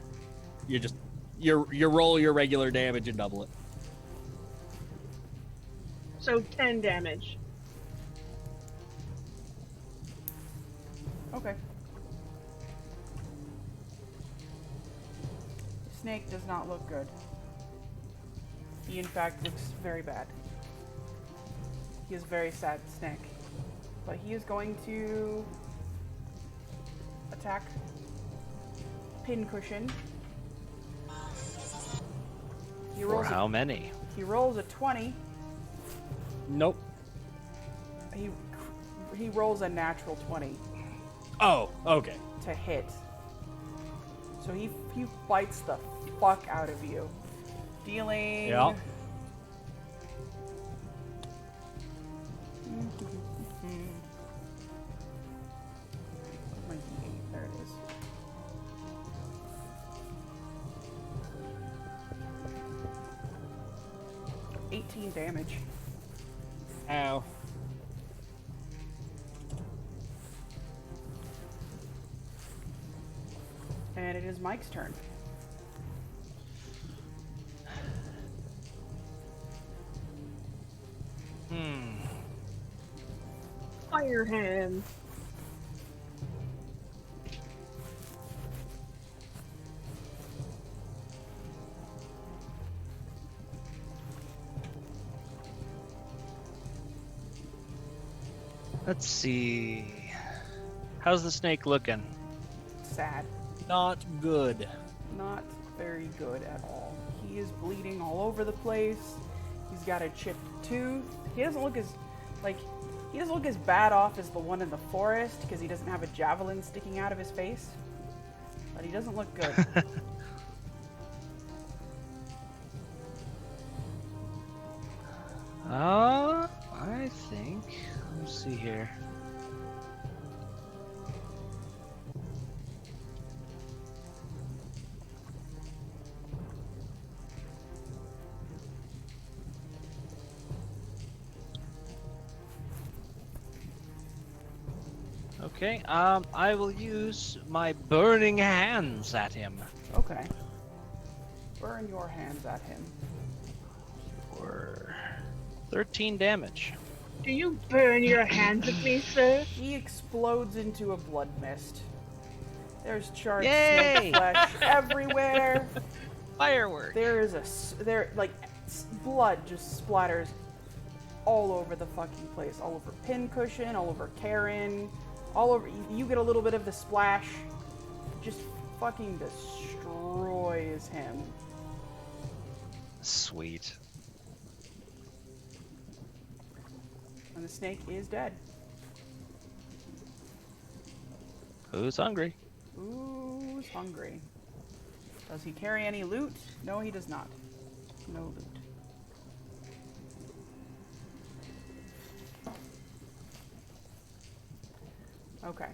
You roll your regular damage and double it. So 10 damage. Okay. Snake does not look good. He, in fact, looks very bad. He is very sad, Snake. But he is going to attack Pincushion. He For rolls how many? He rolls a 20. Nope. He rolls a natural 20 Oh, okay. to hit. So he bites the fuck out of you, dealing Yeah. 13 damage. Ow. And it is Mike's turn. Fire hand. Let's see. How's the snake looking? Sad. Not good. Not very good at all. He is bleeding all over the place. He's got a chipped tooth. He doesn't look as bad off as the one in the forest because he doesn't have a javelin sticking out of his face. But he doesn't look good. I think. Let's see here. Okay, I will use my burning hands at him. Okay. Burn your hands at him. For 13 damage. Do you burn your hands at me, sir? He explodes into a blood mist. There's charred Yay! snake flesh everywhere. Firework! There is blood just splatters all over the fucking place. All over Pincushion, all over Karen, all over. You get a little bit of the splash. Just fucking destroys him. Sweet. And the snake is dead. Who's hungry? Who's hungry? Does he carry any loot? No, he does not. No loot. Okay.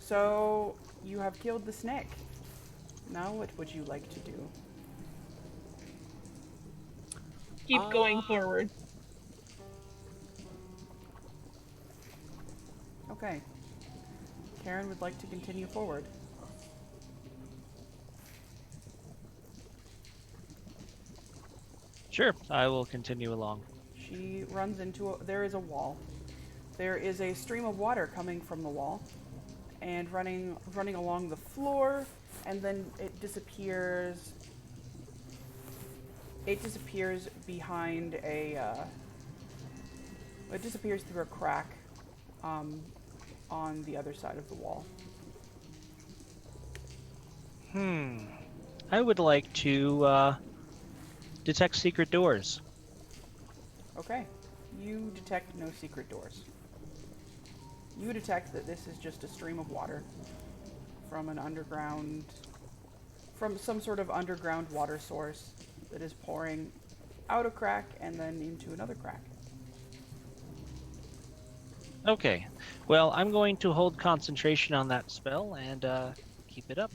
So, you have killed the snake. Now what would you like to do? Keep going forward. Okay. Karen would like to continue forward. Sure, I will continue along. She runs into there is a wall. There is a stream of water coming from the wall and running along the floor, and then it disappears. It disappears behind a. It disappears through a crack on the other side of the wall. I would like to detect secret doors. Okay. You detect no secret doors. You detect that this is just a stream of water from some sort of underground water source that is pouring out a crack and then into another crack. Okay, well, I'm going to hold concentration on that spell and keep it up.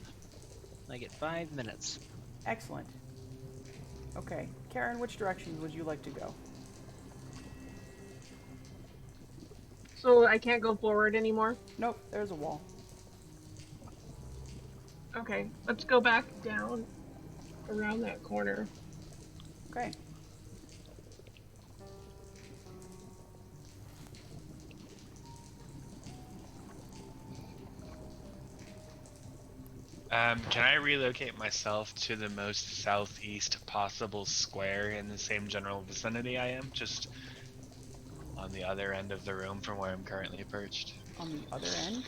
I get 5 minutes. Excellent. Okay. Karen, which directions would you like to go? So I can't go forward anymore? Nope, there's a wall. Okay, let's go back down around that corner. Okay. Can I relocate myself to the most southeast possible square in the same general vicinity I am? Just on the other end of the room from where I'm currently perched. On the other end?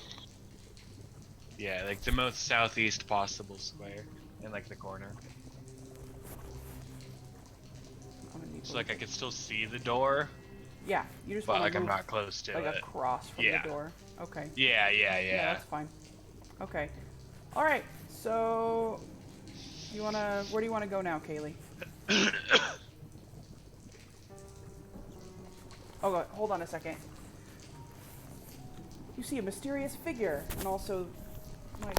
Yeah, like the most southeast possible square in like the corner. I'm gonna need So like I could still see the door, Yeah, you just but want like to I'm move not close to like it. across from Yeah. the door. Okay. Yeah, Yeah, that's fine. Okay. All right. So, where do you want to go now, Kaylee? Oh, God, hold on a second. You see a mysterious figure, and also my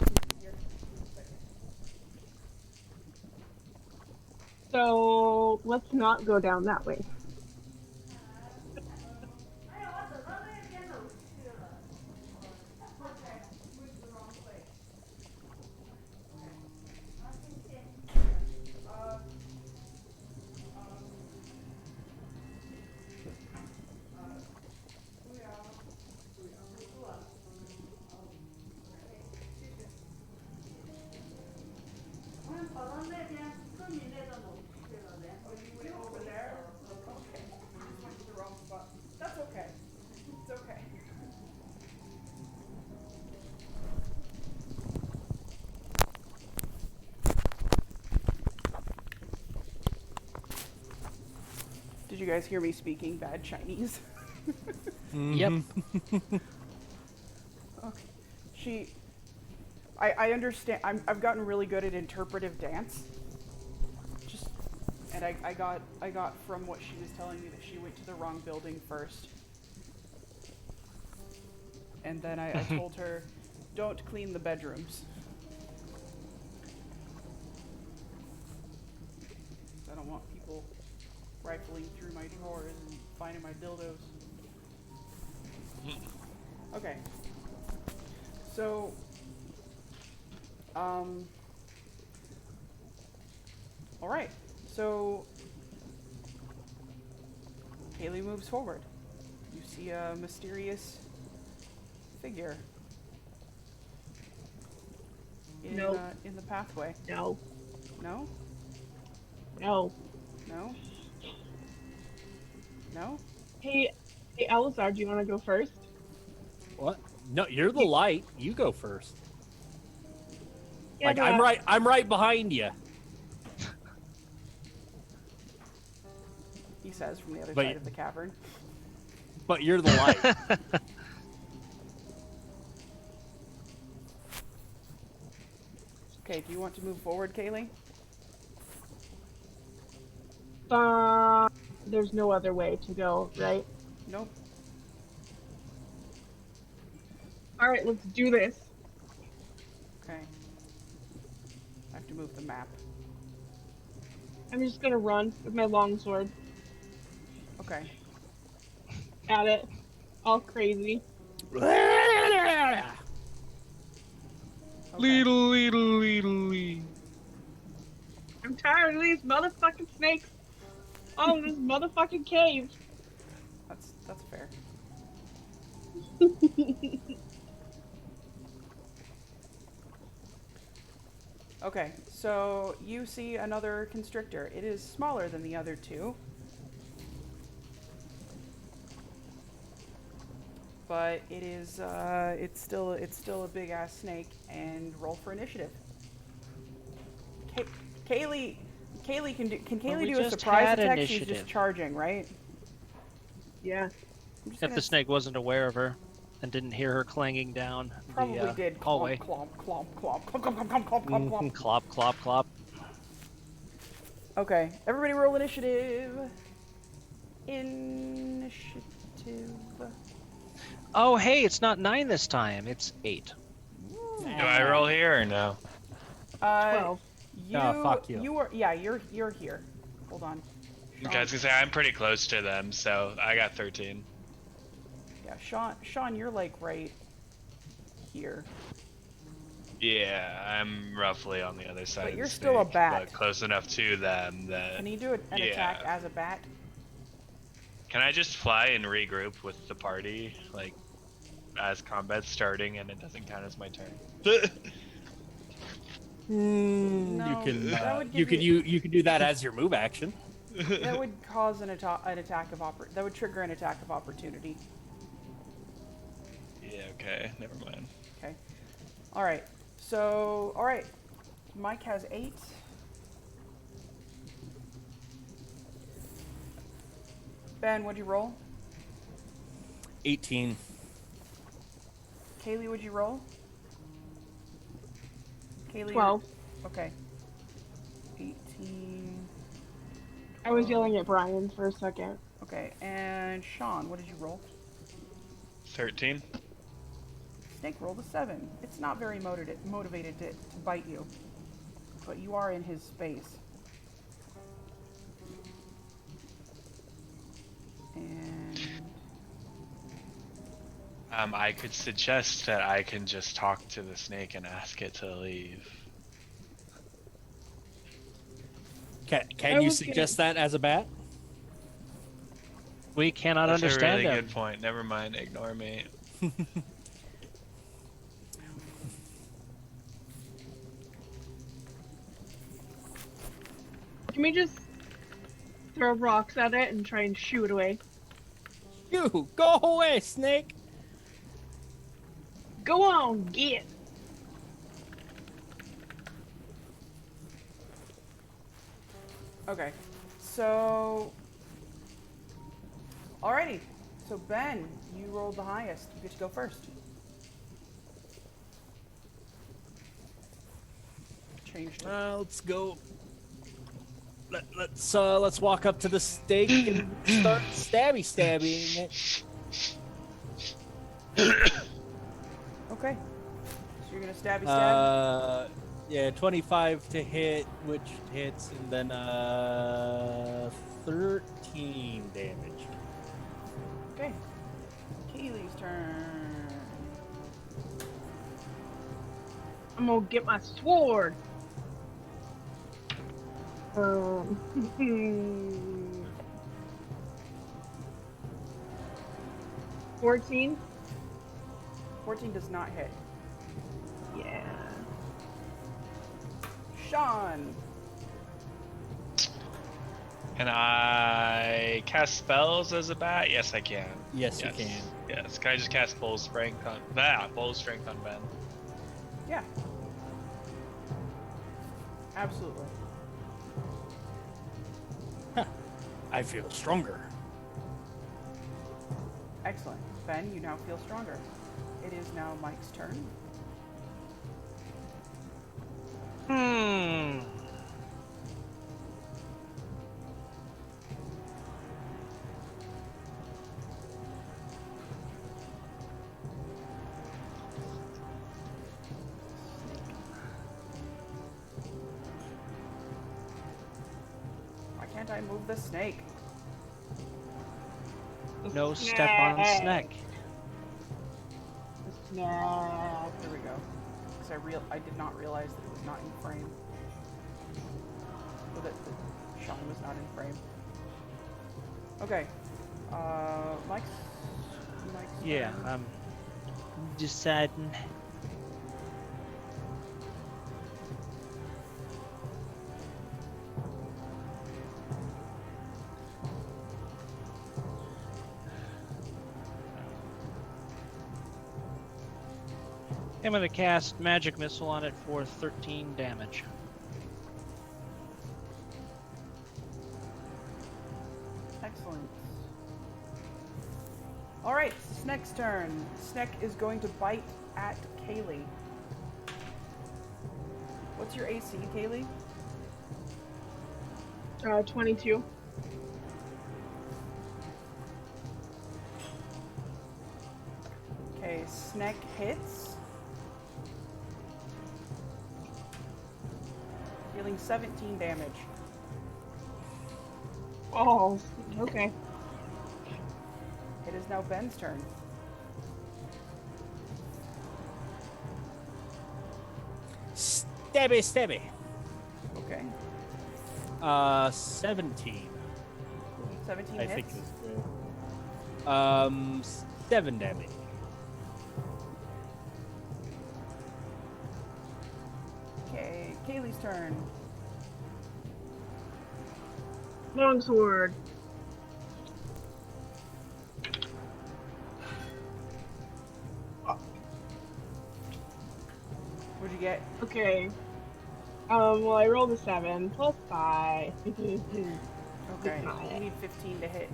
So let's not go down that way. you guys hear me speaking bad Chinese? Yep. Okay. I understand. I've gotten really good at interpretive dance. And I got from what she was telling me that she went to the wrong building first. And then I told her, don't clean the bedrooms. I don't want people rifling through my drawers and finding my dildos. Okay. So, alright. So, Kaylee moves forward. You see a mysterious figure in, Nope. In the pathway. No. No? No. No? No? Hey, Alhazard, do you want to go first? What? No, you're the light. You go first. Yeah, Like but I'm right behind you. He says from the other But- side of the cavern. But you're the light. Okay, do you want to move forward, Kaylee? There's no other way to go, right? Nope. Alright, let's do this. Okay. I have to move the map. I'm just gonna run with my longsword Okay. at it. All crazy. Okay. I'm tired of these motherfucking snakes. Oh, this motherfucking cave. That's fair. Okay, so you see another constrictor. It is smaller than the other two. But it is it's still a big ass snake, and roll for initiative. Kaylee can Kaylee we do a just surprise had attack? She's initiative. just charging, right? Yeah. I'm just If gonna the snake wasn't aware of her and didn't hear her clanging down probably the did hallway. clomp clomp clomp clomp clomp clomp clomp clomp clomp. Clop, clop, clop. Okay, everybody roll initiative. Initiative. Oh, hey, it's not 9 this time. It's 8. Do I roll here or no? 12. Fuck you. You're here. Hold on. Okay, I was gonna say I'm pretty close to them, so I got 13. Yeah, Sean, you're like right here. Yeah, I'm roughly on the other side. But of you're the still a snake, bat. but close enough to them that. Can you do an attack Yeah. as a bat? Can I just fly and regroup with the party, like, as combat's starting, and it doesn't count as my turn? No, you can that would you give could you could do that as your move action. That would cause an attack of that would trigger an attack of opportunity. Yeah. Okay. Never mind. Okay. All right. So, all right. Mike has 8. Ben, what'd you roll? 18. Kaylee, what'd you roll? Kaylee. 12. Okay. 18. I was yelling at Brian for a second. Okay, and Sean, what did you roll? 13. Snake rolled a 7. It's not very motivated to bite you, but you are in his space. And I could suggest that I can just talk to the snake and ask it to leave. Can you suggest that as a bat? We cannot That's understand a really them. good point. Never mind. Ignore me. Can we just throw rocks at it and try and shoo it away? You go away, snake. Go on, get. okay, so Alrighty. So Ben, you rolled the highest. You get to go first. Change the Let's go. Let's walk up to the stake and start stabbing it. Okay. So you're gonna stabby stab? Yeah, 25 to hit, which hits, and then 13 damage. Okay. Keely's turn. I'm gonna get my sword. 14? 14 does not hit. Yeah. Sean. Can I cast spells as a bat? Yes, I can. Yes, you can. Yes. Can I just cast Bull Strength on Bull Strength on Ben? Yeah. Absolutely. I feel stronger. Excellent. Ben, you now feel stronger. It is now Mike's turn. Why can't I move the snake? No step on snake. Snap. There we go. Because I did not realize that it was not in frame. Or that Sean was not in frame. Okay. Mike's Yeah, turn. I'm deciding. I'm gonna cast Magic Missile on it for 13 damage. Excellent. Alright, Sneck's turn. Sneck is going to bite at Kaylee. What's your AC, Kaylee? 22. Okay, Sneck hits. Dealing 17 damage. Oh, okay. It is now Ben's turn. Stabby. Okay. 17. 17 I hits. think is good. 7 damage. Okay, Kaylee's turn. Longsword. What'd you get? Okay. Well, I rolled a 7 plus 5. Okay, It's not you it. need 15 to hit.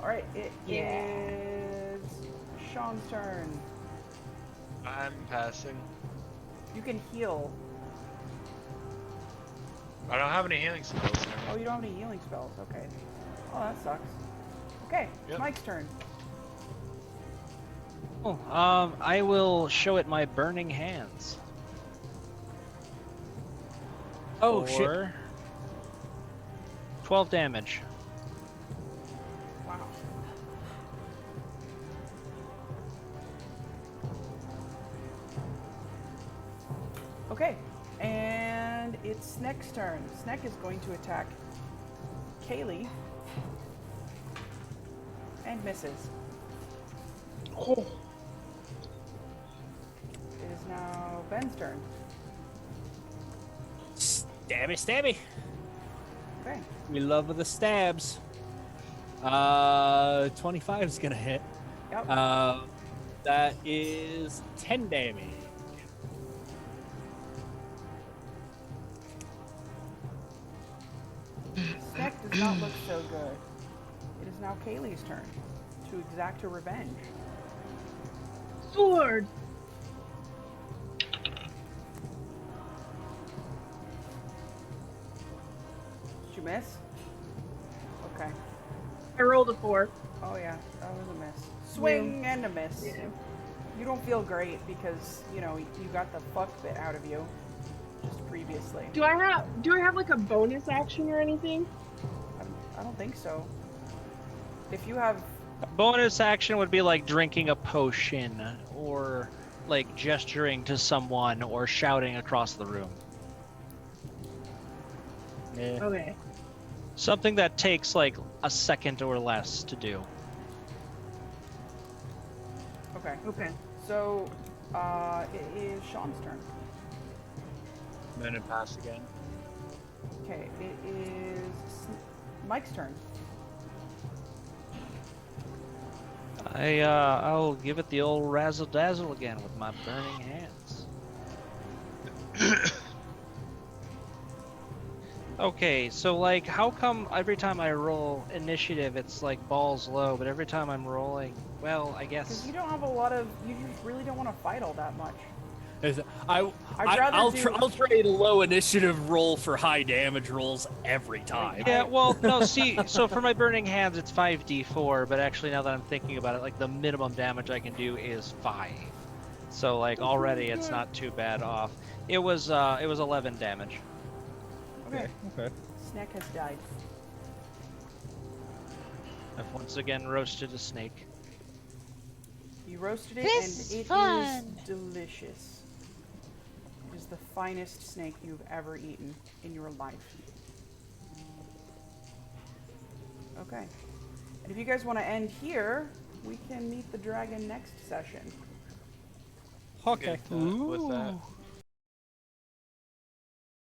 Alright, it is Sean's turn. I'm passing. You can heal. I don't have any healing spells. Oh, you don't have any healing spells. Okay. Oh, that sucks. Okay, Yep. Mike's turn. Oh, I will show it my burning hands. Oh, shit. for 12 damage. Wow. Okay, and it's Sneck's turn. Sneck is going to attack Kaylee and misses. Oh, It is now Ben's turn. Stabby. Okay. We love the stabs. 25 is gonna hit. Yep. That is 10 damage. Sneck does not look so good. It is now Kaylee's turn. to exact a revenge. Sword. Did you miss? Okay. I rolled a 4. Oh yeah, that was a miss. Swing and a miss. Yeah. You don't feel great because, you know, you got the fuck bit out of you just previously. Do I have like a bonus action or anything? I don't think so. If you have... A bonus action would be like drinking a potion, or like gesturing to someone, or shouting across the room. Okay. Something that takes like a second or less to do. Okay. Okay. So, it is Sean's turn. I'm gonna pass again. Okay, it is Mike's turn. I'll give it the old razzle dazzle again with my burning hands. Okay, so like, how come every time I roll initiative, it's like balls low, but every time I'm rolling, well, I Because guess. you don't have a lot of... You just really don't want to fight all that much. I'll trade a low initiative roll for high damage rolls every time. Yeah, well, no, see, so for my burning hands, it's 5d4, but actually now that I'm thinking about it, like the minimum damage I can do is 5. So like already it's not too bad off. It was 11 damage. Okay. Okay. Snack has died. I've once again roasted a snake. You roasted it, This and it is fun. is delicious. It is the finest snake you've ever eaten in your life. Okay. And if you guys want to end here, we can meet the dragon next session. Okay. With that.